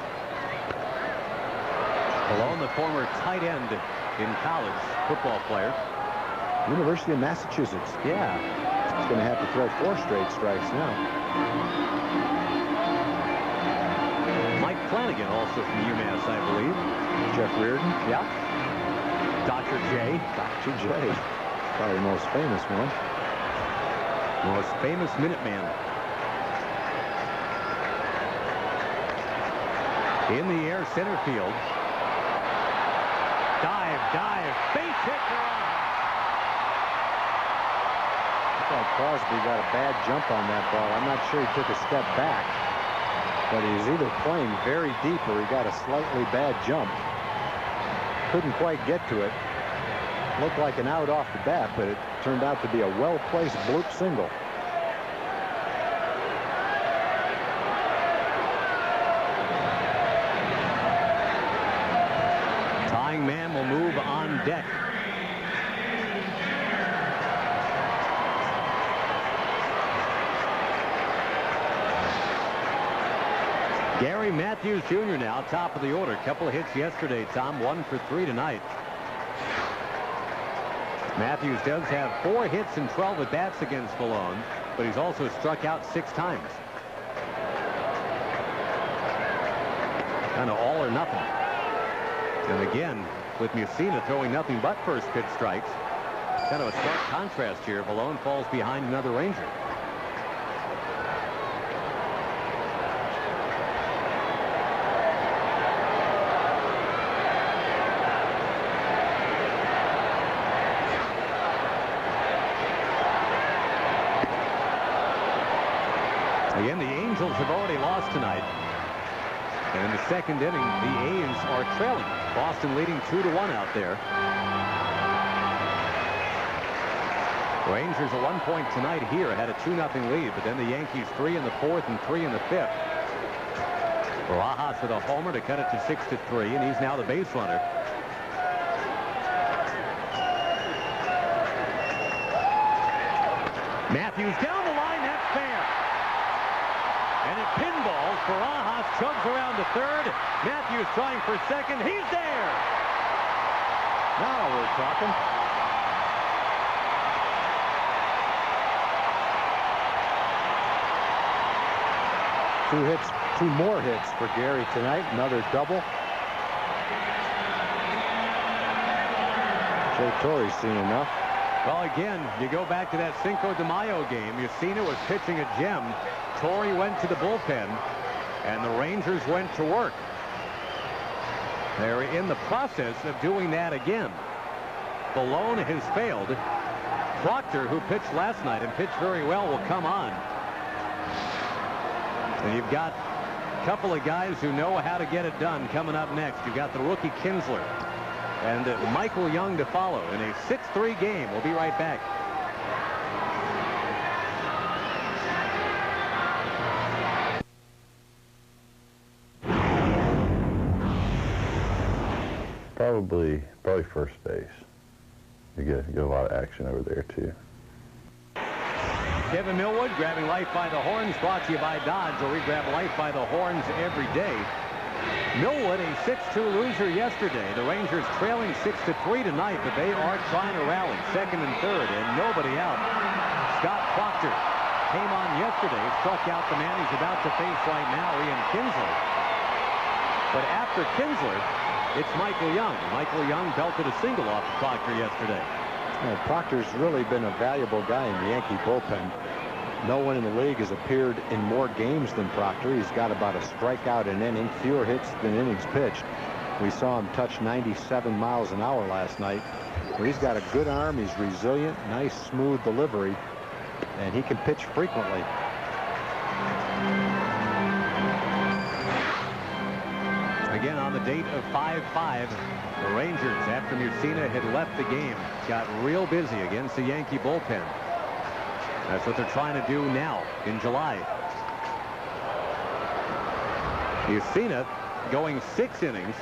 S1: Valone, the former tight end in college, football player.
S2: University of Massachusetts.
S1: Yeah.
S2: He's going to have to throw 4 straight strikes now.
S1: Mike Flanagan, also from UMass, I believe.
S2: Jeff Reardon.
S1: Yeah. Dr. J.
S2: Dr. J. Probably the most famous one.
S1: Most famous Minuteman. In the air, center field. Dive, base hit.
S2: Looks like Crosby got a bad jump on that ball. I'm not sure he took a step back, but he was either playing very deep or he got a slightly bad jump. Couldn't quite get to it. Looked like an out off the bat, but it turned out to be a well-placed bloop single.
S1: Tying man will move on deck. Gary Matthews Jr. now top of the order. Couple of hits yesterday, Tom. 1 for 3 tonight. Matthews does have 4 hits and 12 at-bats against Valone, but he's also struck out 6 times. Kind of all or nothing. And again, with Mussina throwing nothing but first pitch strikes. Kind of a stark contrast here. Valone falls behind another Ranger. Again, the Angels have already lost tonight. And in the 2nd inning, the A's are trailing. Boston leading 2-1 out there. Rangers at one point tonight here had a 2-0 lead, but then the Yankees 3 in the 4th and 3 in the 5th. Barajas with a homer to cut it to 6-3, and he's now the base runner. Matthews down the line, that's fair. And it pinballs. Barajas chugs around to 3rd. Matthews trying for 2nd. He's there.
S2: Now we're talking. Two more hits for Gary tonight. Another double. Jay Torre's seen enough.
S1: Well, again, you go back to that Cinco de Mayo game. Mussina was pitching a gem. Torre went to the bullpen, and the Rangers went to work. They're in the process of doing that again. Valone has failed. Proctor, who pitched last night and pitched very well, will come on. And you've got a couple of guys who know how to get it done coming up next. You've got the rookie Kinsler and Michael Young to follow in a 6-3 game. We'll be right back.
S10: Probably first base. You get a lot of action over there too.
S1: Kevin Millwood grabbing life by the horns, brought to you by Dodge, where we grab life by the horns every day. Millwood, a 6-2 loser yesterday. The Rangers trailing 6-3 tonight, but they are trying to rally. Second and third, and nobody out. Scott Proctor came on yesterday, struck out the man he's about to face right now, Ian Kinsler. But after Kinsler, it's Michael Young. Michael Young belted a single off of Proctor yesterday.
S2: Well, Proctor's really been a valuable guy in the Yankee bullpen. No one in the league has appeared in more games than Proctor. He's got about a strikeout an inning, fewer hits than innings pitched. We saw him touch 97 miles an hour last night. Well, he's got a good arm. He's resilient, nice, smooth delivery, and he can pitch frequently.
S1: Again, on the date of 5-5, the Rangers, after Mussina had left the game, got real busy against the Yankee bullpen. That's what they're trying to do now in July. Mussina going 6 innings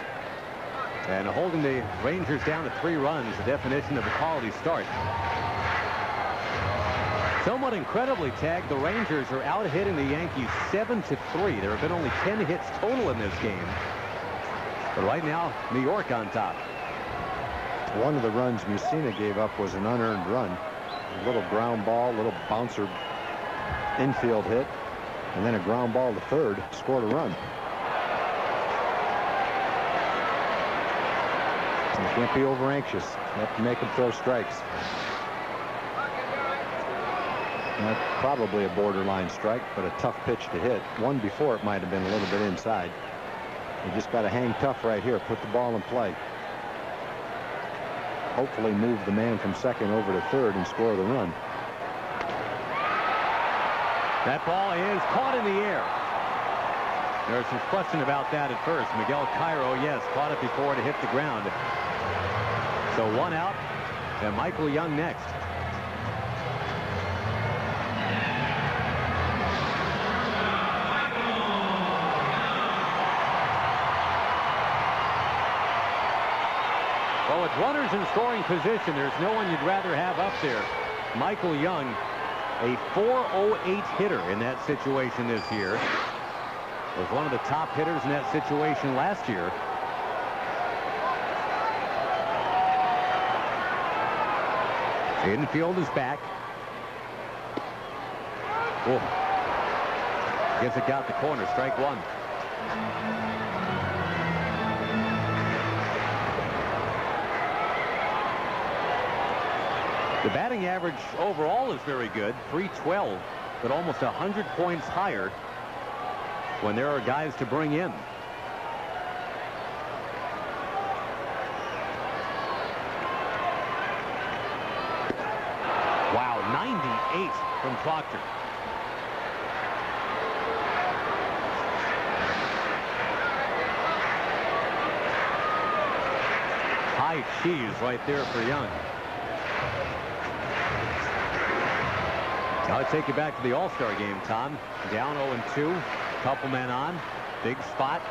S1: and holding the Rangers down to 3 runs, the definition of a quality start. Somewhat incredibly, Tag, the Rangers are out hitting the Yankees 7-3. There have been only 10 hits total in this game. But right now, New York on top.
S2: One of the runs Mussina gave up was an unearned run. A little ground ball, little bouncer infield hit, and then a ground ball to third, scored a run. You can't be over anxious. You have to make them throw strikes. That's probably a borderline strike, but a tough pitch to hit. One before it might have been a little bit inside. You just got to hang tough right here, put the ball in play. Hopefully move the man from second over to third and score the run.
S1: That ball is caught in the air. There's some question about that at first. Miguel Cairo, yes, caught it before it hit the ground. So 1 out, and Michael Young next. Well, with runners in scoring position, there's no one you'd rather have up there. Michael Young, a .408 hitter in that situation this year. Was one of the top hitters in that situation last year. Infield is back. Oh. Guess it got the corner. Strike 1. The batting average overall is very good, .312, but almost 100 points higher when there are guys to bring in. Wow, 98 from Proctor. High cheese right there for Young. I'll take you back to the All-Star game, Tom. Down 0-2, couple men on, big spot.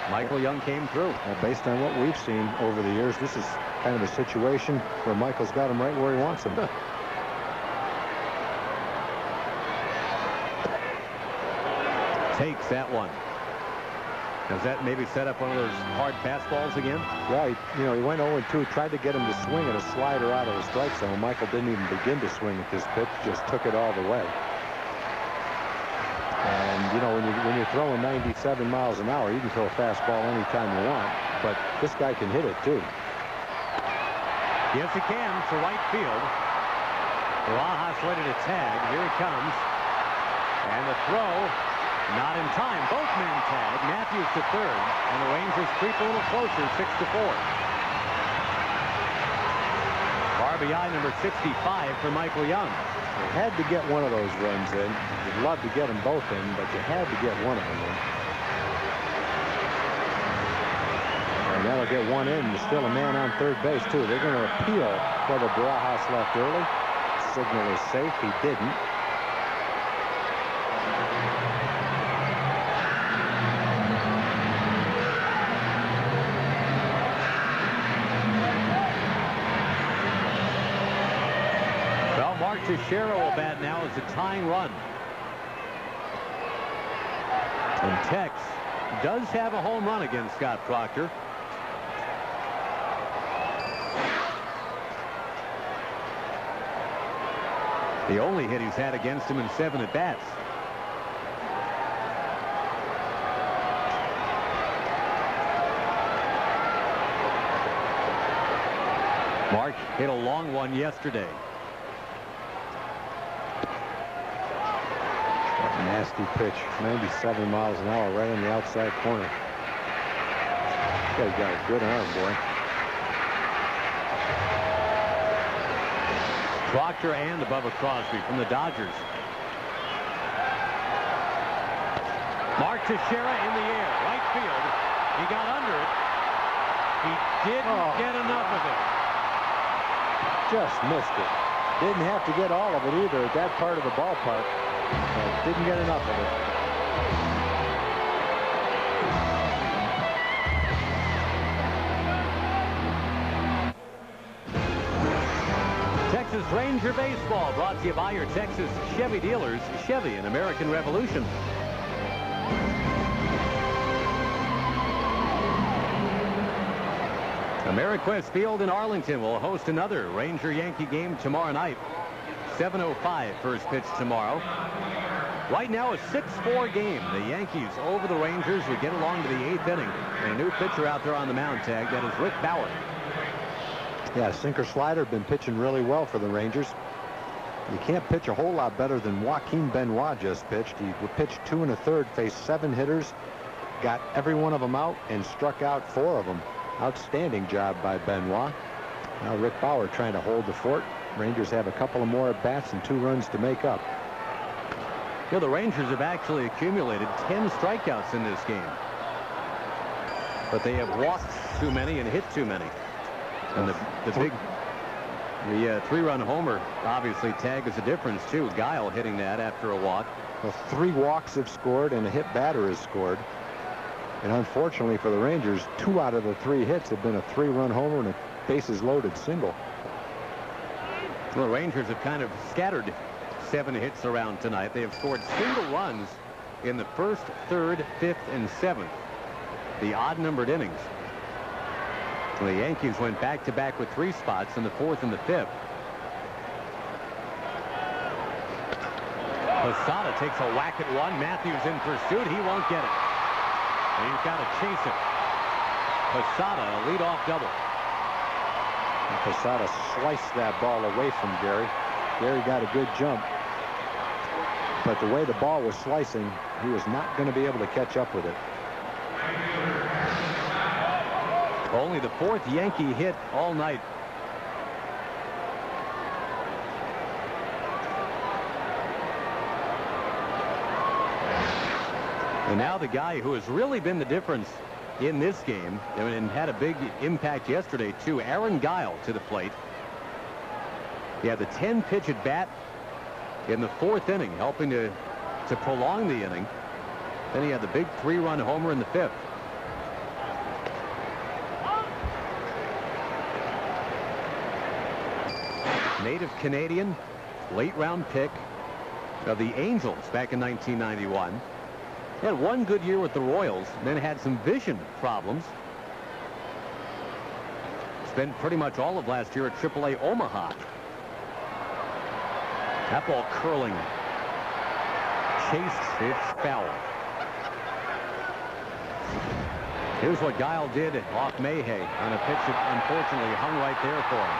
S1: Michael Young came through.
S2: Well, based on what we've seen over the years, this is kind of a situation where Michael's got him right where he wants him.
S1: Takes that one. Does that maybe set up one of those hard fastballs again?
S2: Yeah, he went 0-2, tried to get him to swing at a slider out of the strike zone. Michael didn't even begin to swing at this pitch, just took it all the way. And, when you're throwing 97 miles an hour, you can throw a fastball anytime you want, but this guy can hit it, too.
S1: Yes, he can, to right field. Barajas ready to tag. Here he comes. And the throw, not in time. Both men tag. Matthews to third. And the Rangers creep a little closer, 6-4. RBI number 65 for Michael Young.
S2: You had to get one of those runs in. You'd love to get them both in, but you had to get one of them in. And that'll get one in. There's still a man on third base, too. They're going to appeal whether Barajas left early. Signal is safe. He didn't.
S1: Teixeira will bat now as a tying run. And Tex does have a home run against Scott Proctor. The only hit he's had against him in 7 at-bats. Mark hit a long one yesterday.
S2: Nasty pitch, 97 miles an hour, right on the outside corner. This guy's got a good arm, boy.
S1: Proctor and Bubba Crosby from the Dodgers. Mark Teixeira in the air, right field. He got under it. He didn't get enough of it.
S2: Just missed it. Didn't have to get all of it either at that part of the ballpark. But didn't get enough of it.
S1: Texas Ranger Baseball brought to you by your Texas Chevy dealers, Chevy and American Revolution. Ameriquest Field in Arlington will host another Ranger-Yankee game tomorrow night. 7:05 first pitch tomorrow. Right now a 6-4 game. The Yankees over the Rangers. We get along to the 8th inning. And a new pitcher out there on the mound tag. That is Rick Bauer.
S2: Yeah, sinker slider been pitching really well for the Rangers. You can't pitch a whole lot better than Joaquin Benoit just pitched. He pitched 2 1/3, faced 7 hitters, got every one of them out, and struck out 4 of them. Outstanding job by Benoit. Now Rick Bauer trying to hold the fort. Rangers have a couple of more at-bats and 2 runs to make up.
S1: You know, the Rangers have actually accumulated 10 strikeouts in this game. But they have walked too many and hit too many. And the 3-run homer obviously tagged as a difference too. Guile hitting that after a walk.
S2: Well, 3 walks have scored and a hit batter has scored. And unfortunately for the Rangers, 2 out of the 3 hits have been a 3-run homer and a bases loaded single.
S1: Well, the Rangers have kind of scattered 7 hits around tonight. They have scored single runs in the 1st, 3rd, 5th, and 7th. The odd-numbered innings. The Yankees went back-to-back with 3 spots in the 4th and the 5th. Posada takes a whack at one. Matthews in pursuit. He won't get it. And he's got to chase it. Posada, a leadoff double.
S2: And Posada sliced that ball away from Gary. Gary got a good jump. But the way the ball was slicing, he was not going to be able to catch up with it.
S1: Only the 4th Yankee hit all night. And now the guy who has really been the difference in this game and had a big impact yesterday too, Aaron Guile to the plate. He had the 10-pitch at bat in the 4th inning, helping to prolong the inning. Then he had the big 3-run homer in the 5th. Native Canadian, late-round pick of the Angels back in 1991. He had 1 good year with the Royals, then had some vision problems. Spent pretty much all of last year at AAA Omaha. That ball curling. Chased, it's foul. Here's what Guile did off Mayhay on a pitch that unfortunately hung right there for him.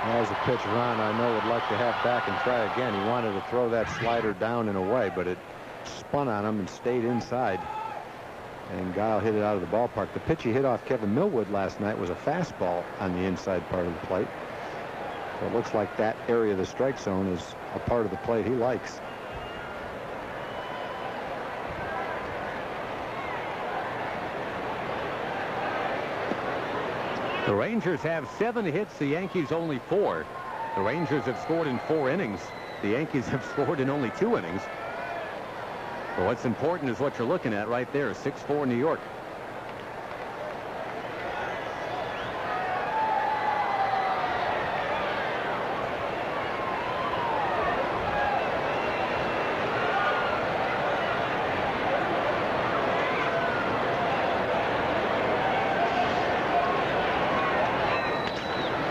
S2: As a pitch Ron, I know, would like to have back and try again. He wanted to throw that slider down and away, but it spun on him and stayed inside. And Guile hit it out of the ballpark. The pitch he hit off Kevin Millwood last night was a fastball on the inside part of the plate. So it looks like that area of the strike zone is a part of the plate he likes.
S1: The Rangers have 7 hits, the Yankees only 4. The Rangers have scored in 4 innings. The Yankees have scored in only 2 innings. But what's important is what you're looking at right there, 6-4 New York.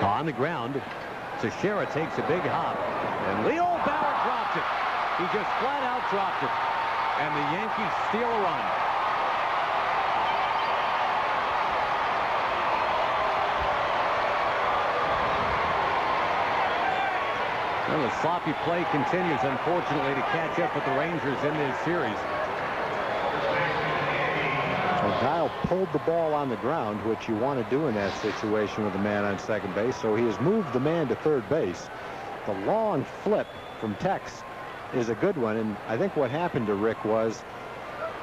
S1: On the ground, Teixeira takes a big hop, and Leo Bauer dropped it. He just flat out dropped it, and the Yankees steal a run. Well, the sloppy play continues, unfortunately, to catch up with the Rangers in this series.
S2: Well, Dial pulled the ball on the ground, which you want to do in that situation with a man on second base, so he has moved the man to third base. The long flip from Tex is a good one, and I think what happened to Rick was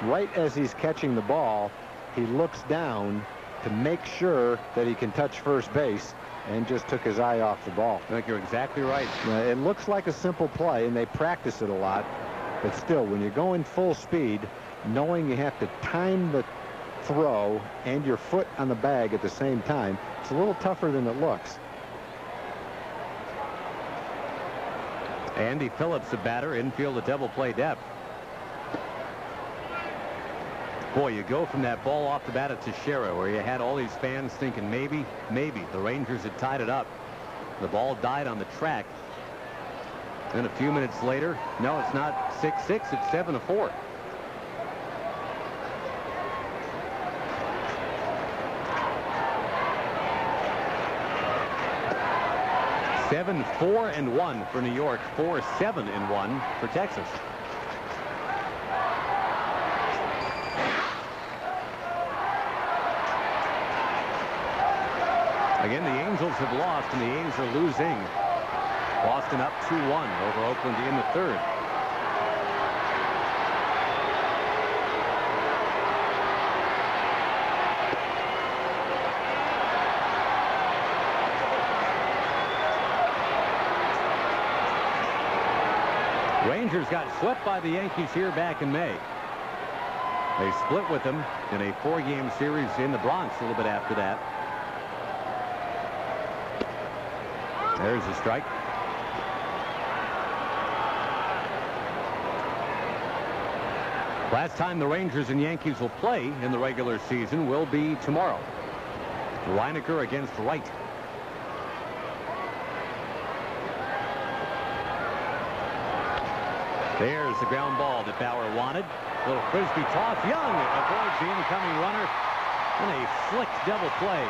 S2: right as he's catching the ball, he looks down to make sure that he can touch first base, and just took his eye off the ball.
S1: I think you're exactly right.
S2: It looks like a simple play, and they practice it a lot, but still, when you're going full speed, knowing you have to time the throw and your foot on the bag at the same time, it's a little tougher than it looks.
S1: Andy Phillips, a batter, infield a double play depth. Boy, you go from that ball off the bat at Teixeira, where you had all these fans thinking maybe the Rangers had tied it up. The ball died on the track. Then a few minutes later, no, it's not 6-6, it's 7-4. Seven, 4-1 for New York, 4-7-1 for Texas. Again, the Angels have lost, and the A's are losing. Boston up 2-1 over Oakland in the third. Rangers got swept by the Yankees here back in May. They split with them in a 4-game series in the Bronx a little bit after that. There's a strike. Last time the Rangers and Yankees will play in the regular season will be tomorrow. Reinecker against Wright. There's the ground ball that Bauer wanted. Little frisbee toss. Young avoids the incoming runner. And a slick double play.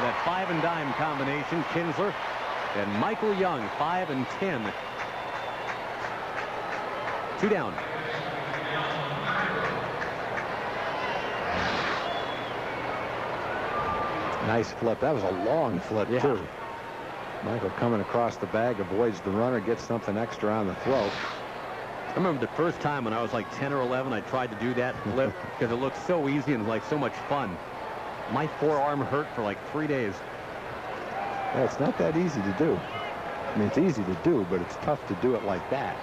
S1: That 5 and dime combination. Kinsler and Michael Young, 5 and 10. 2 down.
S2: Nice flip. That was a long flip, too. Michael coming across the bag, avoids the runner, gets something extra on the throw.
S1: I remember the first time when I was like 10 or 11, I tried to do that flip because it looked so easy and like so much fun. My forearm hurt for like 3 days.
S2: Yeah, it's not that easy to do. I mean, it's easy to do, but it's tough to do it like that.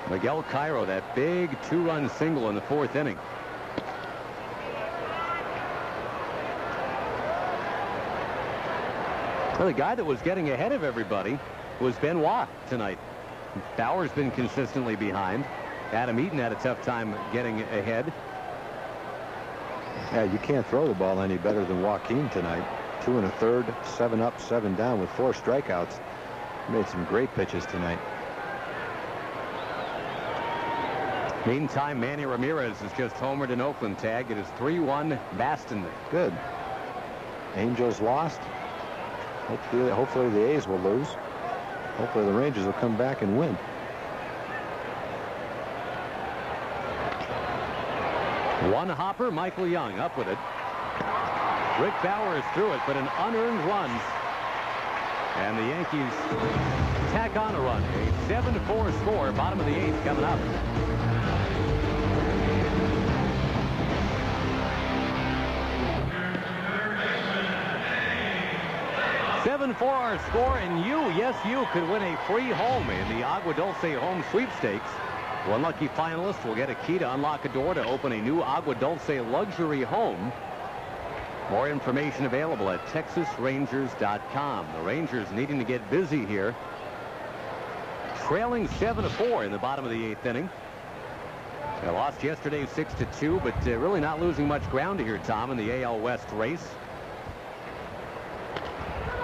S1: Miguel Cairo, that big 2-run single in the 4th inning. Well, the guy that was getting ahead of everybody was Benoit tonight. Bauer's been consistently behind. Adam Eaton had a tough time getting ahead.
S2: Yeah, you can't throw the ball any better than Joaquin tonight. 2 1/3, 7 up, 7 down with 4 strikeouts. Made some great pitches tonight.
S1: Meantime, Manny Ramirez has just homered an Oakland tag. It is 3-1 Baston.
S2: Good. Angels lost. Hopefully the A's will lose. Hopefully the Rangers will come back and win.
S1: One hopper, Michael Young up with it. Rick Bauer is through it, but an unearned run. And the Yankees tack on a run. A 7-4 score, bottom of the 8th coming up. 7-4 our score, and yes, you could win a free home in the Agua Dulce home sweepstakes. One lucky finalist will get a key to unlock a door to open a new Agua Dulce luxury home. More information available at TexasRangers.com. The Rangers needing to get busy here. Trailing 7-4 in the bottom of the 8th inning. They lost yesterday 6-2, but really not losing much ground here, Tom, in the AL West race.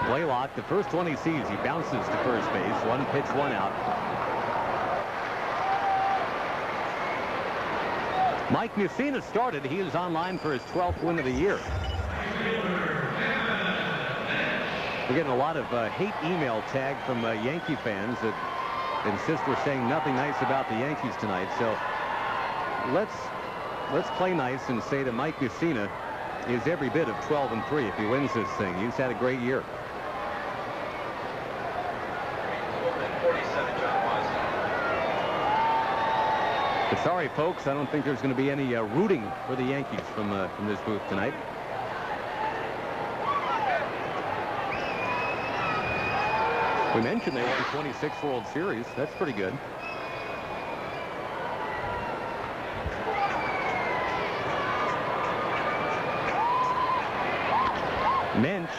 S1: Blaylock, the first one he sees, he bounces to first base. 1 pitch, 1 out. Mike Mussina started. He is on line for his 12th win of the year. We're getting a lot of hate email tag from Yankee fans that insist we're saying nothing nice about the Yankees tonight. So let's play nice and say that Mike Mussina is every bit of 12-3 if he wins this thing. He's had a great year. But sorry, folks, I don't think there's going to be any rooting for the Yankees from this booth tonight. We mentioned they won 26 World Series. That's pretty good. Minch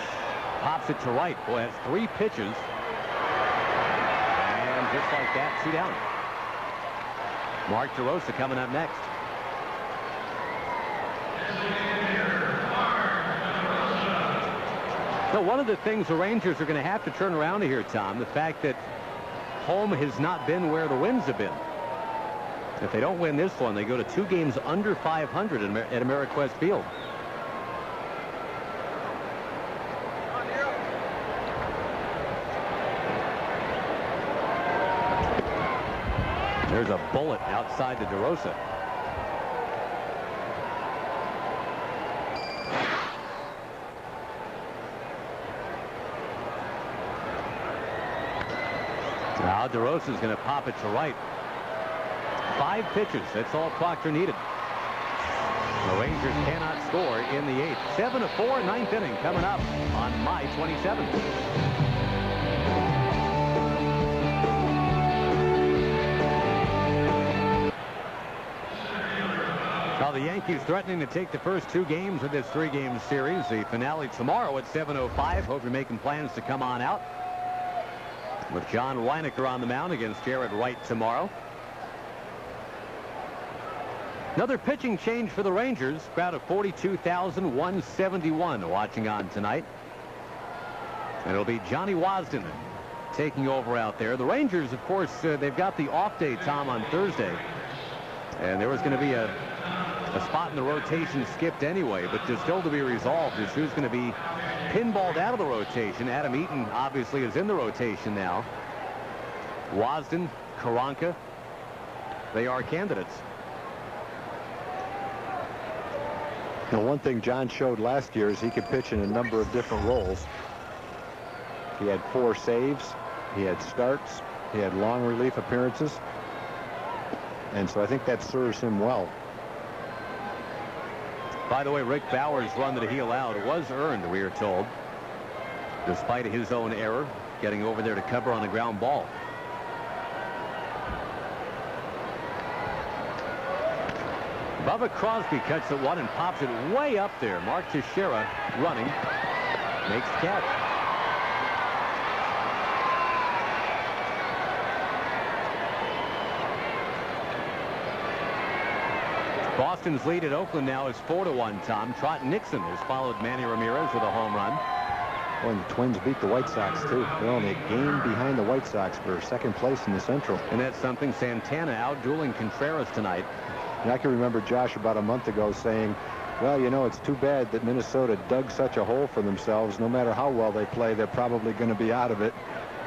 S1: pops it to right. Boy, has 3 pitches. And just like that, 2 down. Mark DeRosa coming up next. So one of the things the Rangers are going to have to turn around here, Tom, the fact that home has not been where the wins have been. If they don't win this one, they go to 2 games under 500 at Ameriquest Field. There's a bullet outside to DeRosa. Now DeRosa's going to pop it to right. 5 pitches. That's all Proctor needed. The Rangers cannot score in the 8th. 7-4, 9th inning coming up on my 27th. Now the Yankees threatening to take the first 2 games of this 3-game series. The finale tomorrow at 7:05. Hope you're making plans to come on out. With John Weinecker on the mound against Jared Wright tomorrow. Another pitching change for the Rangers. Crowd of 42,171 watching on tonight. And it'll be Johnny Wasden taking over out there. The Rangers, of course, they've got the off day, Tom, on Thursday. And there was going to be a spot in the rotation skipped anyway, but there's still to be resolved is who's going to be pinballed out of the rotation. Adam Eaton obviously is in the rotation now. Wasden, Karanka, they are candidates.
S2: Now, one thing John showed last year is he could pitch in a number of different roles. He had 4 saves, he had starts, he had long relief appearances, and so I think that serves him well.
S1: By the way, Rick Bauer's run that he allowed was earned, we are told, despite his own error, getting over there to cover on the ground ball. Bubba Crosby cuts it 1 and pops it way up there. Mark Teixeira running, makes the catch. Boston's lead at Oakland now is 4-1, Tom. Trot Nixon has followed Manny Ramirez with a home run.
S2: Well, and the Twins beat the White Sox, too. They're only a game behind the White Sox for 2nd place in the Central.
S1: And that's something. Santana out-dueling Contreras tonight.
S2: And I can remember Josh about a month ago saying, well, you know, it's too bad that Minnesota dug such a hole for themselves. No matter how well they play, they're probably going to be out of it.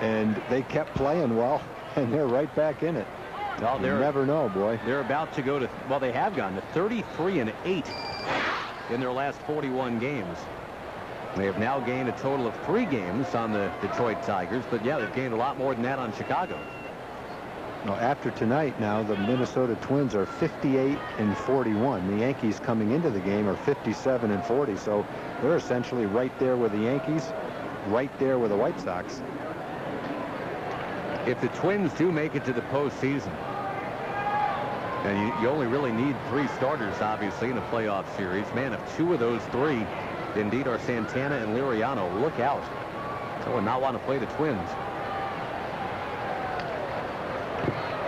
S2: And they kept playing well, and they're right back in it. Well, you never know, boy.
S1: They're about to go to, well, they have gone to 33-8 in their last 41 games. They have now gained a total of 3 games on the Detroit Tigers, but yeah, they've gained a lot more than that on Chicago.
S2: Now, after tonight, now the Minnesota Twins are 58-41. The Yankees coming into the game are 57-40, so they're essentially right there with the Yankees, right there with the White Sox.
S1: If the Twins do make it to the postseason, and you only really need 3 starters, obviously, in a playoff series. Man, if 2 of those 3 indeed are Santana and Liriano, look out. I would not want to play the Twins.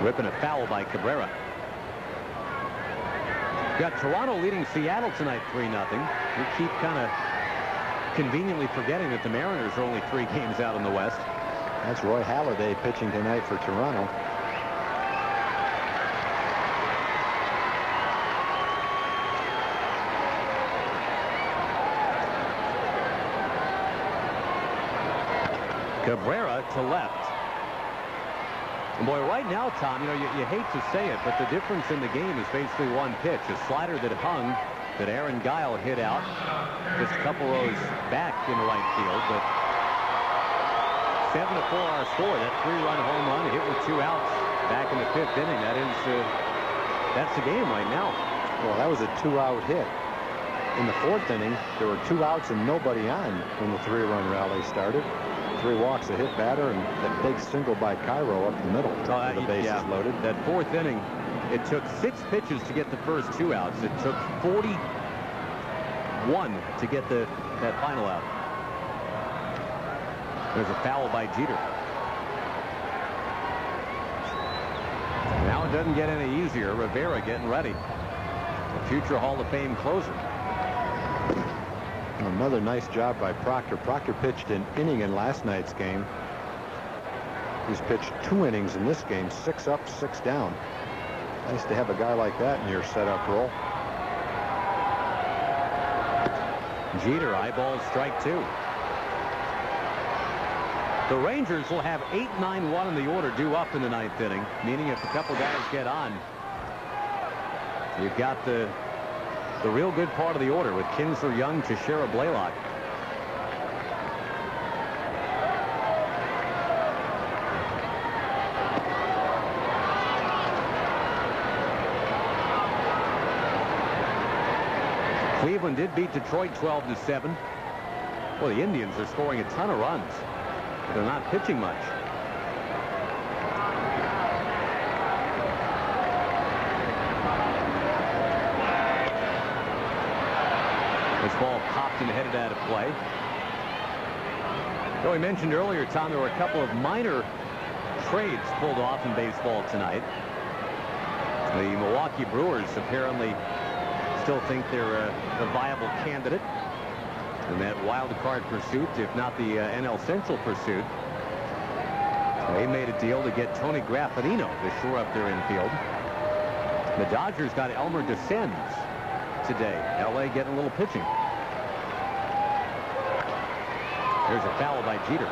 S1: Ripping a foul by Cabrera. Got Toronto leading Seattle tonight 3-0. We keep kind of conveniently forgetting that the Mariners are only 3 games out in the West.
S2: That's Roy Halladay pitching tonight for Toronto.
S1: Cabrera to left. And boy, right now, Tom, you know, you hate to say it, but the difference in the game is basically one pitch. A slider that hung, that Aaron Guile hit out just a couple rows back in right field. But 7-4 our score. That 3-run home run hit with 2 outs back in the 5th inning. That's the game right now.
S2: Well, that was a 2-out hit. In the 4th inning, there were 2 outs and nobody on when the 3-run rally started. 3 walks, a hit batter, and that big single by Cairo up the middle. The bases loaded.
S1: That 4th inning, it took 6 pitches to get the first 2 outs. It took 41 to get that final out. There's a foul by Jeter. Now it doesn't get any easier. Rivera getting ready. A future Hall of Fame closer.
S2: Another nice job by Proctor. Proctor pitched an inning in last night's game. He's pitched 2 innings in this game, 6 up, 6 down. Nice to have a guy like that in your setup role.
S1: Jeter eyeballs strike 2. The Rangers will have 8-9-1 in the order due up in the 9th inning, meaning if a couple guys get on, you've got the real good part of the order with Kinsler, Young, Teixeira, Blaylock. Cleveland did beat Detroit 12-7. Well, the Indians are scoring a ton of runs. They're not pitching much. This ball popped and headed out of play. So we mentioned earlier, Tom, there were a couple of minor trades pulled off in baseball tonight. The Milwaukee Brewers apparently still think they're a viable candidate in that wild card pursuit, if not the NL Central pursuit. They made a deal to get Tony Graffinino to shore up their infield. The Dodgers got Elmer Descends today. LA getting a little pitching. There's a foul by Jeter.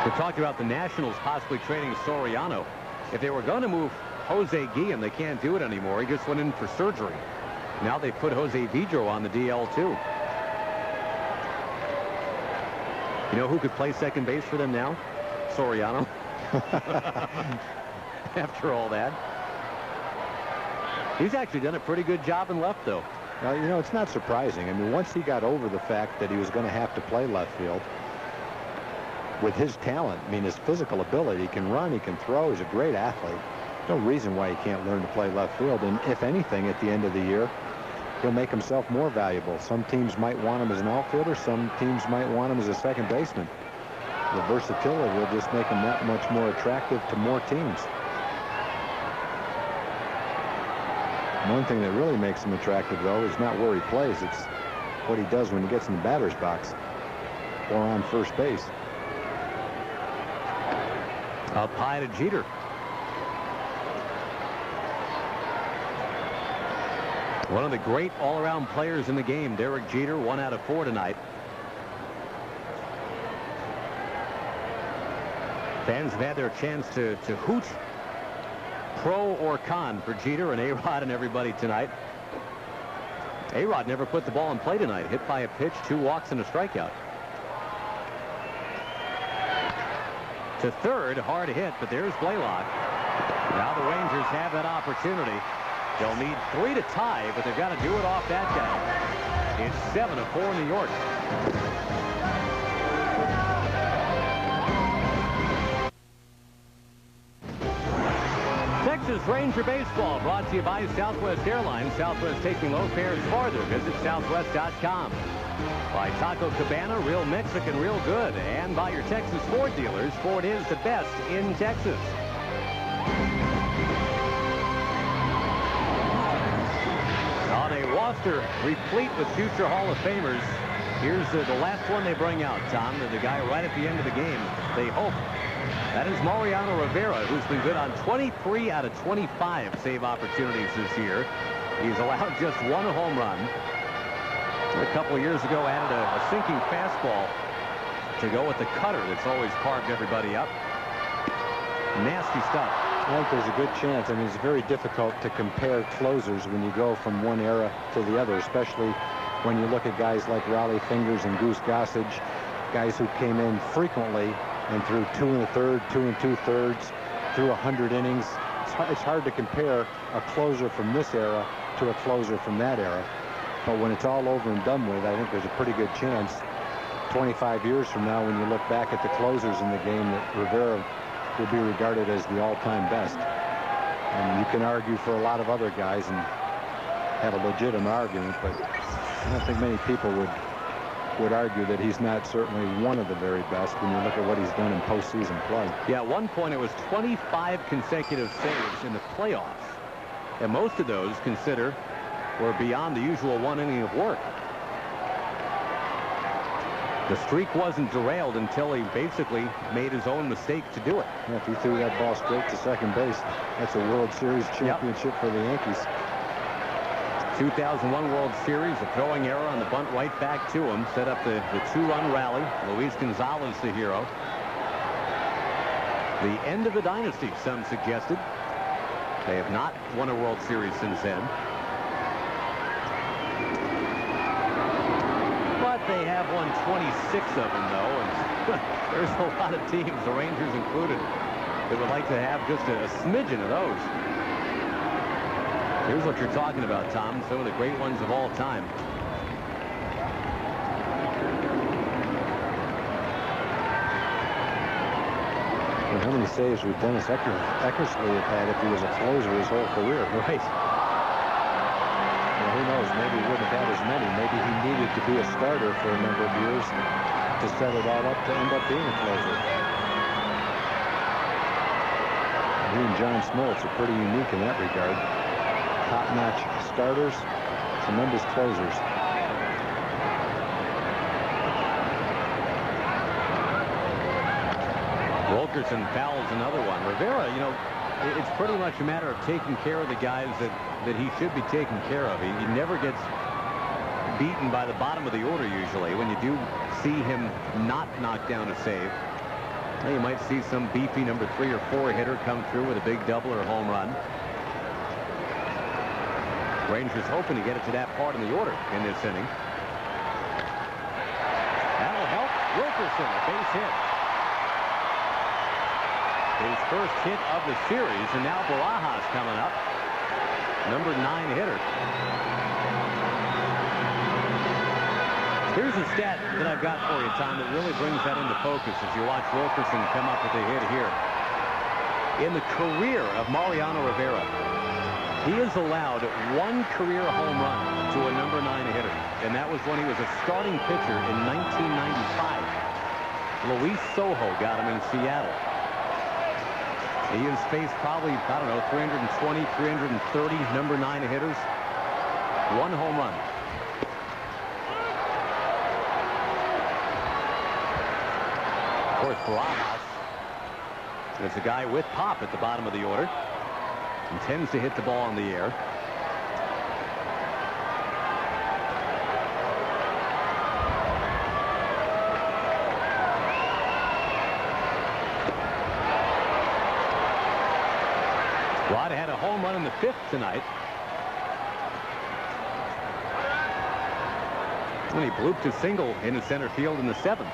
S1: We talked about the Nationals possibly trading Soriano. If they were going to move Jose Guillen, they can't do it anymore. He just went in for surgery. Now they put Jose Vidro on the DL too. You know who could play second base for them now? Soriano. After all that. He's actually done a pretty good job in left, though.
S2: Well, you know, it's not surprising. I mean, once he got over the fact that he was going to have to play left field, with his talent, I mean, his physical ability, he can run, he can throw, he's a great athlete. No reason why he can't learn to play left field. And if anything, at the end of the year, he'll make himself more valuable. Some teams might want him as an outfielder. Some teams might want him as a second baseman. The versatility will just make him that much more attractive to more teams. One thing that really makes him attractive, though, is not where he plays. It's what he does when he gets in the batter's box or on first base.
S1: Up high to Jeter. One of the great all-around players in the game, Derek Jeter, 1 out of 4 tonight. Fans have had their chance to hoot pro or con for Jeter and A-Rod and everybody tonight. A-Rod never put the ball in play tonight. Hit by a pitch, 2 walks and a strikeout. To third, hard hit, but there's Blaylock. Now the Rangers have that opportunity. They'll need 3 to tie, but they've got to do it off that guy. It's 7-4 New York. Texas Ranger Baseball brought to you by Southwest Airlines. Southwest taking low fares farther. Visit southwest.com. By Taco Cabana, real Mexican, real good. And by your Texas Ford dealers, Ford is the best in Texas. On a roster replete with future Hall of Famers, here's the last one they bring out, Tom, the guy right at the end of the game, they hope. That is Mariano Rivera, who's been good on 23 out of 25 save opportunities this year. He's allowed just one home run. A couple of years ago, added a sinking fastball to go with the cutter that's always carved everybody up. Nasty stuff.
S2: I think there's a good chance. I mean, it's very difficult to compare closers when you go from one era to the other, especially when you look at guys like Raleigh Fingers and Goose Gossage, guys who came in frequently and threw 2 1/3, 2 2/3, through 100 innings. It's hard to compare a closer from this era to a closer from that era. But when it's all over and done with, I think there's a pretty good chance 25 years from now, when you look back at the closers in the game, that Rivera will be regarded as the all-time best. And you can argue for a lot of other guys and have a legitimate argument, but I don't think many people would argue that he's not certainly one of the very best when you look at what he's done in postseason play.
S1: Yeah, at one point it was 25 consecutive saves in the playoffs, and most of those were beyond the usual one inning of work. The streak wasn't derailed until he basically made his own mistake to do it.
S2: Yeah, if he threw that ball straight to second base, that's a World Series championship for the Yankees.
S1: 2001 World Series, a throwing error on the bunt right back to him, set up the two-run rally. Luis Gonzalez, the hero. The end of the dynasty, some suggested. They have not won a World Series since then. But they have won 26 of them, though, and there's a lot of teams, the Rangers included, that would like to have just a smidgen of those. Here's what you're talking about, Tom. Some of the great ones of all time.
S2: Well, how many saves would Dennis Eckersley have had if he was a closer his whole career?
S1: Right.
S2: Well, who knows? Maybe he wouldn't have had as many. Maybe he needed to be a starter for a number of years to set it all up to end up being a closer. He and John Smoltz are pretty unique in that regard. Top-notch starters, tremendous closers.
S1: Wilkerson fouls another one. Rivera, you know, it's pretty much a matter of taking care of the guys that he should be taking care of. He never gets beaten by the bottom of the order usually. When you do see him not knock down a save, well, you might see some beefy number 3 or 4 hitter come through with a big double or home run. Rangers hoping to get it to that part in the order in this inning. That'll help Wilkerson, a base hit. His first hit of the series, and now Barajas coming up. Number 9 hitter. Here's a stat that I've got for you, Tom, that really brings that into focus as you watch Wilkerson come up with a hit here. In the career of Mariano Rivera, he has allowed 1 career home run to a number 9 hitter, and that was when he was a starting pitcher in 1995. Luis Sojo got him in Seattle. He has faced probably, I don't know, 320, 330 number 9 hitters. 1 home run. Of course, Barajas is a guy with pop at the bottom of the order. And tends to hit the ball in the air. Rod had a home run in the 5th tonight. And he blooped a single into center field in the 7th.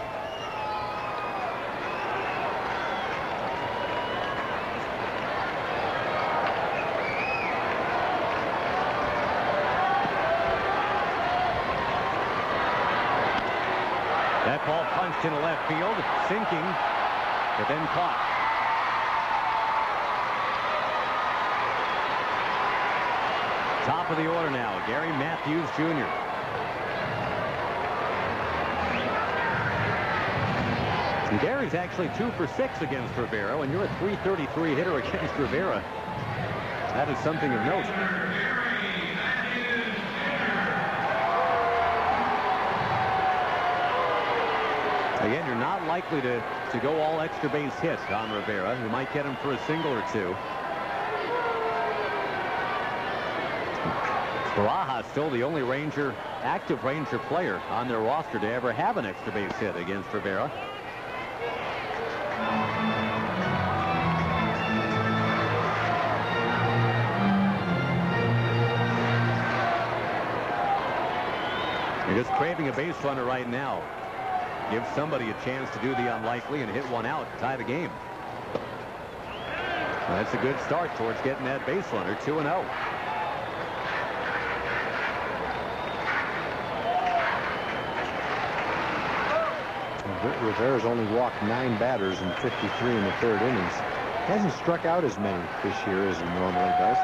S1: That ball punched into left field, sinking, but then caught. Top of the order now, Gary Matthews Jr. And Gary's actually 2 for 6 against Rivera, and you're a .333 hitter against Rivera. That is something of note. Again, you're not likely to go all extra base hit on Rivera. You might get him for a single or two. Baraja still the only active Ranger player on their roster to ever have an extra base hit against Rivera. You're just craving a base runner right now. Give somebody a chance to do the unlikely and hit one out to tie the game. That's a good start towards getting that base runner 2-0.
S2: Rivera's only walked 9 batters in 53 in the 3rd innings. Hasn't struck out as many this year as he normally does.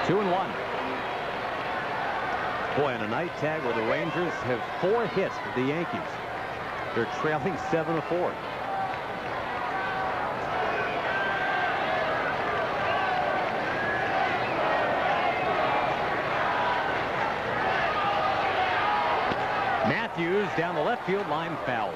S1: Two and 1. Boy, on a night tag where the Rangers have 4 hits at the Yankees. They're trailing 7-4. Matthews down the left field line, foul.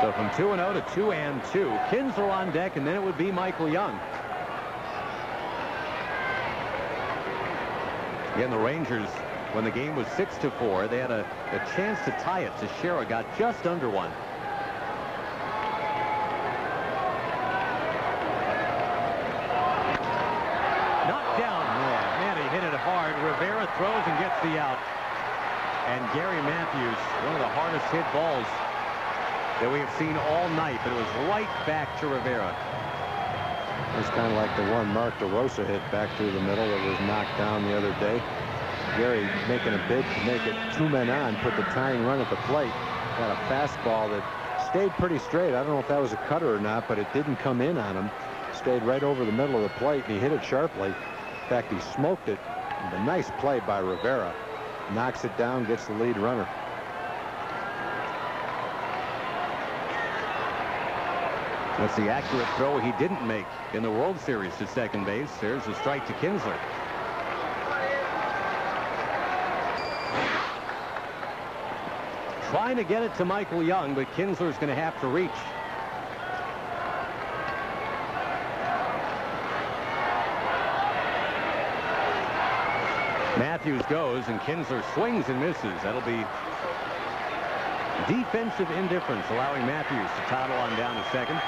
S1: So from 2-0 to 2-2. Kinsler on deck, and then it would be Michael Young. Again, the Rangers, when the game was 6-4, they had a chance to tie it. Teixeira got just under one. Knocked down. Man, he hit it hard. Rivera throws and gets the out. And Gary Matthews, one of the hardest hit balls that we have seen all night, but it was right back to Rivera.
S2: It's kind of like the one Mark DeRosa hit back through the middle that was knocked down the other day. Gary making a bid to make it 2 men on, put the tying run at the plate. Got a fastball that stayed pretty straight. I don't know if that was a cutter or not, but it didn't come in on him. Stayed right over the middle of the plate, and he hit it sharply. In fact, he smoked it. And a nice play by Rivera. Knocks it down, gets the lead runner.
S1: That's the accurate throw he didn't make in the World Series to second base. There's a strike to Kinsler. Trying to get it to Michael Young, but Kinsler's going to have to reach. Matthews goes, and Kinsler swings and misses. That'll be defensive indifference, allowing Matthews to toddle on down to second.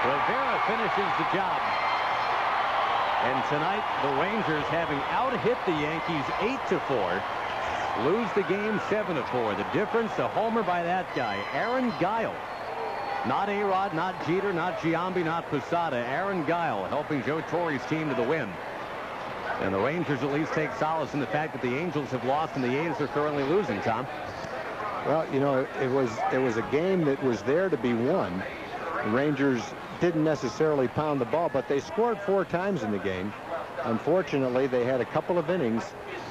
S1: Rivera finishes the job. And tonight, the Rangers, having out-hit the Yankees 8-4, lose the game 7-4. The difference, a homer by that guy, Aaron Guile. Not A-Rod, not Jeter, not Giambi, not Posada. Aaron Guile helping Joe Torre's team to the win. And the Rangers at least take solace in the fact that the Angels have lost and the A's are currently losing, Tom.
S2: Well, you know, it was a game that was there to be won. The Rangers didn't necessarily pound the ball, but they scored 4 times in the game. Unfortunately, they had a couple of innings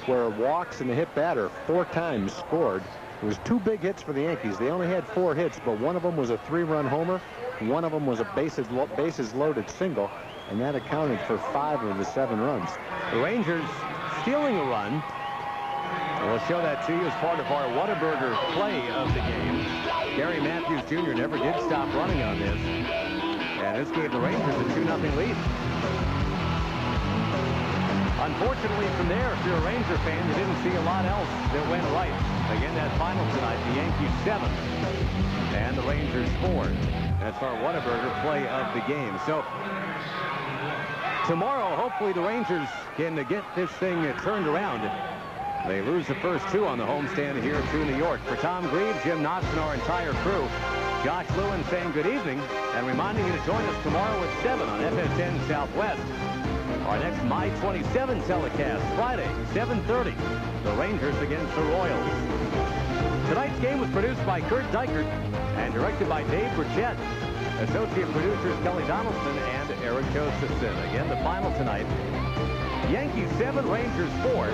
S2: where walks and a hit batter 4 times scored. It was 2 big hits for the Yankees. They only had 4 hits, but one of them was a 3-run homer. One of them was a bases loaded single, and that accounted for 5 of the 7 runs.
S1: The Rangers stealing a run. We'll show that to you as part of our Whataburger play of the game. Gary Matthews Jr. never did stop running on this. And this gave the Rangers a 2-0 lead. Unfortunately, from there, if you're a Ranger fan, you didn't see a lot else that went right. Again, that final tonight, the Yankees 7 and the Rangers 4. That's our Whataburger play of the game. So tomorrow, hopefully the Rangers can get this thing turned around. They lose the first two on the homestand here to New York. For Tom Grieve, Jim Knox, and our entire crew, Josh Lewin saying good evening and reminding you to join us tomorrow at 7 on FSN Southwest. Our next My 27 telecast, Friday, 7:30, the Rangers against the Royals. Tonight's game was produced by Kurt Dykert and directed by Dave Burchett. Associate producers Kelly Donaldson and Eric Josephson. Again, the final tonight, Yankees 7, Rangers 4.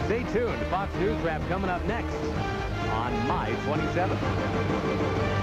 S1: Stay tuned. Fox News Wrap coming up next on My 27.